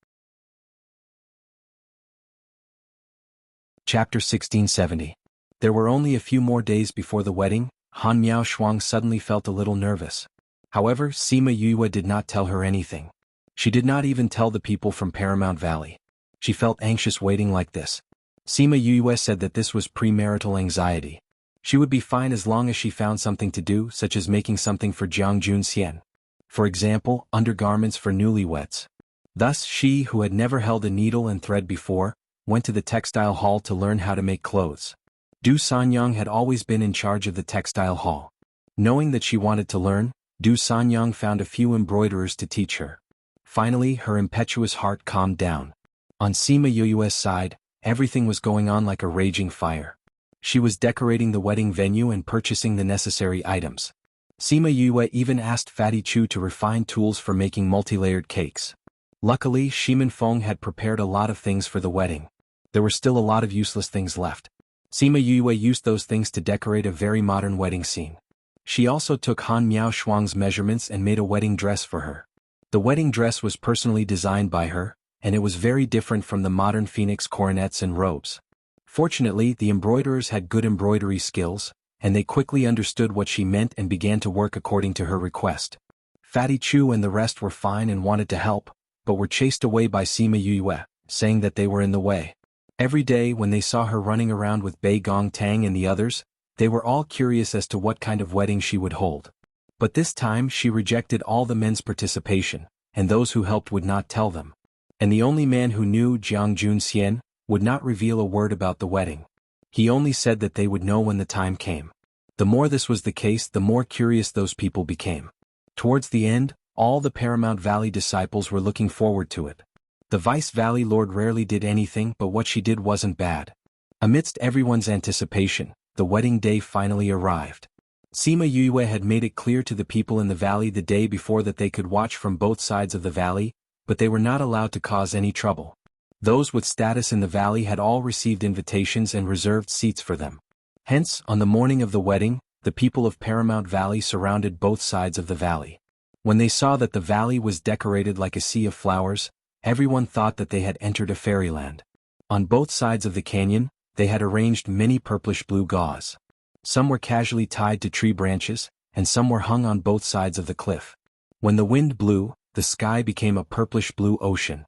Chapter 1670. There were only a few more days before the wedding. Han Miao Shuang suddenly felt a little nervous. However, Sima Yue did not tell her anything. She did not even tell the people from Paramount Valley. She felt anxious waiting like this. Sima Yue said that this was premarital anxiety. She would be fine as long as she found something to do, such as making something for Jiang Junxian. For example, undergarments for newlyweds. Thus, she, who had never held a needle and thread before, went to the textile hall to learn how to make clothes. Du Sanyang had always been in charge of the textile hall. Knowing that she wanted to learn, Du Sanyang found a few embroiderers to teach her. Finally, her impetuous heart calmed down. On Sima Yue's side, everything was going on like a raging fire. She was decorating the wedding venue and purchasing the necessary items. Sima Yue even asked Fatty Chu to refine tools for making multi-layered cakes. Luckily, Shimin Feng had prepared a lot of things for the wedding. There were still a lot of useless things left. Sima Yue used those things to decorate a very modern wedding scene. She also took Han Miao Shuang's measurements and made a wedding dress for her. The wedding dress was personally designed by her, and it was very different from the modern phoenix coronets and robes. Fortunately, the embroiderers had good embroidery skills, and they quickly understood what she meant and began to work according to her request. Fatty Chu and the rest were fine and wanted to help, but were chased away by Sima Yue, saying that they were in the way. Every day when they saw her running around with Bei Gong Tang and the others, they were all curious as to what kind of wedding she would hold. But this time she rejected all the men's participation, and those who helped would not tell them. And the only man who knew, Jiang Junxian, would not reveal a word about the wedding. He only said that they would know when the time came. The more this was the case, the more curious those people became. Towards the end, all the Paramount Valley disciples were looking forward to it. The Vice Valley Lord rarely did anything, but what she did wasn't bad. Amidst everyone's anticipation, the wedding day finally arrived. Sima Yue had made it clear to the people in the valley the day before that they could watch from both sides of the valley, but they were not allowed to cause any trouble. Those with status in the valley had all received invitations and reserved seats for them. Hence, on the morning of the wedding, the people of Paramount Valley surrounded both sides of the valley. When they saw that the valley was decorated like a sea of flowers, everyone thought that they had entered a fairyland. On both sides of the canyon, they had arranged many purplish-blue gauze. Some were casually tied to tree branches, and some were hung on both sides of the cliff. When the wind blew, the sky became a purplish-blue ocean.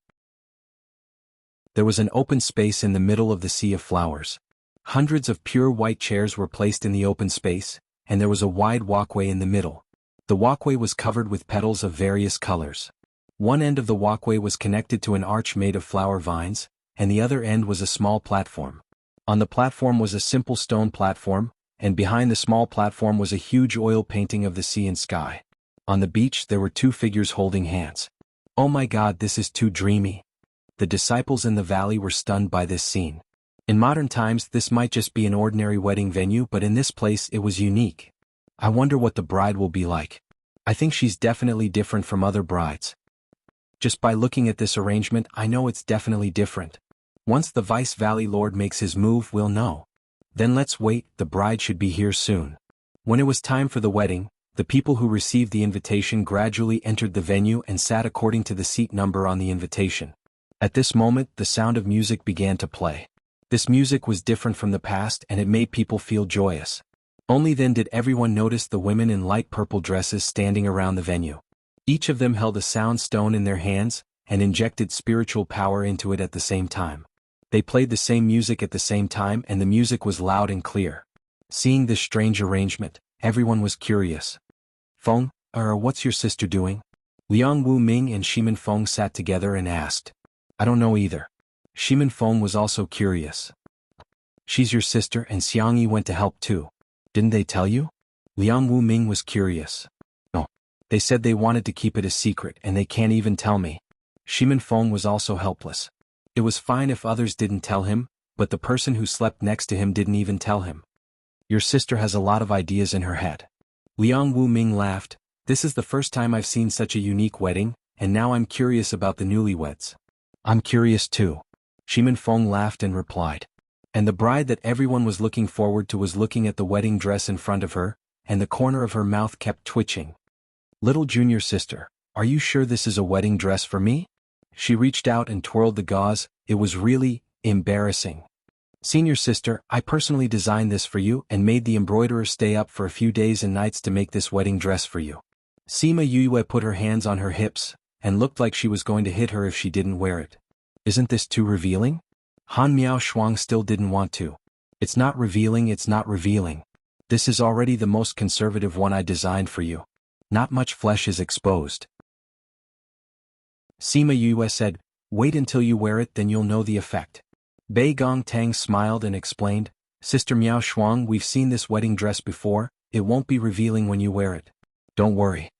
There was an open space in the middle of the sea of flowers. Hundreds of pure white chairs were placed in the open space, and there was a wide walkway in the middle. The walkway was covered with petals of various colors. One end of the walkway was connected to an arch made of flower vines, and the other end was a small platform. On the platform was a simple stone platform, and behind the small platform was a huge oil painting of the sea and sky. On the beach there were two figures holding hands. Oh my God, this is too dreamy. The disciples in the valley were stunned by this scene. In modern times this might just be an ordinary wedding venue, but in this place it was unique. I wonder what the bride will be like. I think she's definitely different from other brides. Just by looking at this arrangement I know it's definitely different. Once the Vice Valley Lord makes his move we'll know. Then let's wait, the bride should be here soon. When it was time for the wedding, the people who received the invitation gradually entered the venue and sat according to the seat number on the invitation. At this moment the sound of music began to play. This music was different from the past and it made people feel joyous. Only then did everyone notice the women in light purple dresses standing around the venue. Each of them held a sound stone in their hands and injected spiritual power into it at the same time. They played the same music at the same time and the music was loud and clear. Seeing this strange arrangement, everyone was curious. Feng, what's your sister doing? Liang Wu Ming and Shimin Feng sat together and asked. I don't know either. Shimin Feng was also curious. She's your sister and Xiang Yi went to help too. Didn't they tell you? Liang Wu Ming was curious. No. They said they wanted to keep it a secret and they can't even tell me. Shimin Feng was also helpless. It was fine if others didn't tell him, but the person who slept next to him didn't even tell him. Your sister has a lot of ideas in her head. Liang Wu Ming laughed. This is the first time I've seen such a unique wedding, and now I'm curious about the newlyweds. I'm curious too. Shimin Feng laughed and replied. And the bride that everyone was looking forward to was looking at the wedding dress in front of her, and the corner of her mouth kept twitching. Little junior sister, are you sure this is a wedding dress for me? She reached out and twirled the gauze. It was really embarrassing. Senior sister, I personally designed this for you and made the embroiderer stay up for a few days and nights to make this wedding dress for you. Sima Yue put her hands on her hips, and looked like she was going to hit her if she didn't wear it. Isn't this too revealing? Han Miao Shuang still didn't want to. It's not revealing, it's not revealing. This is already the most conservative one I designed for you. Not much flesh is exposed. Sima Yue said, wait until you wear it, then you'll know the effect. Bei Gong Tang smiled and explained, Sister Miao Shuang, we've seen this wedding dress before, it won't be revealing when you wear it. Don't worry.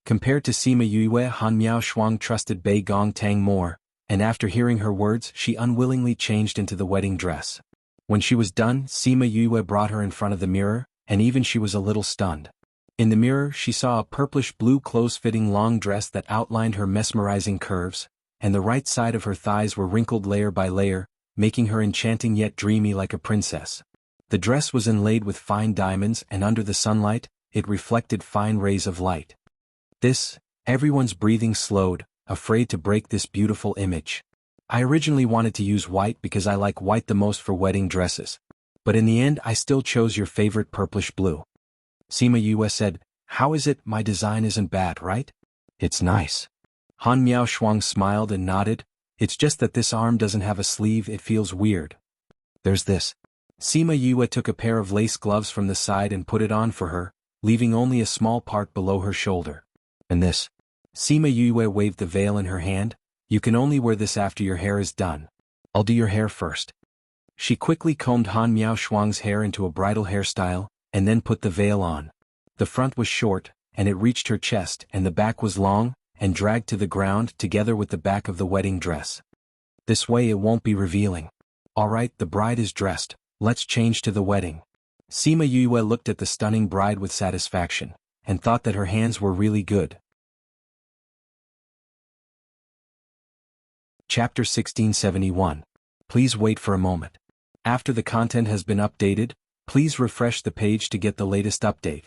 Compared to Sima Yue, Han Miao Shuang trusted Bei Gong Tang more, and after hearing her words she unwillingly changed into the wedding dress. When she was done, Sima Yue brought her in front of the mirror, and even she was a little stunned. In the mirror she saw a purplish-blue close-fitting long dress that outlined her mesmerizing curves, and the right side of her thighs were wrinkled layer by layer, making her enchanting yet dreamy like a princess. The dress was inlaid with fine diamonds and under the sunlight, it reflected fine rays of light. Everyone's breathing slowed, afraid to break this beautiful image. I originally wanted to use white because I like white the most for wedding dresses. But in the end I still chose your favorite purplish blue. Sima Yue said, how is it, my design isn't bad, right? It's nice. Han Miao Shuang smiled and nodded, it's just that this arm doesn't have a sleeve, it feels weird. There's this. Sima Yue took a pair of lace gloves from the side and put it on for her, leaving only a small part below her shoulder. And this. Sima Yue waved the veil in her hand, you can only wear this after your hair is done. I'll do your hair first. She quickly combed Han Miao Shuang's hair into a bridal hairstyle, and then put the veil on. The front was short, and it reached her chest, and the back was long, and dragged to the ground together with the back of the wedding dress. This way it won't be revealing. Alright, the bride is dressed, let's change to the wedding. Sima Yue looked at the stunning bride with satisfaction, and thought that her hands were really good. Chapter 1671. Please wait for a moment. After the content has been updated, please refresh the page to get the latest update.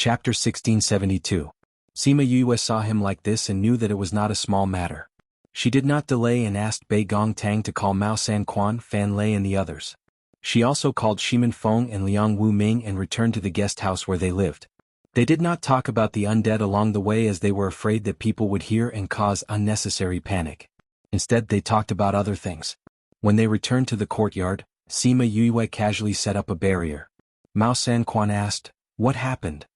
Chapter 1672. Sima Yue saw him like this and knew that it was not a small matter. She did not delay and asked Bei Gong Tang to call Mao Sanquan, Fan Lei and the others. She also called Shimin Feng and Liang Wu Ming and returned to the guest house where they lived. They did not talk about the undead along the way as they were afraid that people would hear and cause unnecessary panic. Instead they talked about other things. When they returned to the courtyard, Sima Yue casually set up a barrier. Mao Sanquan asked, "What happened?"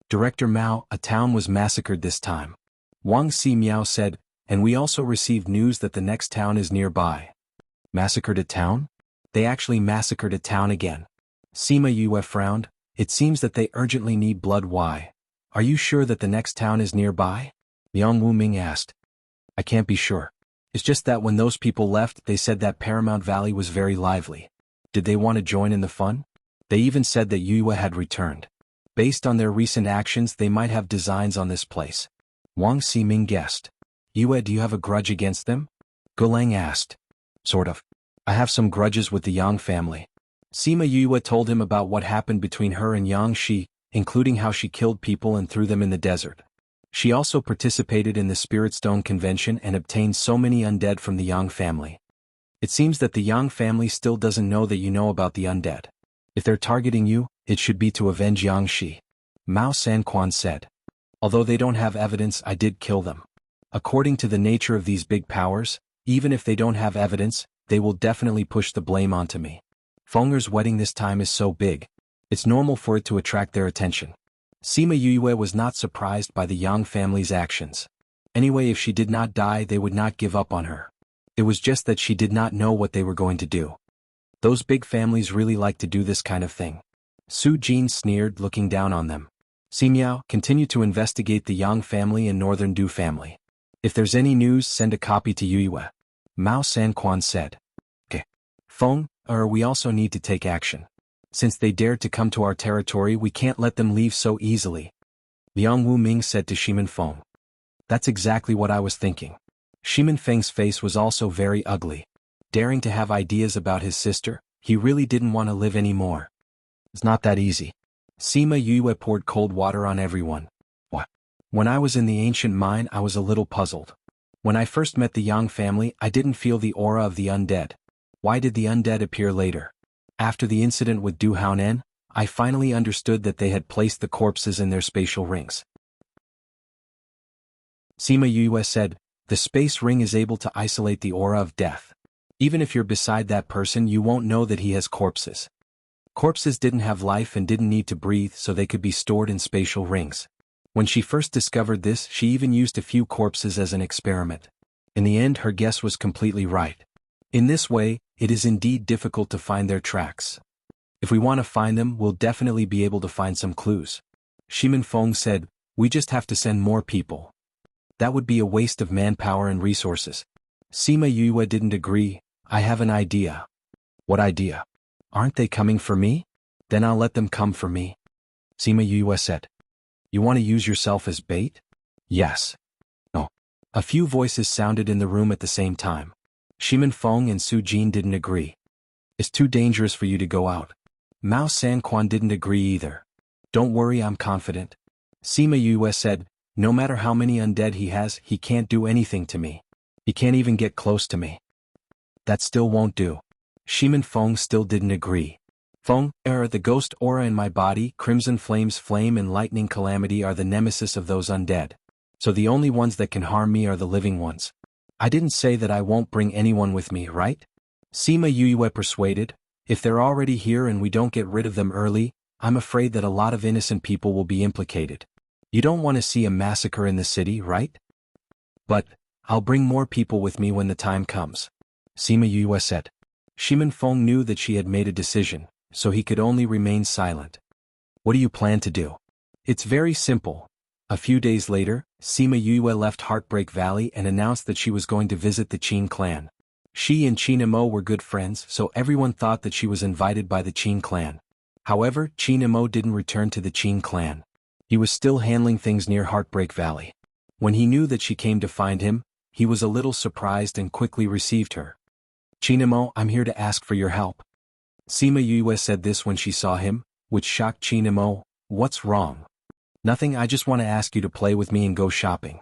"Director Mao, a town was massacred this time." Wang Si Miao said, "And we also received news that the next town is nearby." "Massacred a town?" "They actually massacred a town again." Sima Yue frowned. "It seems that they urgently need blood. Why? Are you sure that the next town is nearby?" Liang Wu Ming asked. "I can't be sure. It's just that when those people left they said that Paramount Valley was very lively. Did they want to join in the fun? They even said that Yue had returned. Based on their recent actions they might have designs on this place." Wang Ximing guessed. "Yue, do you have a grudge against them?" Gulang asked. "Sort of. I have some grudges with the Yang family." Sima Yue told him about what happened between her and Yang Shi, including how she killed people and threw them in the desert. She also participated in the Spirit Stone Convention and obtained so many undead from the Yang family. "It seems that the Yang family still doesn't know that you know about the undead. If they're targeting you, it should be to avenge Yang Shi." Mao Sanquan said. "Although they don't have evidence, I did kill them. According to the nature of these big powers, even if they don't have evidence, they will definitely push the blame onto me. Fenger's wedding this time is so big. It's normal for it to attract their attention." Sima Yue was not surprised by the Yang family's actions. Anyway, if she did not die they would not give up on her. It was just that she did not know what they were going to do. Those big families really like to do this kind of thing. Su Jin sneered, looking down on them. "Simiao, continue to investigate the Yang family and Northern Du family. If there's any news, send a copy to Yue." Mao Sanquan said. "Okay. Feng, we also need to take action. Since they dared to come to our territory we can't let them leave so easily." Liang Wu Ming said to Shimin Feng. "That's exactly what I was thinking." Shimin Feng's face was also very ugly. Daring to have ideas about his sister, he really didn't want to live anymore. It's not that easy. Sima Yue poured cold water on everyone. "What? When I was in the ancient mine I was a little puzzled. When I first met the Yang family I didn't feel the aura of the undead. Why did the undead appear later? After the incident with Du Haonen, I finally understood that they had placed the corpses in their spatial rings." Sima Yue said, "The space ring is able to isolate the aura of death. Even if you're beside that person you won't know that he has corpses. Corpses didn't have life and didn't need to breathe so they could be stored in spatial rings. When she first discovered this she even used a few corpses as an experiment. In the end her guess was completely right. In this way, it is indeed difficult to find their tracks. If we want to find them we'll definitely be able to find some clues." Shimin Feng said, "We just have to send more people. That would be a waste of manpower and resources." Sima Yue didn't agree. "I have an idea." "What idea?" "Aren't they coming for me? Then I'll let them come for me." Sima Yue said. "You want to use yourself as bait?" "Yes." "No." A few voices sounded in the room at the same time. Shimin Feng and Su Jin didn't agree. "It's too dangerous for you to go out." Mao Sanquan didn't agree either. "Don't worry, I'm confident." Sima Yue said, "No matter how many undead he has, he can't do anything to me. He can't even get close to me." "That still won't do." Shimin Feng still didn't agree. "Feng, the ghost aura in my body, Crimson Flame's flame and Lightning Calamity are the nemesis of those undead. So the only ones that can harm me are the living ones. I didn't say that I won't bring anyone with me, right?" Sima Yue persuaded. "If they're already here and we don't get rid of them early, I'm afraid that a lot of innocent people will be implicated. You don't want to see a massacre in the city, right?" "But, I'll bring more people with me when the time comes," Sima Yue said. Shimin Feng knew that she had made a decision, so he could only remain silent. "What do you plan to do?" "It's very simple." A few days later, Sima Yue left Heartbreak Valley and announced that she was going to visit the Qin clan. She and Qin Imo were good friends, so everyone thought that she was invited by the Qin clan. However, Qin Imo didn't return to the Qin clan. He was still handling things near Heartbreak Valley. When he knew that she came to find him, he was a little surprised and quickly received her. "Qin Imo, I'm here to ask for your help." Sima Yue said this when she saw him, which shocked Qin Imo. "What's wrong?" Nothing, I just want to ask you to play with me and go shopping.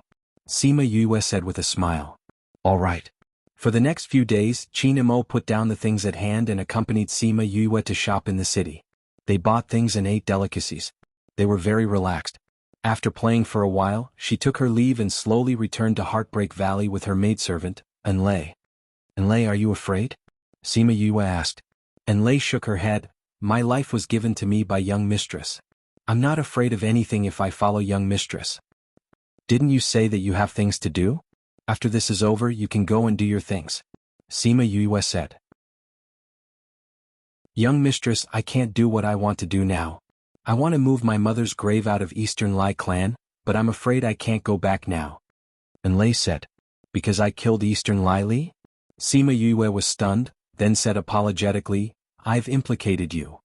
Sima Yue said with a smile. All right. For the next few days, Qin and Mo put down the things at hand and accompanied Sima Yue to shop in the city. They bought things and ate delicacies. They were very relaxed. After playing for a while, she took her leave and slowly returned to Heartbreak Valley with her maidservant, Enlei. Enlei, are you afraid? Sima Yue asked. Enlei shook her head. My life was given to me by young mistress. I'm not afraid of anything if I follow young mistress. Didn't you say that you have things to do? After this is over, you can go and do your things. Sima Yue said. Young mistress, I can't do what I want to do now. I want to move my mother's grave out of Eastern Lai clan, but I'm afraid I can't go back now. Enlei said. Because I killed Eastern Lai Li? Sima Yue was stunned, then said apologetically, I've implicated you.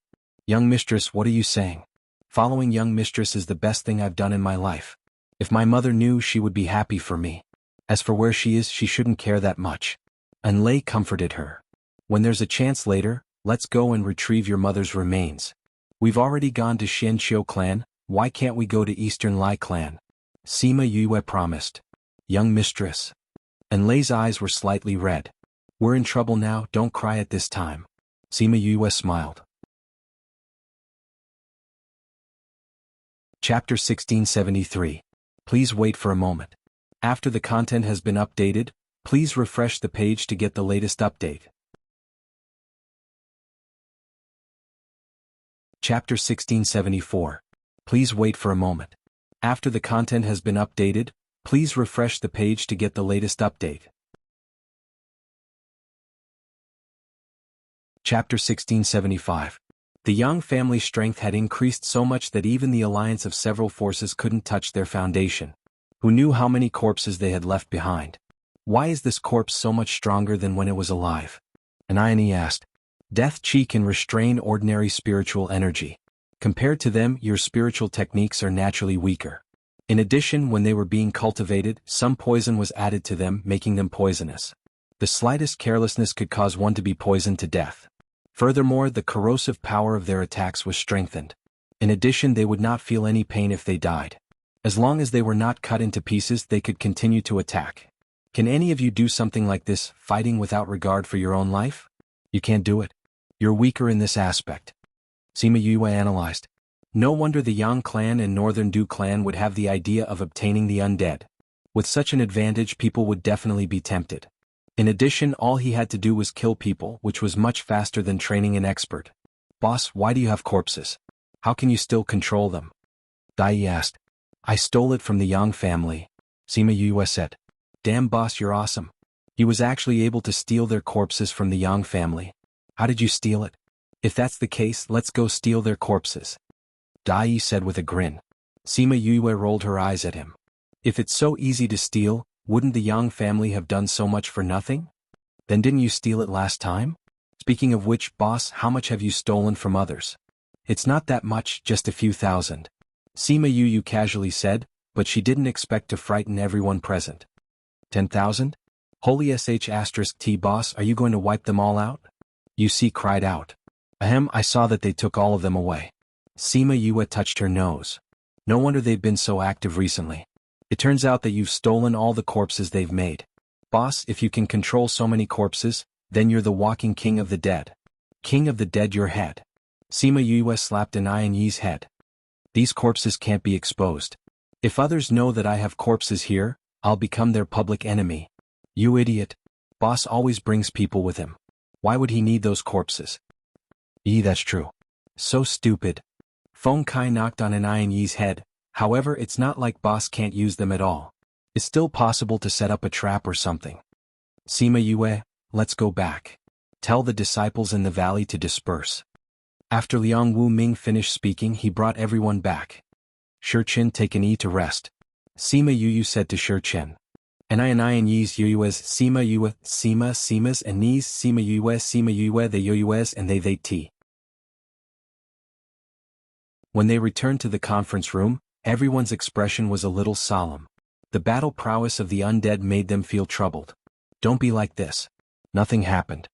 Young mistress, what are you saying? Following young mistress is the best thing I've done in my life. If my mother knew, she would be happy for me. As for where she is, she shouldn't care that much. Enlei comforted her. When there's a chance later, let's go and retrieve your mother's remains. We've already gone to Xianqiu clan, why can't we go to Eastern Lai clan? Sima Yue promised. Young mistress. Enlei's eyes were slightly red. We're in trouble now, don't cry at this time. Sima Yue smiled. Chapter 1673. Please wait for a moment. After the content has been updated, please refresh the page to get the latest update. Chapter 1674. Please wait for a moment. After the content has been updated, please refresh the page to get the latest update. Chapter 1675. The Yang family's strength had increased so much that even the alliance of several forces couldn't touch their foundation. Who knew how many corpses they had left behind? Why is this corpse so much stronger than when it was alive? Anayani asked. Death Chi can restrain ordinary spiritual energy. Compared to them, your spiritual techniques are naturally weaker. In addition, when they were being cultivated, some poison was added to them, making them poisonous. The slightest carelessness could cause one to be poisoned to death. Furthermore, the corrosive power of their attacks was strengthened. In addition, they would not feel any pain if they died. As long as they were not cut into pieces, they could continue to attack. Can any of you do something like this, fighting without regard for your own life? You can't do it. You're weaker in this aspect. Sima Yue analyzed. No wonder the Yang clan and Northern Du clan would have the idea of obtaining the undead. With such an advantage, people would definitely be tempted. In addition, all he had to do was kill people, which was much faster than training an expert. Boss, why do you have corpses? How can you still control them? Dai asked. I stole it from the Yang family. Sima Yue said. Damn boss, you're awesome. He was actually able to steal their corpses from the Yang family. How did you steal it? If that's the case, let's go steal their corpses. Dai said with a grin. Sima Yue rolled her eyes at him. If it's so easy to steal, wouldn't the Yang family have done so much for nothing? Then didn't you steal it last time? Speaking of which, boss, how much have you stolen from others? It's not that much, just a few thousand. Sima Yue casually said, but she didn't expect to frighten everyone present. 10,000? Holy sh*t boss, are you going to wipe them all out? Yusi cried out. Ahem, I saw that they took all of them away. Sima Yue touched her nose. No wonder they've been so active recently. It turns out that you've stolen all the corpses they've made. Boss, if you can control so many corpses, then you're the walking king of the dead. King of the dead, your head. Sima Yue slapped an Yi's head. These corpses can't be exposed. If others know that I have corpses here, I'll become their public enemy. You idiot. Boss always brings people with him. Why would he need those corpses? That's true. So stupid. Feng Kai knocked on an Yi's head. However, it's not like boss can't use them at all. It's still possible to set up a trap or something. Sima Yue, let's go back. Tell the disciples in the valley to disperse. After Liang Wu Ming finished speaking, he brought everyone back. Shurchen, take an to rest. Sima Yue said to Shurchen. And Yi's Yue's Sima Yue, Sima's and Ni's Sima Yue the Yue's and they T. When they returned to the conference room, everyone's expression was a little solemn. The battle prowess of the undead made them feel troubled. Don't be like this. Nothing happened.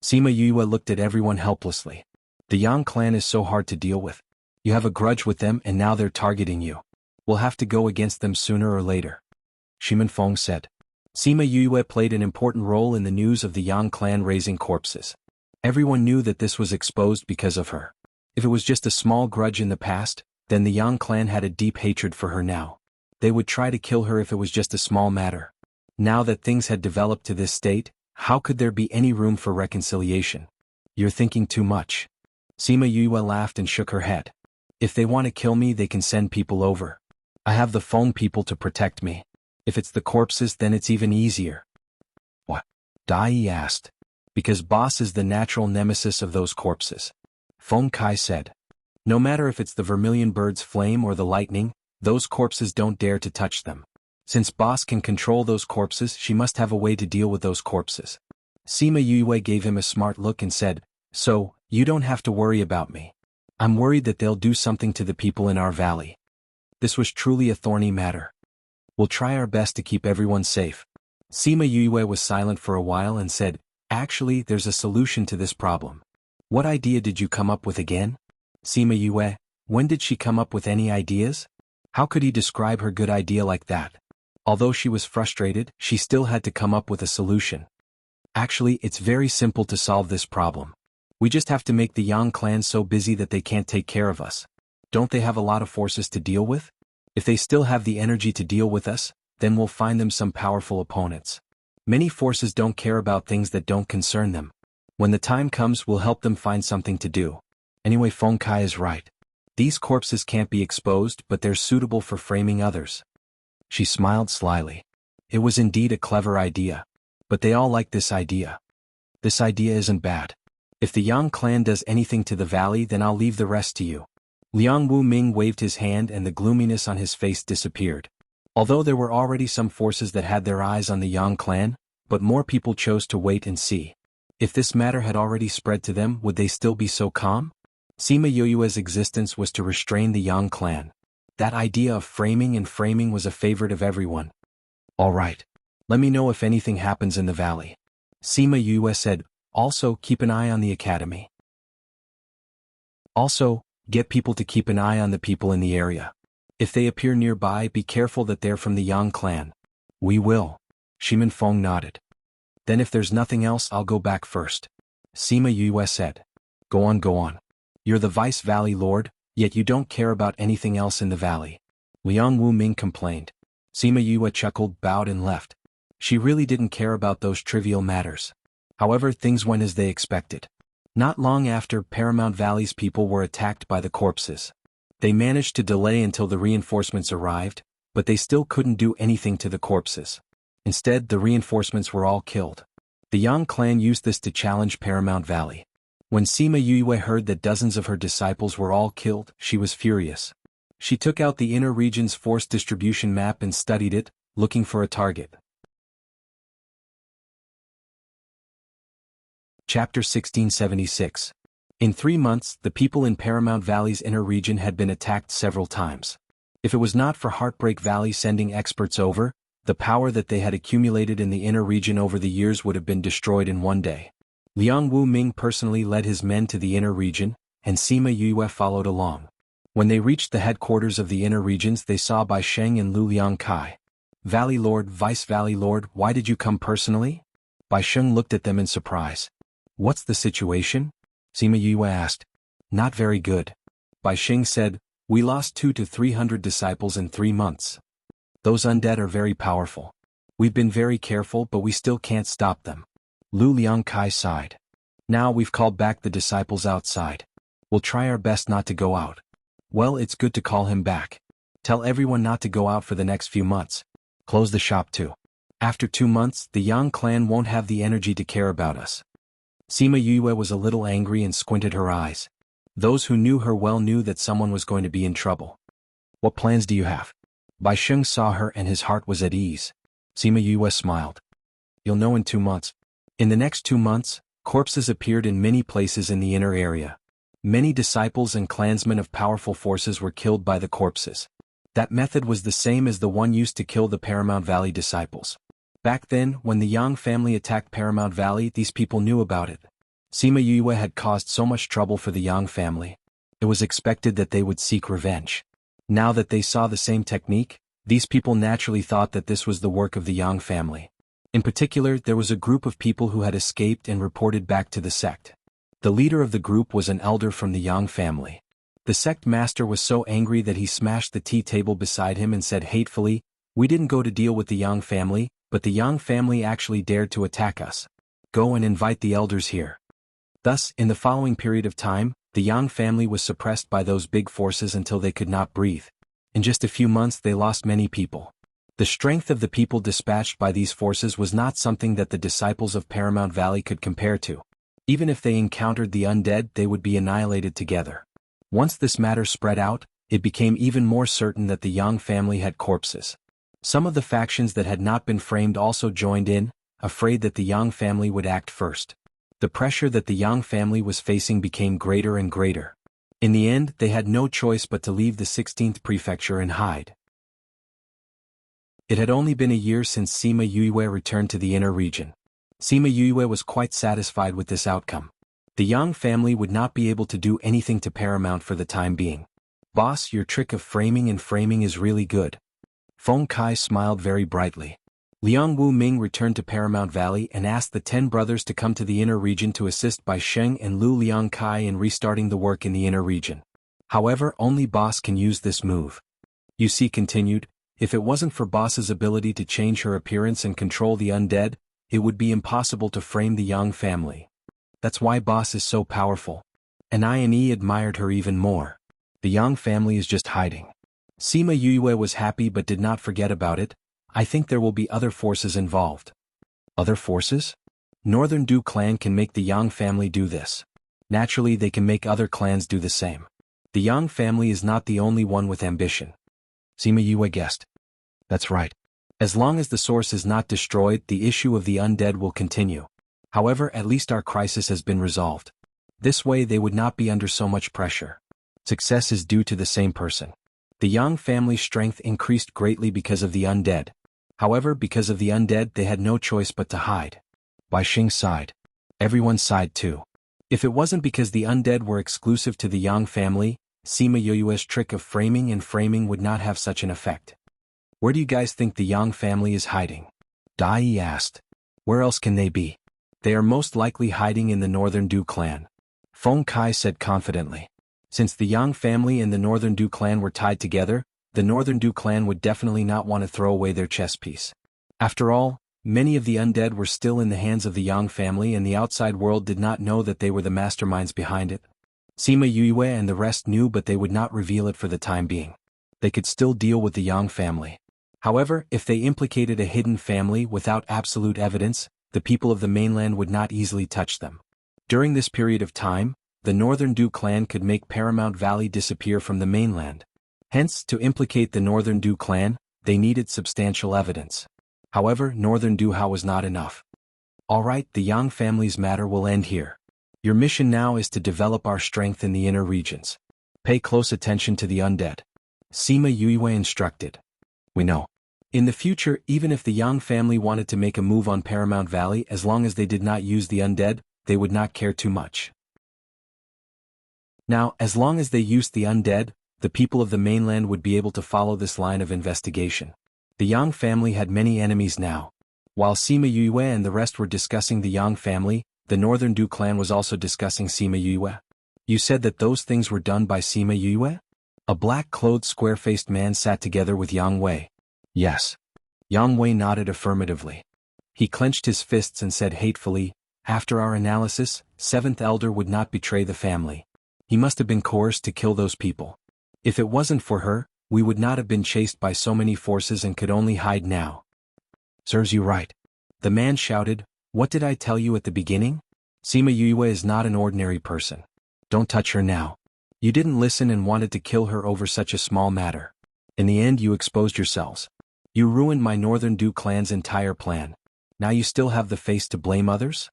Sima Yue looked at everyone helplessly. The Yang clan is so hard to deal with. You have a grudge with them and now they're targeting you. We'll have to go against them sooner or later. Shimin Feng said. Sima Yue played an important role in the news of the Yang clan raising corpses. Everyone knew that this was exposed because of her. If it was just a small grudge in the past, then the Yang clan had a deep hatred for her now. They would try to kill her if it was just a small matter. Now that things had developed to this state, how could there be any room for reconciliation? You're thinking too much. Sima Yue laughed and shook her head. If they want to kill me, they can send people over. I have the Feng people to protect me. If it's the corpses, then it's even easier. What? Dai asked. Because boss is the natural nemesis of those corpses. Feng Kai said. No matter if it's the vermilion bird's flame or the lightning, those corpses don't dare to touch them. Since boss can control those corpses, she must have a way to deal with those corpses. Sima Yue gave him a smart look and said, So, you don't have to worry about me. I'm worried that they'll do something to the people in our valley. This was truly a thorny matter. We'll try our best to keep everyone safe. Sima Yue was silent for a while and said, Actually, there's a solution to this problem. What idea did you come up with again? Sima Yue, when did she come up with any ideas? How could he describe her good idea like that? Although she was frustrated, she still had to come up with a solution. Actually, it's very simple to solve this problem. We just have to make the Yang clan so busy that they can't take care of us. Don't they have a lot of forces to deal with? If they still have the energy to deal with us, then we'll find them some powerful opponents. Many forces don't care about things that don't concern them. When the time comes, we'll help them find something to do. Anyway, Feng Kai is right. These corpses can't be exposed, but they're suitable for framing others. She smiled slyly. It was indeed a clever idea. But they all like this idea. This idea isn't bad. If the Yang clan does anything to the valley, then I'll leave the rest to you. Liang Wu Ming waved his hand and the gloominess on his face disappeared. Although there were already some forces that had their eyes on the Yang clan, but more people chose to wait and see. If this matter had already spread to them, would they still be so calm? Sima Yue's existence was to restrain the Yang clan. That idea of framing was a favorite of everyone. All right. Let me know if anything happens in the valley. Sima Yue said, also keep an eye on the academy. Also, get people to keep an eye on the people in the area. If they appear nearby, be careful that they're from the Yang clan. We will. Shimin Feng nodded. Then if there's nothing else, I'll go back first. Sima Yue said. Go on. You're the Vice Valley Lord, yet you don't care about anything else in the valley. Liang Wu Ming complained. Sima Yue chuckled, bowed and left. She really didn't care about those trivial matters. However, things went as they expected. Not long after, Paramount Valley's people were attacked by the corpses. They managed to delay until the reinforcements arrived, but they still couldn't do anything to the corpses. Instead, the reinforcements were all killed. The Yang clan used this to challenge Paramount Valley. When Sima Yue heard that dozens of her disciples were all killed, she was furious. She took out the inner region's force distribution map and studied it, looking for a target. Chapter 1676. In 3 months, the people in Paramount Valley's inner region had been attacked several times. If it was not for Heartbreak Valley sending experts over, the power that they had accumulated in the inner region over the years would have been destroyed in one day. Liang Wu Ming personally led his men to the inner region, and Sima Yue followed along. When they reached the headquarters of the inner regions, they saw Bai Sheng and Lu Liangkai. Valley Lord, Vice Valley Lord, why did you come personally? Bai Sheng looked at them in surprise. What's the situation? Sima Yue asked. Not very good. Bai Sheng said, we lost 200 to 300 disciples in 3 months. Those undead are very powerful. We've been very careful, but we still can't stop them. Lu Liangkai sighed. Now we've called back the disciples outside. We'll try our best not to go out. Well, it's good to call him back. Tell everyone not to go out for the next few months. Close the shop too. After 2 months, the Yang clan won't have the energy to care about us. Sima Yue was a little angry and squinted her eyes. Those who knew her well knew that someone was going to be in trouble. What plans do you have? Bai Sheng saw her and his heart was at ease. Sima Yue smiled. You'll know in 2 months. In the next 2 months, corpses appeared in many places in the inner area. Many disciples and clansmen of powerful forces were killed by the corpses. That method was the same as the one used to kill the Paramount Valley disciples. Back then, when the Yang family attacked Paramount Valley, these people knew about it. Sima Yue had caused so much trouble for the Yang family. It was expected that they would seek revenge. Now that they saw the same technique, these people naturally thought that this was the work of the Yang family. In particular, there was a group of people who had escaped and reported back to the sect. The leader of the group was an elder from the Yang family. The sect master was so angry that he smashed the tea table beside him and said hatefully, "We didn't go to deal with the Yang family, but the Yang family actually dared to attack us. Go and invite the elders here." Thus, in the following period of time, the Yang family was suppressed by those big forces until they could not breathe. In just a few months they lost many people. The strength of the people dispatched by these forces was not something that the disciples of Paramount Valley could compare to. Even if they encountered the undead, they would be annihilated together. Once this matter spread out, it became even more certain that the Yang family had corpses. Some of the factions that had not been framed also joined in, afraid that the Yang family would act first. The pressure that the Yang family was facing became greater and greater. In the end, they had no choice but to leave the 16th prefecture and hide. It had only been a year since Sima Yue returned to the inner region. Sima Yue was quite satisfied with this outcome. The Yang family would not be able to do anything to Paramount for the time being. "Boss, your trick of framing is really good." Feng Kai smiled very brightly. Liang Wu Ming returned to Paramount Valley and asked the 10 brothers to come to the inner region to assist Bai Sheng and Lu Liang Kai in restarting the work in the inner region. However, only Boss can use this move. You see, continued, if it wasn't for Boss's ability to change her appearance and control the undead, it would be impossible to frame the Yang family. That's why Boss is so powerful. And I admired her even more. The Yang family is just hiding. Sima Yue was happy but did not forget about it. I think there will be other forces involved. Other forces? Northern Du clan can make the Yang family do this. Naturally, they can make other clans do the same. The Yang family is not the only one with ambition. Sima Yue guessed. That's right. As long as the source is not destroyed, the issue of the undead will continue. However, at least our crisis has been resolved. This way they would not be under so much pressure. Success is due to the same person. The Yang family's strength increased greatly because of the undead. However, because of the undead they had no choice but to hide. Bai Xing sighed. Everyone sighed too. If it wasn't because the undead were exclusive to the Yang family, Sima Yue's trick of framing would not have such an effect. Where do you guys think the Yang family is hiding? Dai Yi asked. Where else can they be? They are most likely hiding in the Northern Du clan. Feng Kai said confidently. Since the Yang family and the Northern Du clan were tied together, the Northern Du clan would definitely not want to throw away their chess piece. After all, many of the undead were still in the hands of the Yang family and the outside world did not know that they were the masterminds behind it. Sima Yue and the rest knew, but they would not reveal it for the time being. They could still deal with the Yang family. However, if they implicated a hidden family without absolute evidence, the people of the mainland would not easily touch them. During this period of time, the Northern Du clan could make Paramount Valley disappear from the mainland. Hence, to implicate the Northern Du clan, they needed substantial evidence. However, Northern Du Hao was not enough. Alright, the Yang family's matter will end here. Your mission now is to develop our strength in the inner regions. Pay close attention to the undead. Sima Yue instructed. We know. In the future, even if the Yang family wanted to make a move on Paramount Valley, as long as they did not use the undead, they would not care too much. Now, as long as they used the undead, the people of the mainland would be able to follow this line of investigation. The Yang family had many enemies now. While Sima Yue and the rest were discussing the Yang family, the Northern Du clan was also discussing Sima Yue. You said that those things were done by Sima Yue? A black-clothed square-faced man sat together with Yang Wei. Yes. Yang Wei nodded affirmatively. He clenched his fists and said hatefully, after our analysis, 7th Elder would not betray the family. He must have been coerced to kill those people. If it wasn't for her, we would not have been chased by so many forces and could only hide now. Serves you right. The man shouted, what did I tell you at the beginning? Sima Yue is not an ordinary person. Don't touch her now. You didn't listen and wanted to kill her over such a small matter. In the end you exposed yourselves. You ruined my Northern Du clan's entire plan. Now you still have the face to blame others?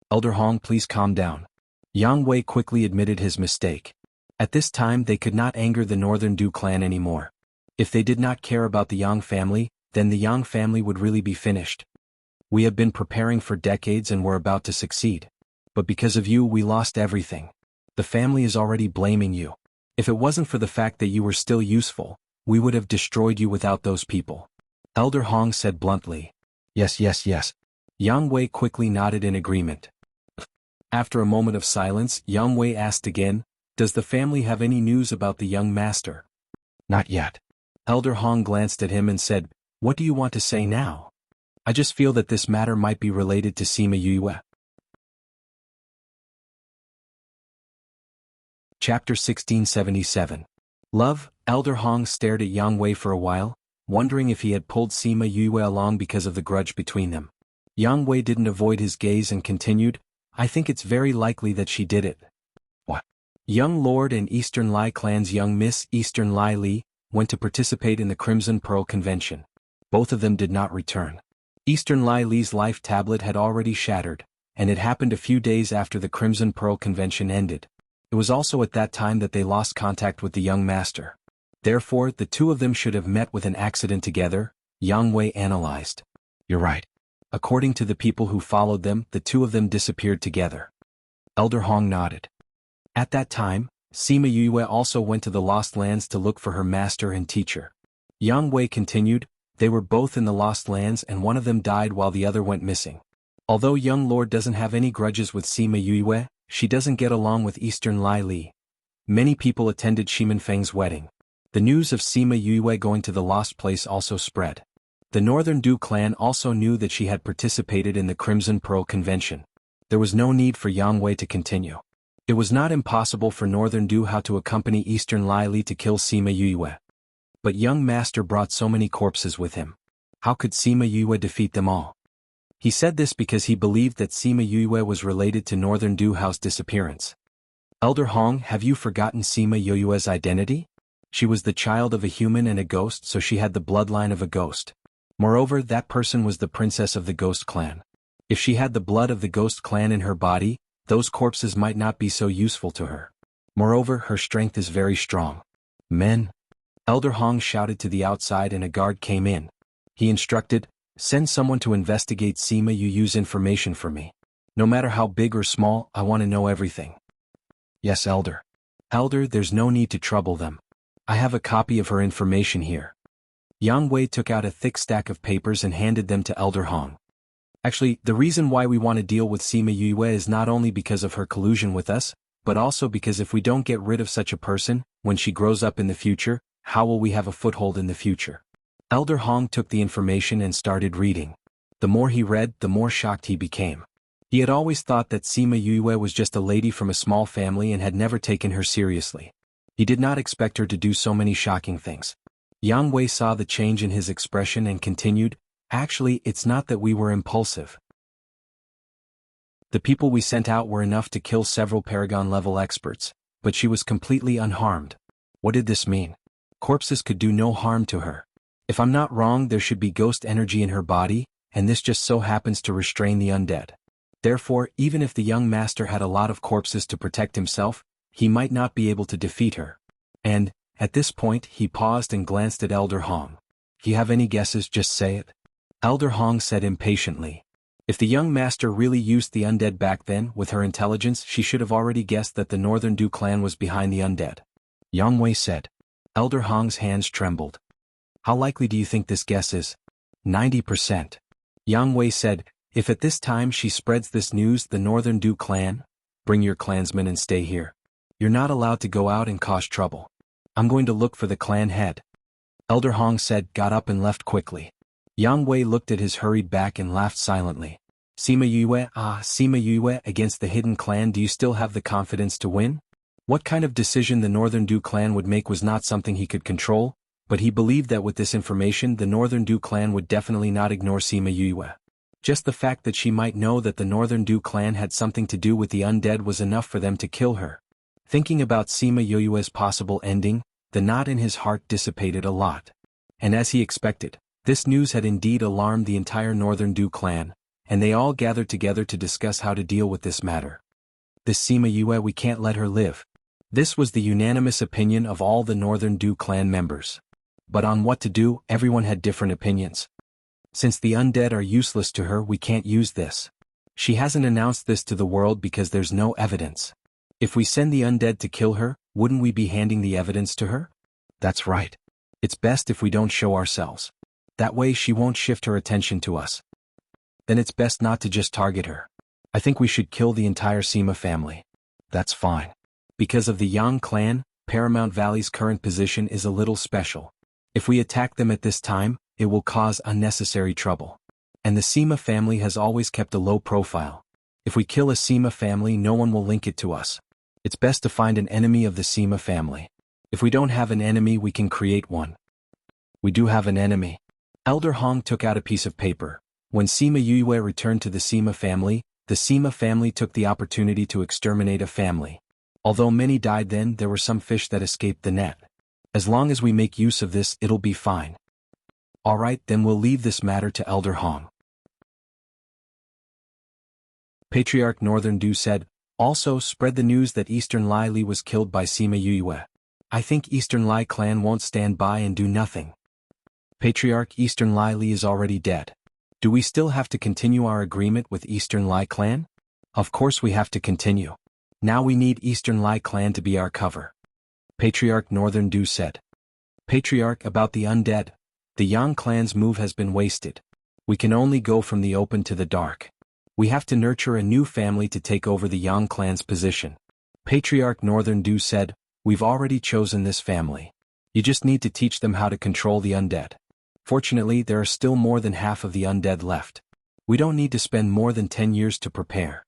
Elder Hong, please calm down. Yang Wei quickly admitted his mistake. At this time they could not anger the Northern Du clan anymore. If they did not care about the Yang family, then the Yang family would really be finished. We have been preparing for decades and were about to succeed. But because of you we lost everything. The family is already blaming you. If it wasn't for the fact that you were still useful, we would have destroyed you without those people. Elder Hong said bluntly. Yes, yes, yes. Yang Wei quickly nodded in agreement. After a moment of silence, Yang Wei asked again, does the family have any news about the young master? Not yet. Elder Hong glanced at him and said, what do you want to say now? I just feel that this matter might be related to Sima Yue. Chapter 1677. Love. Elder Hong stared at Yang Wei for a while, wondering if he had pulled Sima Yue along because of the grudge between them. Yang Wei didn't avoid his gaze and continued, I think it's very likely that she did it. What? Young Lord and Eastern Lai Clan's young Miss Eastern Lai Li went to participate in the Crimson Pearl Convention. Both of them did not return. Eastern Lai Li's life tablet had already shattered, and it happened a few days after the Crimson Pearl Convention ended. It was also at that time that they lost contact with the young master. Therefore, the two of them should have met with an accident together, Yang Wei analyzed. You're right. According to the people who followed them, the two of them disappeared together. Elder Hong nodded. At that time, Sima Yue also went to the Lost Lands to look for her master and teacher. Yang Wei continued, they were both in the Lost Lands and one of them died while the other went missing. Although young Lord doesn't have any grudges with Sima Yue, she doesn't get along with Eastern Lai Li. Many people attended Shiman Feng's wedding. The news of Sima Yue going to the lost place also spread. The Northern Du clan also knew that she had participated in the Crimson Pearl Convention. There was no need for Yang Wei to continue. It was not impossible for Northern Du Hao to accompany Eastern Lai Li to kill Sima Yue. But young master brought so many corpses with him. How could Sima Yue defeat them all? He said this because he believed that Sima Yue was related to Northern Du Hao's disappearance. Elder Hong, have you forgotten Sima Yue's identity? She was the child of a human and a ghost, so she had the bloodline of a ghost. Moreover, that person was the princess of the ghost clan. If she had the blood of the ghost clan in her body, those corpses might not be so useful to her. Moreover, her strength is very strong. Men. Elder Hong shouted to the outside and a guard came in. He instructed, send someone to investigate Sima Yue's information for me. No matter how big or small, I want to know everything. Yes, Elder. Elder, there's no need to trouble them. I have a copy of her information here. Yang Wei took out a thick stack of papers and handed them to Elder Hong. Actually, the reason why we want to deal with Sima Yue is not only because of her collusion with us, but also because if we don't get rid of such a person, when she grows up in the future, how will we have a foothold in the future? Elder Hong took the information and started reading. The more he read, the more shocked he became. He had always thought that Sima Yue was just a lady from a small family and had never taken her seriously. He did not expect her to do so many shocking things. Yang Wei saw the change in his expression and continued, actually, it's not that we were impulsive. The people we sent out were enough to kill several Paragon-level experts, but she was completely unharmed. What did this mean? Corpses could do no harm to her. If I'm not wrong, there should be ghost energy in her body, and this just so happens to restrain the undead. Therefore, even if the young master had a lot of corpses to protect himself, he might not be able to defeat her. And, at this point, he paused and glanced at Elder Hong. If you have any guesses, just say it. Elder Hong said impatiently. If the young master really used the undead back then, with her intelligence, she should have already guessed that the Northern Du clan was behind the undead. Yang Wei said. Elder Hong's hands trembled. How likely do you think this guess is? 90%. Yang Wei said, if at this time she spreads this news, the Northern Du clan, bring your clansmen and stay here. You're not allowed to go out and cause trouble. I'm going to look for the clan head. Elder Hong said, got up and left quickly. Yang Wei looked at his hurried back and laughed silently. Sima Yue against the hidden clan, do you still have the confidence to win? What kind of decision the Northern Du clan would make was not something he could control, but he believed that with this information the Northern Du clan would definitely not ignore Sima Yue. Just the fact that she might know that the Northern Du clan had something to do with the undead was enough for them to kill her. Thinking about Sima Yue's possible ending, the knot in his heart dissipated a lot. And as he expected, this news had indeed alarmed the entire Northern Du clan, and they all gathered together to discuss how to deal with this matter. This Sima Yue, we can't let her live. This was the unanimous opinion of all the Northern Du clan members. But on what to do, everyone had different opinions. Since the undead are useless to her, we can't use this. She hasn't announced this to the world because there's no evidence. If we send the undead to kill her, wouldn't we be handing the evidence to her? That's right. It's best if we don't show ourselves. That way she won't shift her attention to us. Then it's best not to just target her. I think we should kill the entire Sima family. That's fine. Because of the Yang clan, Paramount Valley's current position is a little special. If we attack them at this time, it will cause unnecessary trouble. And the Sima family has always kept a low profile. If we kill a Sima family, no one will link it to us. It's best to find an enemy of the Sima family. If we don't have an enemy, we can create one. We do have an enemy. Elder Hong took out a piece of paper. When Sima Yue returned to the Sima family took the opportunity to exterminate a family. Although many died then, there were some fish that escaped the net. As long as we make use of this, it'll be fine. Alright, then we'll leave this matter to Elder Hong. Patriarch Northern Du said, also spread the news that Eastern Lai Li was killed by Sima Yue. I think Eastern Lai clan won't stand by and do nothing. Patriarch Eastern Lai Li is already dead. Do we still have to continue our agreement with Eastern Lai clan? Of course we have to continue. Now we need Eastern Lai clan to be our cover. Patriarch Northern Du said. Patriarch, about the undead. The Yang clan's move has been wasted. We can only go from the open to the dark. We have to nurture a new family to take over the Yang clan's position. Patriarch Northern Du said, we've already chosen this family. You just need to teach them how to control the undead. Fortunately, there are still more than half of the undead left. We don't need to spend more than 10 years to prepare.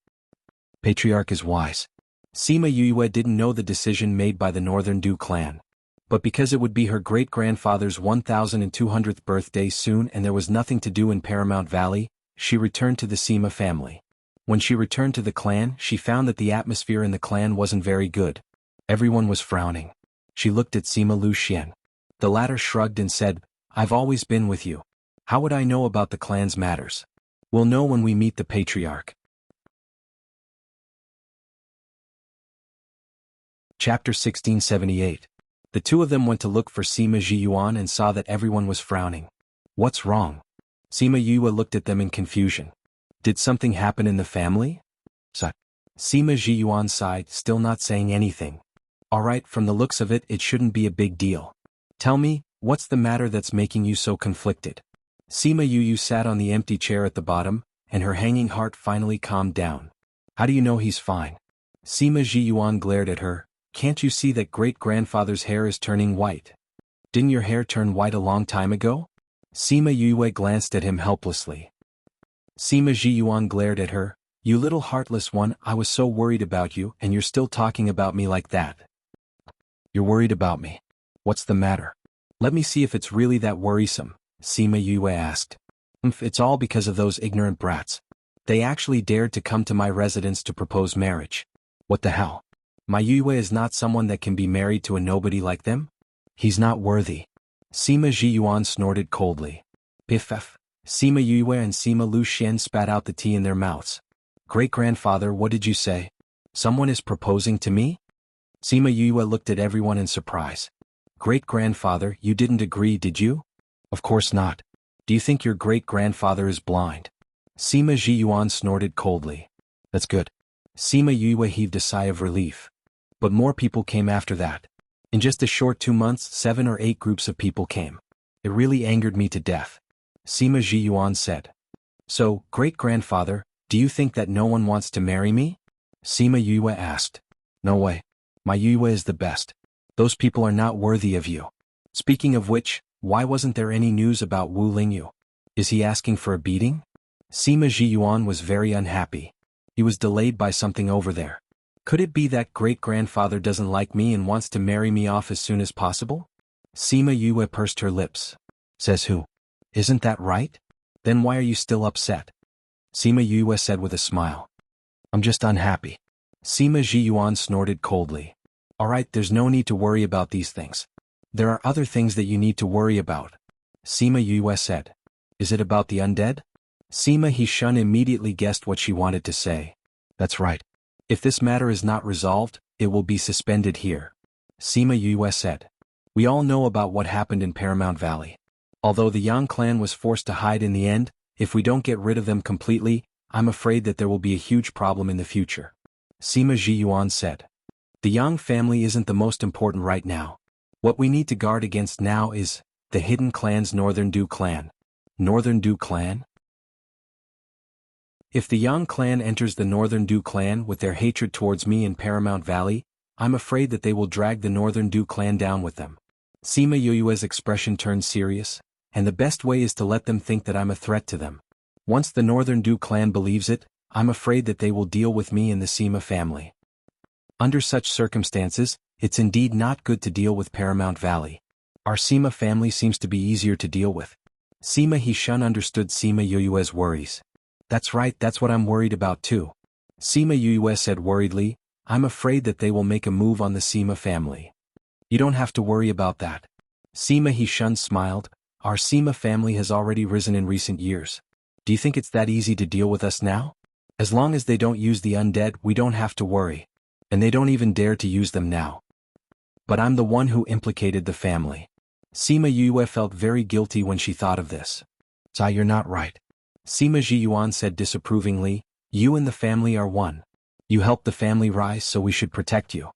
Patriarch is wise. Sima Yue didn't know the decision made by the Northern Du clan. But because it would be her great-grandfather's 1200th birthday soon and there was nothing to do in Paramount Valley, she returned to the Sima family. When she returned to the clan, she found that the atmosphere in the clan wasn't very good. Everyone was frowning. She looked at Sima Luxian. The latter shrugged and said, I've always been with you. How would I know about the clan's matters? We'll know when we meet the patriarch. Chapter 1678. The two of them went to look for Sima Zhiyuan and saw that everyone was frowning. What's wrong? Sima Yue looked at them in confusion. Did something happen in the family? Sima Zhiyuan sighed, still not saying anything. Alright, from the looks of it, it shouldn't be a big deal. Tell me, what's the matter that's making you so conflicted? Sima Yue sat on the empty chair at the bottom, and her hanging heart finally calmed down. How do you know he's fine? Sima Zhiyuan glared at her. Can't you see that great-grandfather's hair is turning white? Didn't your hair turn white a long time ago? Sima Yue glanced at him helplessly. Sima Zhiyuan glared at her. You little heartless one, I was so worried about you and you're still talking about me like that. You're worried about me. What's the matter? Let me see if it's really that worrisome, Sima Yue asked. It's all because of those ignorant brats. They actually dared to come to my residence to propose marriage. What the hell? My Yue is not someone that can be married to a nobody like them? He's not worthy. Sima Zhiyuan snorted coldly. Piff. Sima Yue and Sima Luxian spat out the tea in their mouths. Great-grandfather, what did you say? Someone is proposing to me? Sima Yue looked at everyone in surprise. Great-grandfather, you didn't agree, did you? Of course not. Do you think your great-grandfather is blind? Sima Zhiyuan snorted coldly. That's good. Sima Yue heaved a sigh of relief. But more people came after that. In just a short 2 months, 7 or 8 groups of people came. It really angered me to death. Sima Zhiyuan said. So, great-grandfather, do you think that no one wants to marry me? Sima Yue asked. No way. My Yue is the best. Those people are not worthy of you. Speaking of which, why wasn't there any news about Wu Lingyu? Is he asking for a beating? Sima Zhiyuan was very unhappy. He was delayed by something over there. Could it be that great-grandfather doesn't like me and wants to marry me off as soon as possible? Sima Yue pursed her lips. Says who? Isn't that right? Then why are you still upset? Sima Yue said with a smile. I'm just unhappy. Sima Zhiyuan snorted coldly. Alright, there's no need to worry about these things. There are other things that you need to worry about. Sima Yue said. Is it about the undead? Sima Hishun immediately guessed what she wanted to say. That's right. If this matter is not resolved, it will be suspended here. Sima Yue said. We all know about what happened in Paramount Valley. Although the Yang clan was forced to hide in the end, if we don't get rid of them completely, I'm afraid that there will be a huge problem in the future. Sima Zhiyuan said. The Yang family isn't the most important right now. What we need to guard against now is the hidden clan's Northern Du clan. Northern Du clan? If the Yang clan enters the Northern Du clan with their hatred towards me in Paramount Valley, I'm afraid that they will drag the Northern Du clan down with them. Sima Yoyue's expression turned serious, and the best way is to let them think that I'm a threat to them. Once the Northern Du clan believes it, I'm afraid that they will deal with me and the Sima family. Under such circumstances, it's indeed not good to deal with Paramount Valley. Our Sima family seems to be easier to deal with. Sima Hishun understood Sima Yoyue's worries. That's right, that's what I'm worried about too. Sima Yoyue said worriedly, I'm afraid that they will make a move on the Sima family. You don't have to worry about that. Sima Hishun smiled, our Sima family has already risen in recent years. Do you think it's that easy to deal with us now? As long as they don't use the undead, we don't have to worry. And they don't even dare to use them now. But I'm the one who implicated the family. Sima Yue felt very guilty when she thought of this. Zai, you're not right. Sima Jiyuan said disapprovingly, you and the family are one. You helped the family rise, so we should protect you.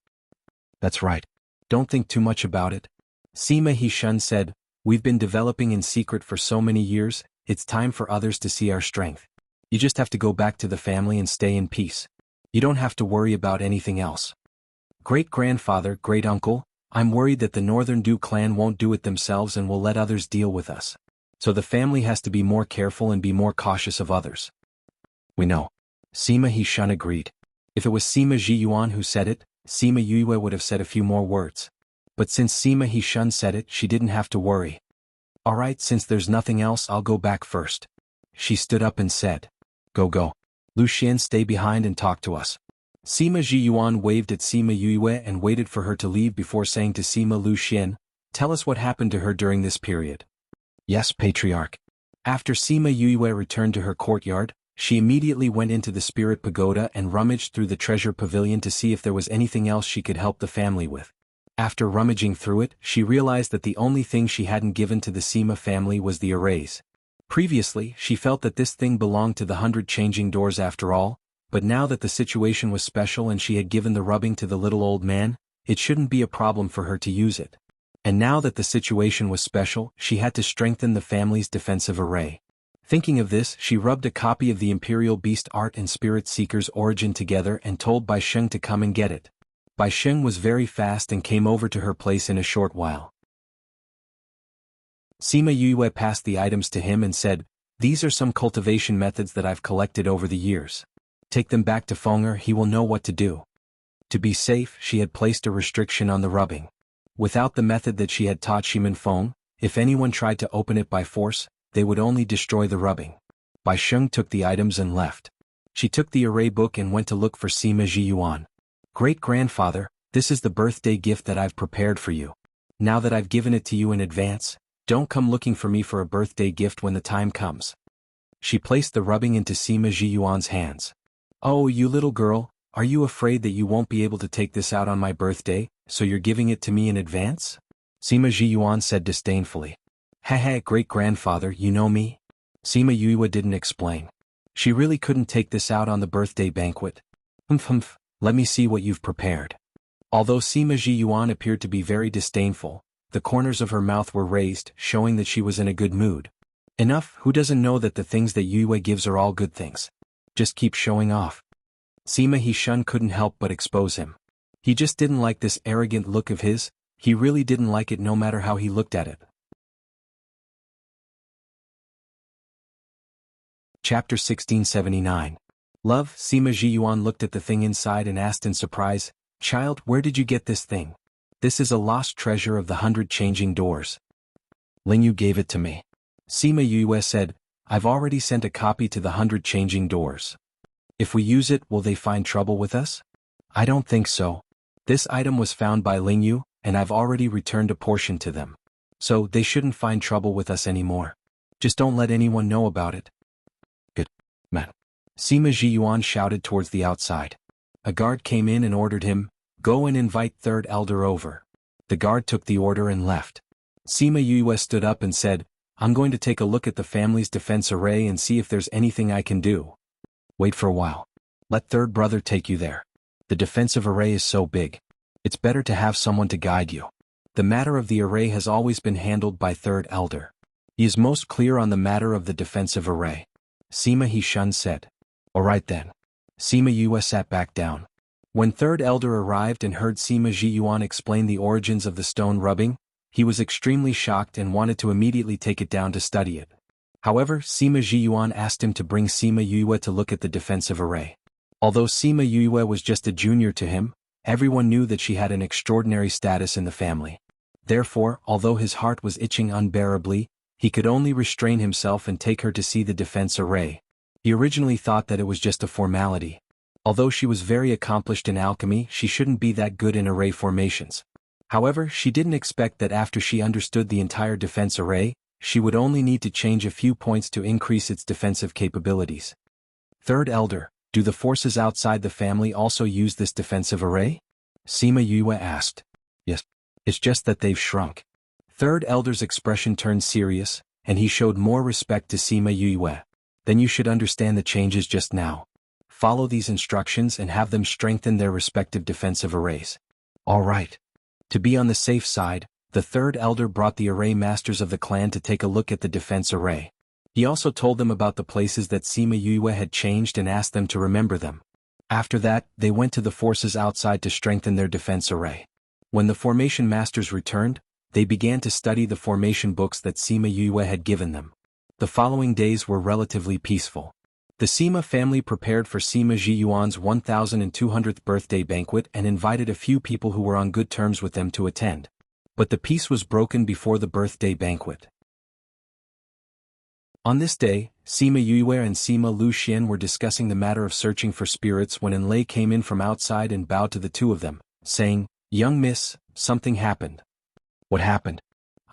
That's right. Don't think too much about it. Sima Hishun said, we've been developing in secret for so many years, it's time for others to see our strength. You just have to go back to the family and stay in peace. You don't have to worry about anything else. Great-grandfather, great-uncle, I'm worried that the Northern Du clan won't do it themselves and will let others deal with us. So the family has to be more careful and be more cautious of others. We know. Sima Hishun agreed. If it was Sima Jiyuan who said it, Sima Yue would have said a few more words. But since Sima Hishun said it, she didn't have to worry. Alright, since there's nothing else, I'll go back first. She stood up and said. Go. Lu Xian, stay behind and talk to us. Sima Jiyuan waved at Sima Yue and waited for her to leave before saying to Sima Lu Xian, tell us what happened to her during this period. Yes, Patriarch. After Sima Yue returned to her courtyard, she immediately went into the spirit pagoda and rummaged through the treasure pavilion to see if there was anything else she could help the family with. After rummaging through it, she realized that the only thing she hadn't given to the Sima family was the arrays. Previously, she felt that this thing belonged to the 100 changing doors after all, but now that the situation was special and she had given the rubbing to the little old man, it shouldn't be a problem for her to use it. And now that the situation was special, she had to strengthen the family's defensive array. Thinking of this, she rubbed a copy of the Imperial Beast Art and Spirit Seeker's Origin together and told Bai Sheng to come and get it. Bai Sheng was very fast and came over to her place in a short while. Sima Yue passed the items to him and said, these are some cultivation methods that I've collected over the years. Take them back to Fenger, he will know what to do. To be safe, she had placed a restriction on the rubbing. Without the method that she had taught Shimin Feng, if anyone tried to open it by force, they would only destroy the rubbing. Bai Sheng took the items and left. She took the array book and went to look for Sima Jiyuan. Great-grandfather, this is the birthday gift that I've prepared for you. Now that I've given it to you in advance, don't come looking for me for a birthday gift when the time comes. She placed the rubbing into Sima Jiyuan's hands. Oh, you little girl, are you afraid that you won't be able to take this out on my birthday, so you're giving it to me in advance? Sima Jiyuan said disdainfully. Haha, great-grandfather, you know me? Sima Yue didn't explain. She really couldn't take this out on the birthday banquet. Humph, let me see what you've prepared. Although Sima Jiyuan appeared to be very disdainful, the corners of her mouth were raised, showing that she was in a good mood. Enough, who doesn't know that the things that Yue gives are all good things? Just keep showing off. Sima Hishun couldn't help but expose him. He just didn't like this arrogant look of his, he really didn't like it no matter how he looked at it. Chapter 1679. Love, Sima Jiyuan looked at the thing inside and asked in surprise, Child, where did you get this thing? This is a lost treasure of the 100 changing doors. Lingyu gave it to me. Sima Yue said, I've already sent a copy to the 100 changing doors. If we use it, will they find trouble with us? I don't think so. This item was found by Lingyu, and I've already returned a portion to them. So, they shouldn't find trouble with us anymore. Just don't let anyone know about it. Good, man. Sima Jiyuan shouted towards the outside. A guard came in and ordered him, go and invite third elder over. The guard took the order and left. Sima Yue stood up and said, I'm going to take a look at the family's defense array and see if there's anything I can do. Wait for a while. Let third brother take you there. The defensive array is so big. It's better to have someone to guide you. The matter of the array has always been handled by Third Elder. He is most clear on the matter of the defensive array. Sima He-shun said. Alright then. Sima Yue sat back down. When Third Elder arrived and heard Sima Ji-yuan explain the origins of the stone rubbing, he was extremely shocked and wanted to immediately take it down to study it. However, Sima Ji-yuan asked him to bring Sima Yue to look at the defensive array. Although Sima Yue was just a junior to him, everyone knew that she had an extraordinary status in the family. Therefore, although his heart was itching unbearably, he could only restrain himself and take her to see the defense array. He originally thought that it was just a formality. Although she was very accomplished in alchemy, she shouldn't be that good in array formations. However, she didn't expect that after she understood the entire defense array, she would only need to change a few points to increase its defensive capabilities. Third Elder, do the forces outside the family also use this defensive array? Sima Yue asked. Yes. It's just that they've shrunk. Third Elder's expression turned serious, and he showed more respect to Sima Yue. Then you should understand the changes just now. Follow these instructions and have them strengthen their respective defensive arrays. All right. To be on the safe side, the Third Elder brought the array masters of the clan to take a look at the defense array. He also told them about the places that Sima Yue had changed and asked them to remember them. After that, they went to the forces outside to strengthen their defense array. When the formation masters returned, they began to study the formation books that Sima Yue had given them. The following days were relatively peaceful. The Sima family prepared for Sima Ji-yuan's 1200th birthday banquet and invited a few people who were on good terms with them to attend. But the peace was broken before the birthday banquet. On this day, Sima Yue and Sima Luxian were discussing the matter of searching for spirits when Enlei came in from outside and bowed to the two of them, saying, "Young miss, something happened." What happened?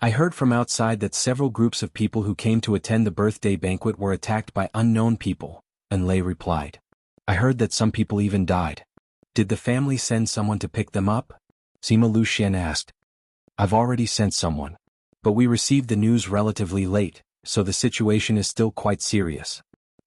I heard from outside that several groups of people who came to attend the birthday banquet were attacked by unknown people, Enlei replied. I heard that some people even died. Did the family send someone to pick them up? Sima Luxian asked. I've already sent someone. But we received the news relatively late, so the situation is still quite serious.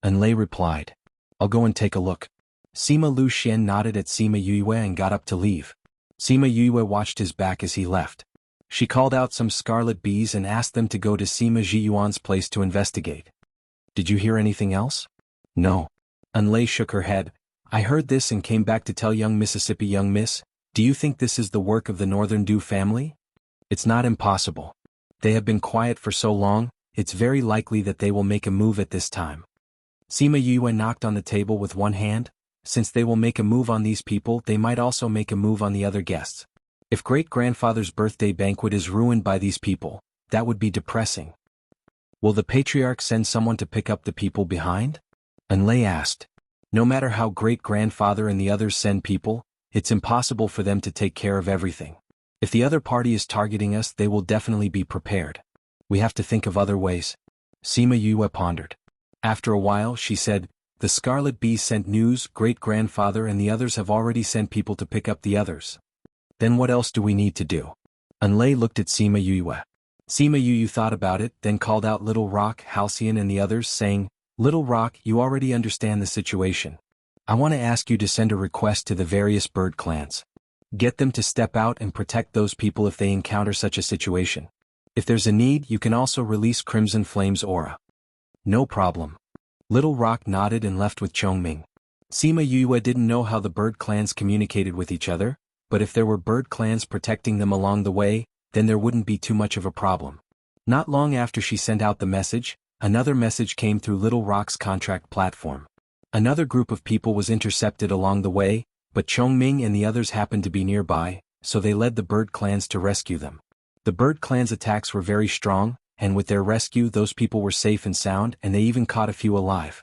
Enlei replied. I'll go and take a look. Sima Luxian nodded at Sima Yue and got up to leave. Sima Yue watched his back as he left. She called out some scarlet bees and asked them to go to Sima Ji-yuan's place to investigate. Did you hear anything else? No. Enlei shook her head. I heard this and came back to tell young Mississippi. Young miss, do you think this is the work of the Northern Dew family? It's not impossible. They have been quiet for so long, it's very likely that they will make a move at this time. Sima Yue knocked on the table with one hand. Since they will make a move on these people, they might also make a move on the other guests. If great-grandfather's birthday banquet is ruined by these people, that would be depressing. Will the patriarch send someone to pick up the people behind? Enlei asked. No matter how great-grandfather and the others send people, it's impossible for them to take care of everything. If the other party is targeting us, they will definitely be prepared. We have to think of other ways. Sima Yue pondered. After a while, she said, the Scarlet Bee sent news, great-grandfather and the others have already sent people to pick up the others. Then what else do we need to do? Enlei looked at Sima Yue. Sima Yue thought about it, then called out Little Rock, Halcyon and the others, saying, Little Rock, you already understand the situation. I want to ask you to send a request to the various bird clans. Get them to step out and protect those people if they encounter such a situation. If there's a need, you can also release Crimson Flame's aura. No problem. Little Rock nodded and left with Chongming. Sima Yue didn't know how the bird clans communicated with each other, but if there were bird clans protecting them along the way, then there wouldn't be too much of a problem. Not long after she sent out the message, another message came through Little Rock's contract platform. Another group of people was intercepted along the way, but Chongming and the others happened to be nearby, so they led the bird clans to rescue them. The bird clans' attacks were very strong, and with their rescue those people were safe and sound and they even caught a few alive.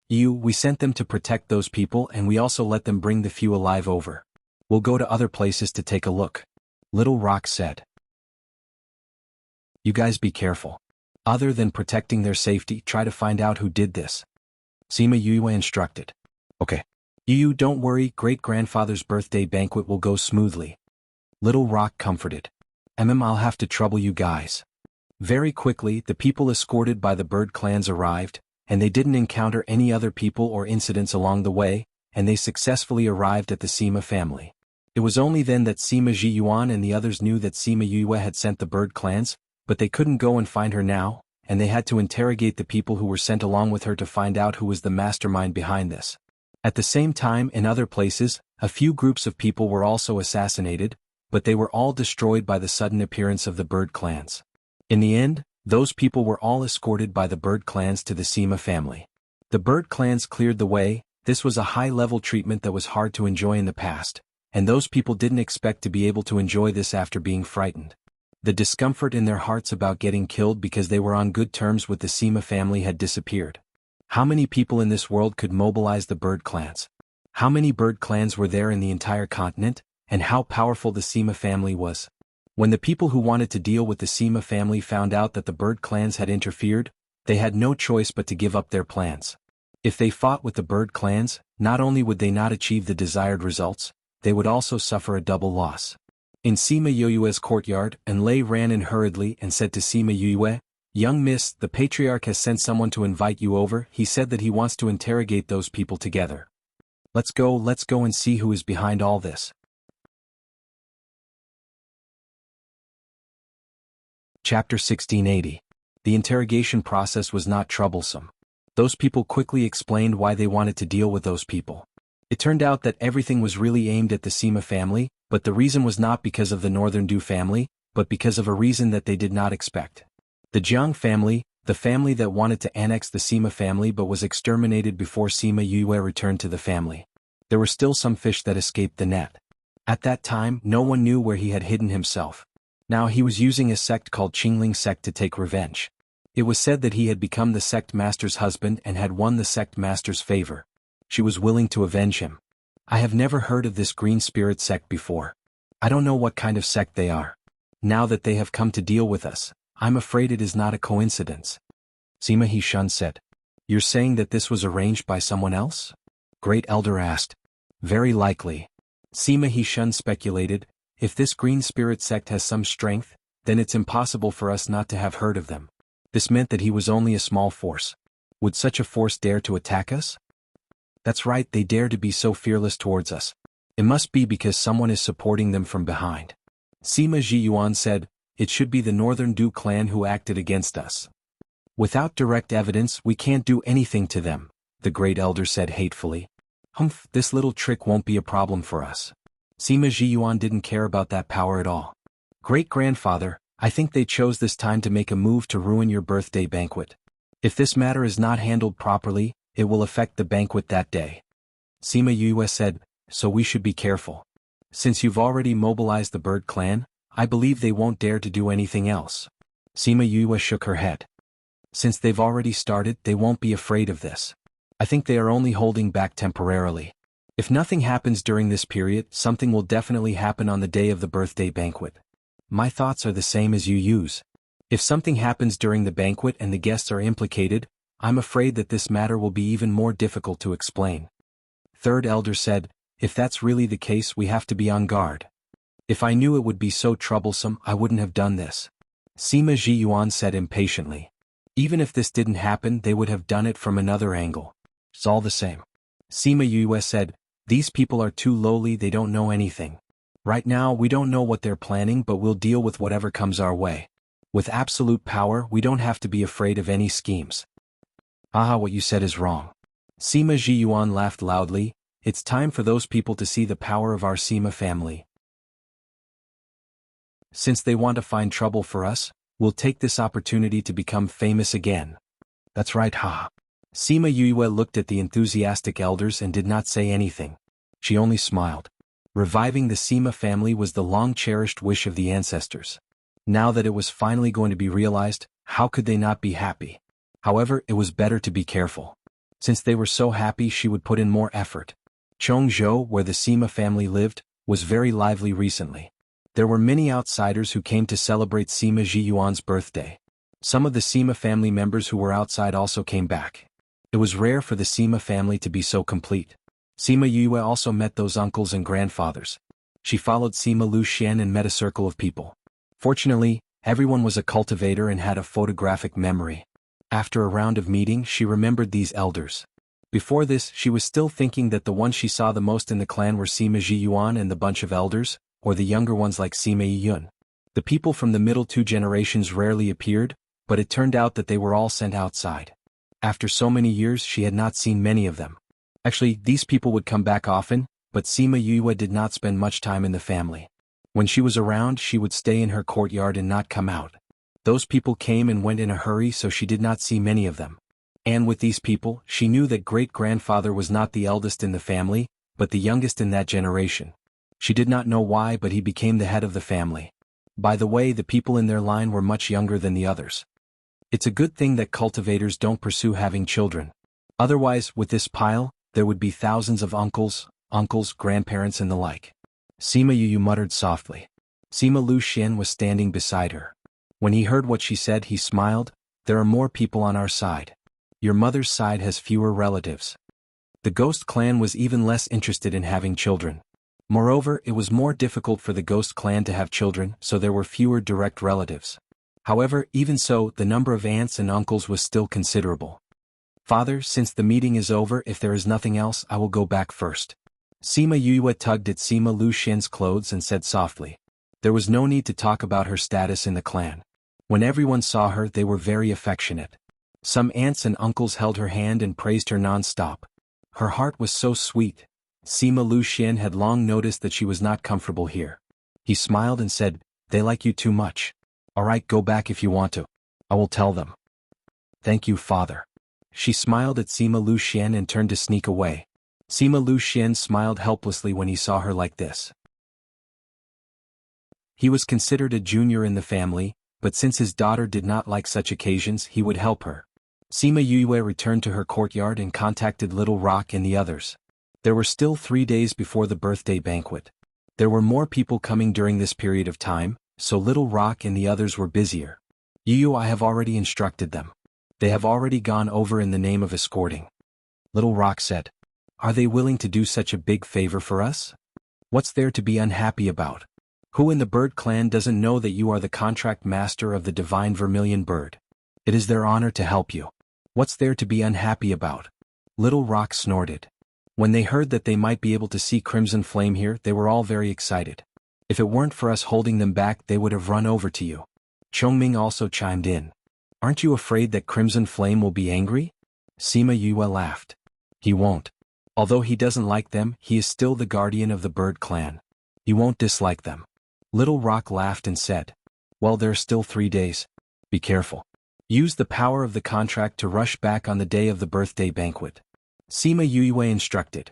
We sent them to protect those people and we also let them bring the few alive over. We'll go to other places to take a look. Little Rock said. You guys be careful. Other than protecting their safety, try to find out who did this. Sima Yue instructed. Okay. Don't worry, great-grandfather's birthday banquet will go smoothly. Little Rock comforted. I'll have to trouble you guys. Very quickly, the people escorted by the bird clans arrived, and they didn't encounter any other people or incidents along the way, and they successfully arrived at the Sima family. It was only then that Sima Jiyuan and the others knew that Sima Yue had sent the bird clans, but they couldn't go and find her now, and they had to interrogate the people who were sent along with her to find out who was the mastermind behind this. At the same time, in other places, a few groups of people were also assassinated, but they were all destroyed by the sudden appearance of the bird clans. In the end, those people were all escorted by the bird clans to the Sima family. The bird clans cleared the way. This was a high-level treatment that was hard to enjoy in the past, and those people didn't expect to be able to enjoy this after being frightened. The discomfort in their hearts about getting killed because they were on good terms with the Sima family had disappeared. How many people in this world could mobilize the bird clans? How many bird clans were there in the entire continent, and how powerful the Sima family was? When the people who wanted to deal with the Sima family found out that the bird clans had interfered, they had no choice but to give up their plans. If they fought with the bird clans, not only would they not achieve the desired results, they would also suffer a double loss. In Sima Yue's courtyard, Enlai ran in hurriedly and said to Sima Yue, "Young miss, the patriarch has sent someone to invite you over. He said that he wants to interrogate those people together. Let's go and see who is behind all this." Chapter 1680. The interrogation process was not troublesome. Those people quickly explained why they wanted to deal with those people. It turned out that everything was really aimed at the Sima family, but the reason was not because of the Northern Du family, but because of a reason that they did not expect. The Jiang family, the family that wanted to annex the Sima family but was exterminated before Sima Yue returned to the family. There were still some fish that escaped the net. At that time, no one knew where he had hidden himself. Now he was using a sect called Qingling sect to take revenge. It was said that he had become the sect master's husband and had won the sect master's favor. She was willing to avenge him. I have never heard of this green spirit sect before. I don't know what kind of sect they are. Now that they have come to deal with us, I'm afraid it is not a coincidence. Sima Hishun said. You're saying that this was arranged by someone else? Great Elder asked. Very likely. Sima Hishun speculated, if this green spirit sect has some strength, then it's impossible for us not to have heard of them. This meant that he was only a small force. Would such a force dare to attack us? That's right, they dare to be so fearless towards us. It must be because someone is supporting them from behind. Sima Jiyuan said, it should be the Northern Du clan who acted against us. Without direct evidence, we can't do anything to them, the Great Elder said hatefully. Humph, this little trick won't be a problem for us. Sima Jiyuan didn't care about that power at all. Great-grandfather, I think they chose this time to make a move to ruin your birthday banquet. If this matter is not handled properly, it will affect the banquet that day. Sima Yue said, so we should be careful. Since you've already mobilized the bird clan, I believe they won't dare to do anything else. Sima Yue shook her head. Since they've already started, they won't be afraid of this. I think they are only holding back temporarily. If nothing happens during this period, something will definitely happen on the day of the birthday banquet. My thoughts are the same as you use. If something happens during the banquet and the guests are implicated, I'm afraid that this matter will be even more difficult to explain. Third Elder said, if that's really the case, we have to be on guard. If I knew it would be so troublesome, I wouldn't have done this. Sima Jiyuan said impatiently. Even if this didn't happen, they would have done it from another angle. It's all the same. Sima Yue said, these people are too lowly, they don't know anything. Right now, we don't know what they're planning, but we'll deal with whatever comes our way. With absolute power, we don't have to be afraid of any schemes. What you said is wrong. Sima Jiyuan laughed loudly. It's time for those people to see the power of our Sima family. Since they want to find trouble for us, we'll take this opportunity to become famous again. That's right, ha. Sima Yue looked at the enthusiastic elders and did not say anything. She only smiled. Reviving the Sima family was the long-cherished wish of the ancestors. Now that it was finally going to be realized, how could they not be happy? However, it was better to be careful. Since they were so happy, she would put in more effort. Chongzhou, where the Sima family lived, was very lively recently. There were many outsiders who came to celebrate Sima Jiyuan's birthday. Some of the Sima family members who were outside also came back. It was rare for the Sima family to be so complete. Sima Yue also met those uncles and grandfathers. She followed Sima Luxian and met a circle of people. Fortunately, everyone was a cultivator and had a photographic memory. After a round of meetings, she remembered these elders. Before this, she was still thinking that the ones she saw the most in the clan were Sima Jiyuan and the bunch of elders, or the younger ones like Sima Yiyun. The people from the middle two generations rarely appeared, but it turned out that they were all sent outside. After so many years, she had not seen many of them. Actually, these people would come back often, but Sima Yuyue did not spend much time in the family. When she was around, she would stay in her courtyard and not come out. Those people came and went in a hurry, so she did not see many of them. And with these people, she knew that great-grandfather was not the eldest in the family, but the youngest in that generation. She did not know why, but he became the head of the family. By the way, the people in their line were much younger than the others. It's a good thing that cultivators don't pursue having children. Otherwise, with this pile, there would be thousands of uncles, grandparents and the like. Sima Yuyu muttered softly. Sima Lu Xian was standing beside her. When he heard what she said, he smiled. There are more people on our side. Your mother's side has fewer relatives. The Ghost clan was even less interested in having children. Moreover, it was more difficult for the Ghost clan to have children, so there were fewer direct relatives. However, even so, the number of aunts and uncles was still considerable. Father, since the meeting is over, if there is nothing else, I will go back first. Sima Yuyue tugged at Sima Lu Xian's clothes and said softly. There was no need to talk about her status in the clan. When everyone saw her, they were very affectionate. Some aunts and uncles held her hand and praised her non-stop. Her heart was so sweet. Sima Lu Xian had long noticed that she was not comfortable here. He smiled and said, They like you too much. Alright, go back if you want to. I will tell them. Thank you, father. She smiled at Sima Lu Xian and turned to sneak away. Sima Lu Xian smiled helplessly when he saw her like this. He was considered a junior in the family, but since his daughter did not like such occasions, he would help her. Sima Yuyue returned to her courtyard and contacted Little Rock and the others. There were still 3 days before the birthday banquet. There were more people coming during this period of time, so Little Rock and the others were busier. I have already instructed them. They have already gone over in the name of escorting. Little Rock said. Are they willing to do such a big favor for us? What's there to be unhappy about? Who in the bird clan doesn't know that you are the contract master of the divine vermilion bird? It is their honor to help you. What's there to be unhappy about? Little Rock snorted. When they heard that they might be able to see Crimson Flame here, they were all very excited. If it weren't for us holding them back, they would have run over to you. Chongming also chimed in. Aren't you afraid that Crimson Flame will be angry? Sima Yue laughed. He won't. Although he doesn't like them, he is still the guardian of the bird clan. He won't dislike them. Little Rock laughed and said. Well, there are still 3 days. Be careful. Use the power of the contract to rush back on the day of the birthday banquet. Sima Yue instructed.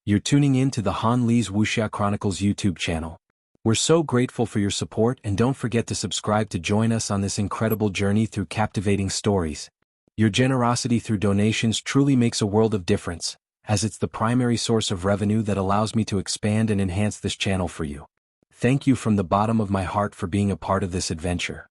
You're tuning in to the Han Li's Wuxia Chronicles YouTube channel. We're so grateful for your support, and don't forget to subscribe to join us on this incredible journey through captivating stories. Your generosity through donations truly makes a world of difference, as it's the primary source of revenue that allows me to expand and enhance this channel for you. Thank you from the bottom of my heart for being a part of this adventure.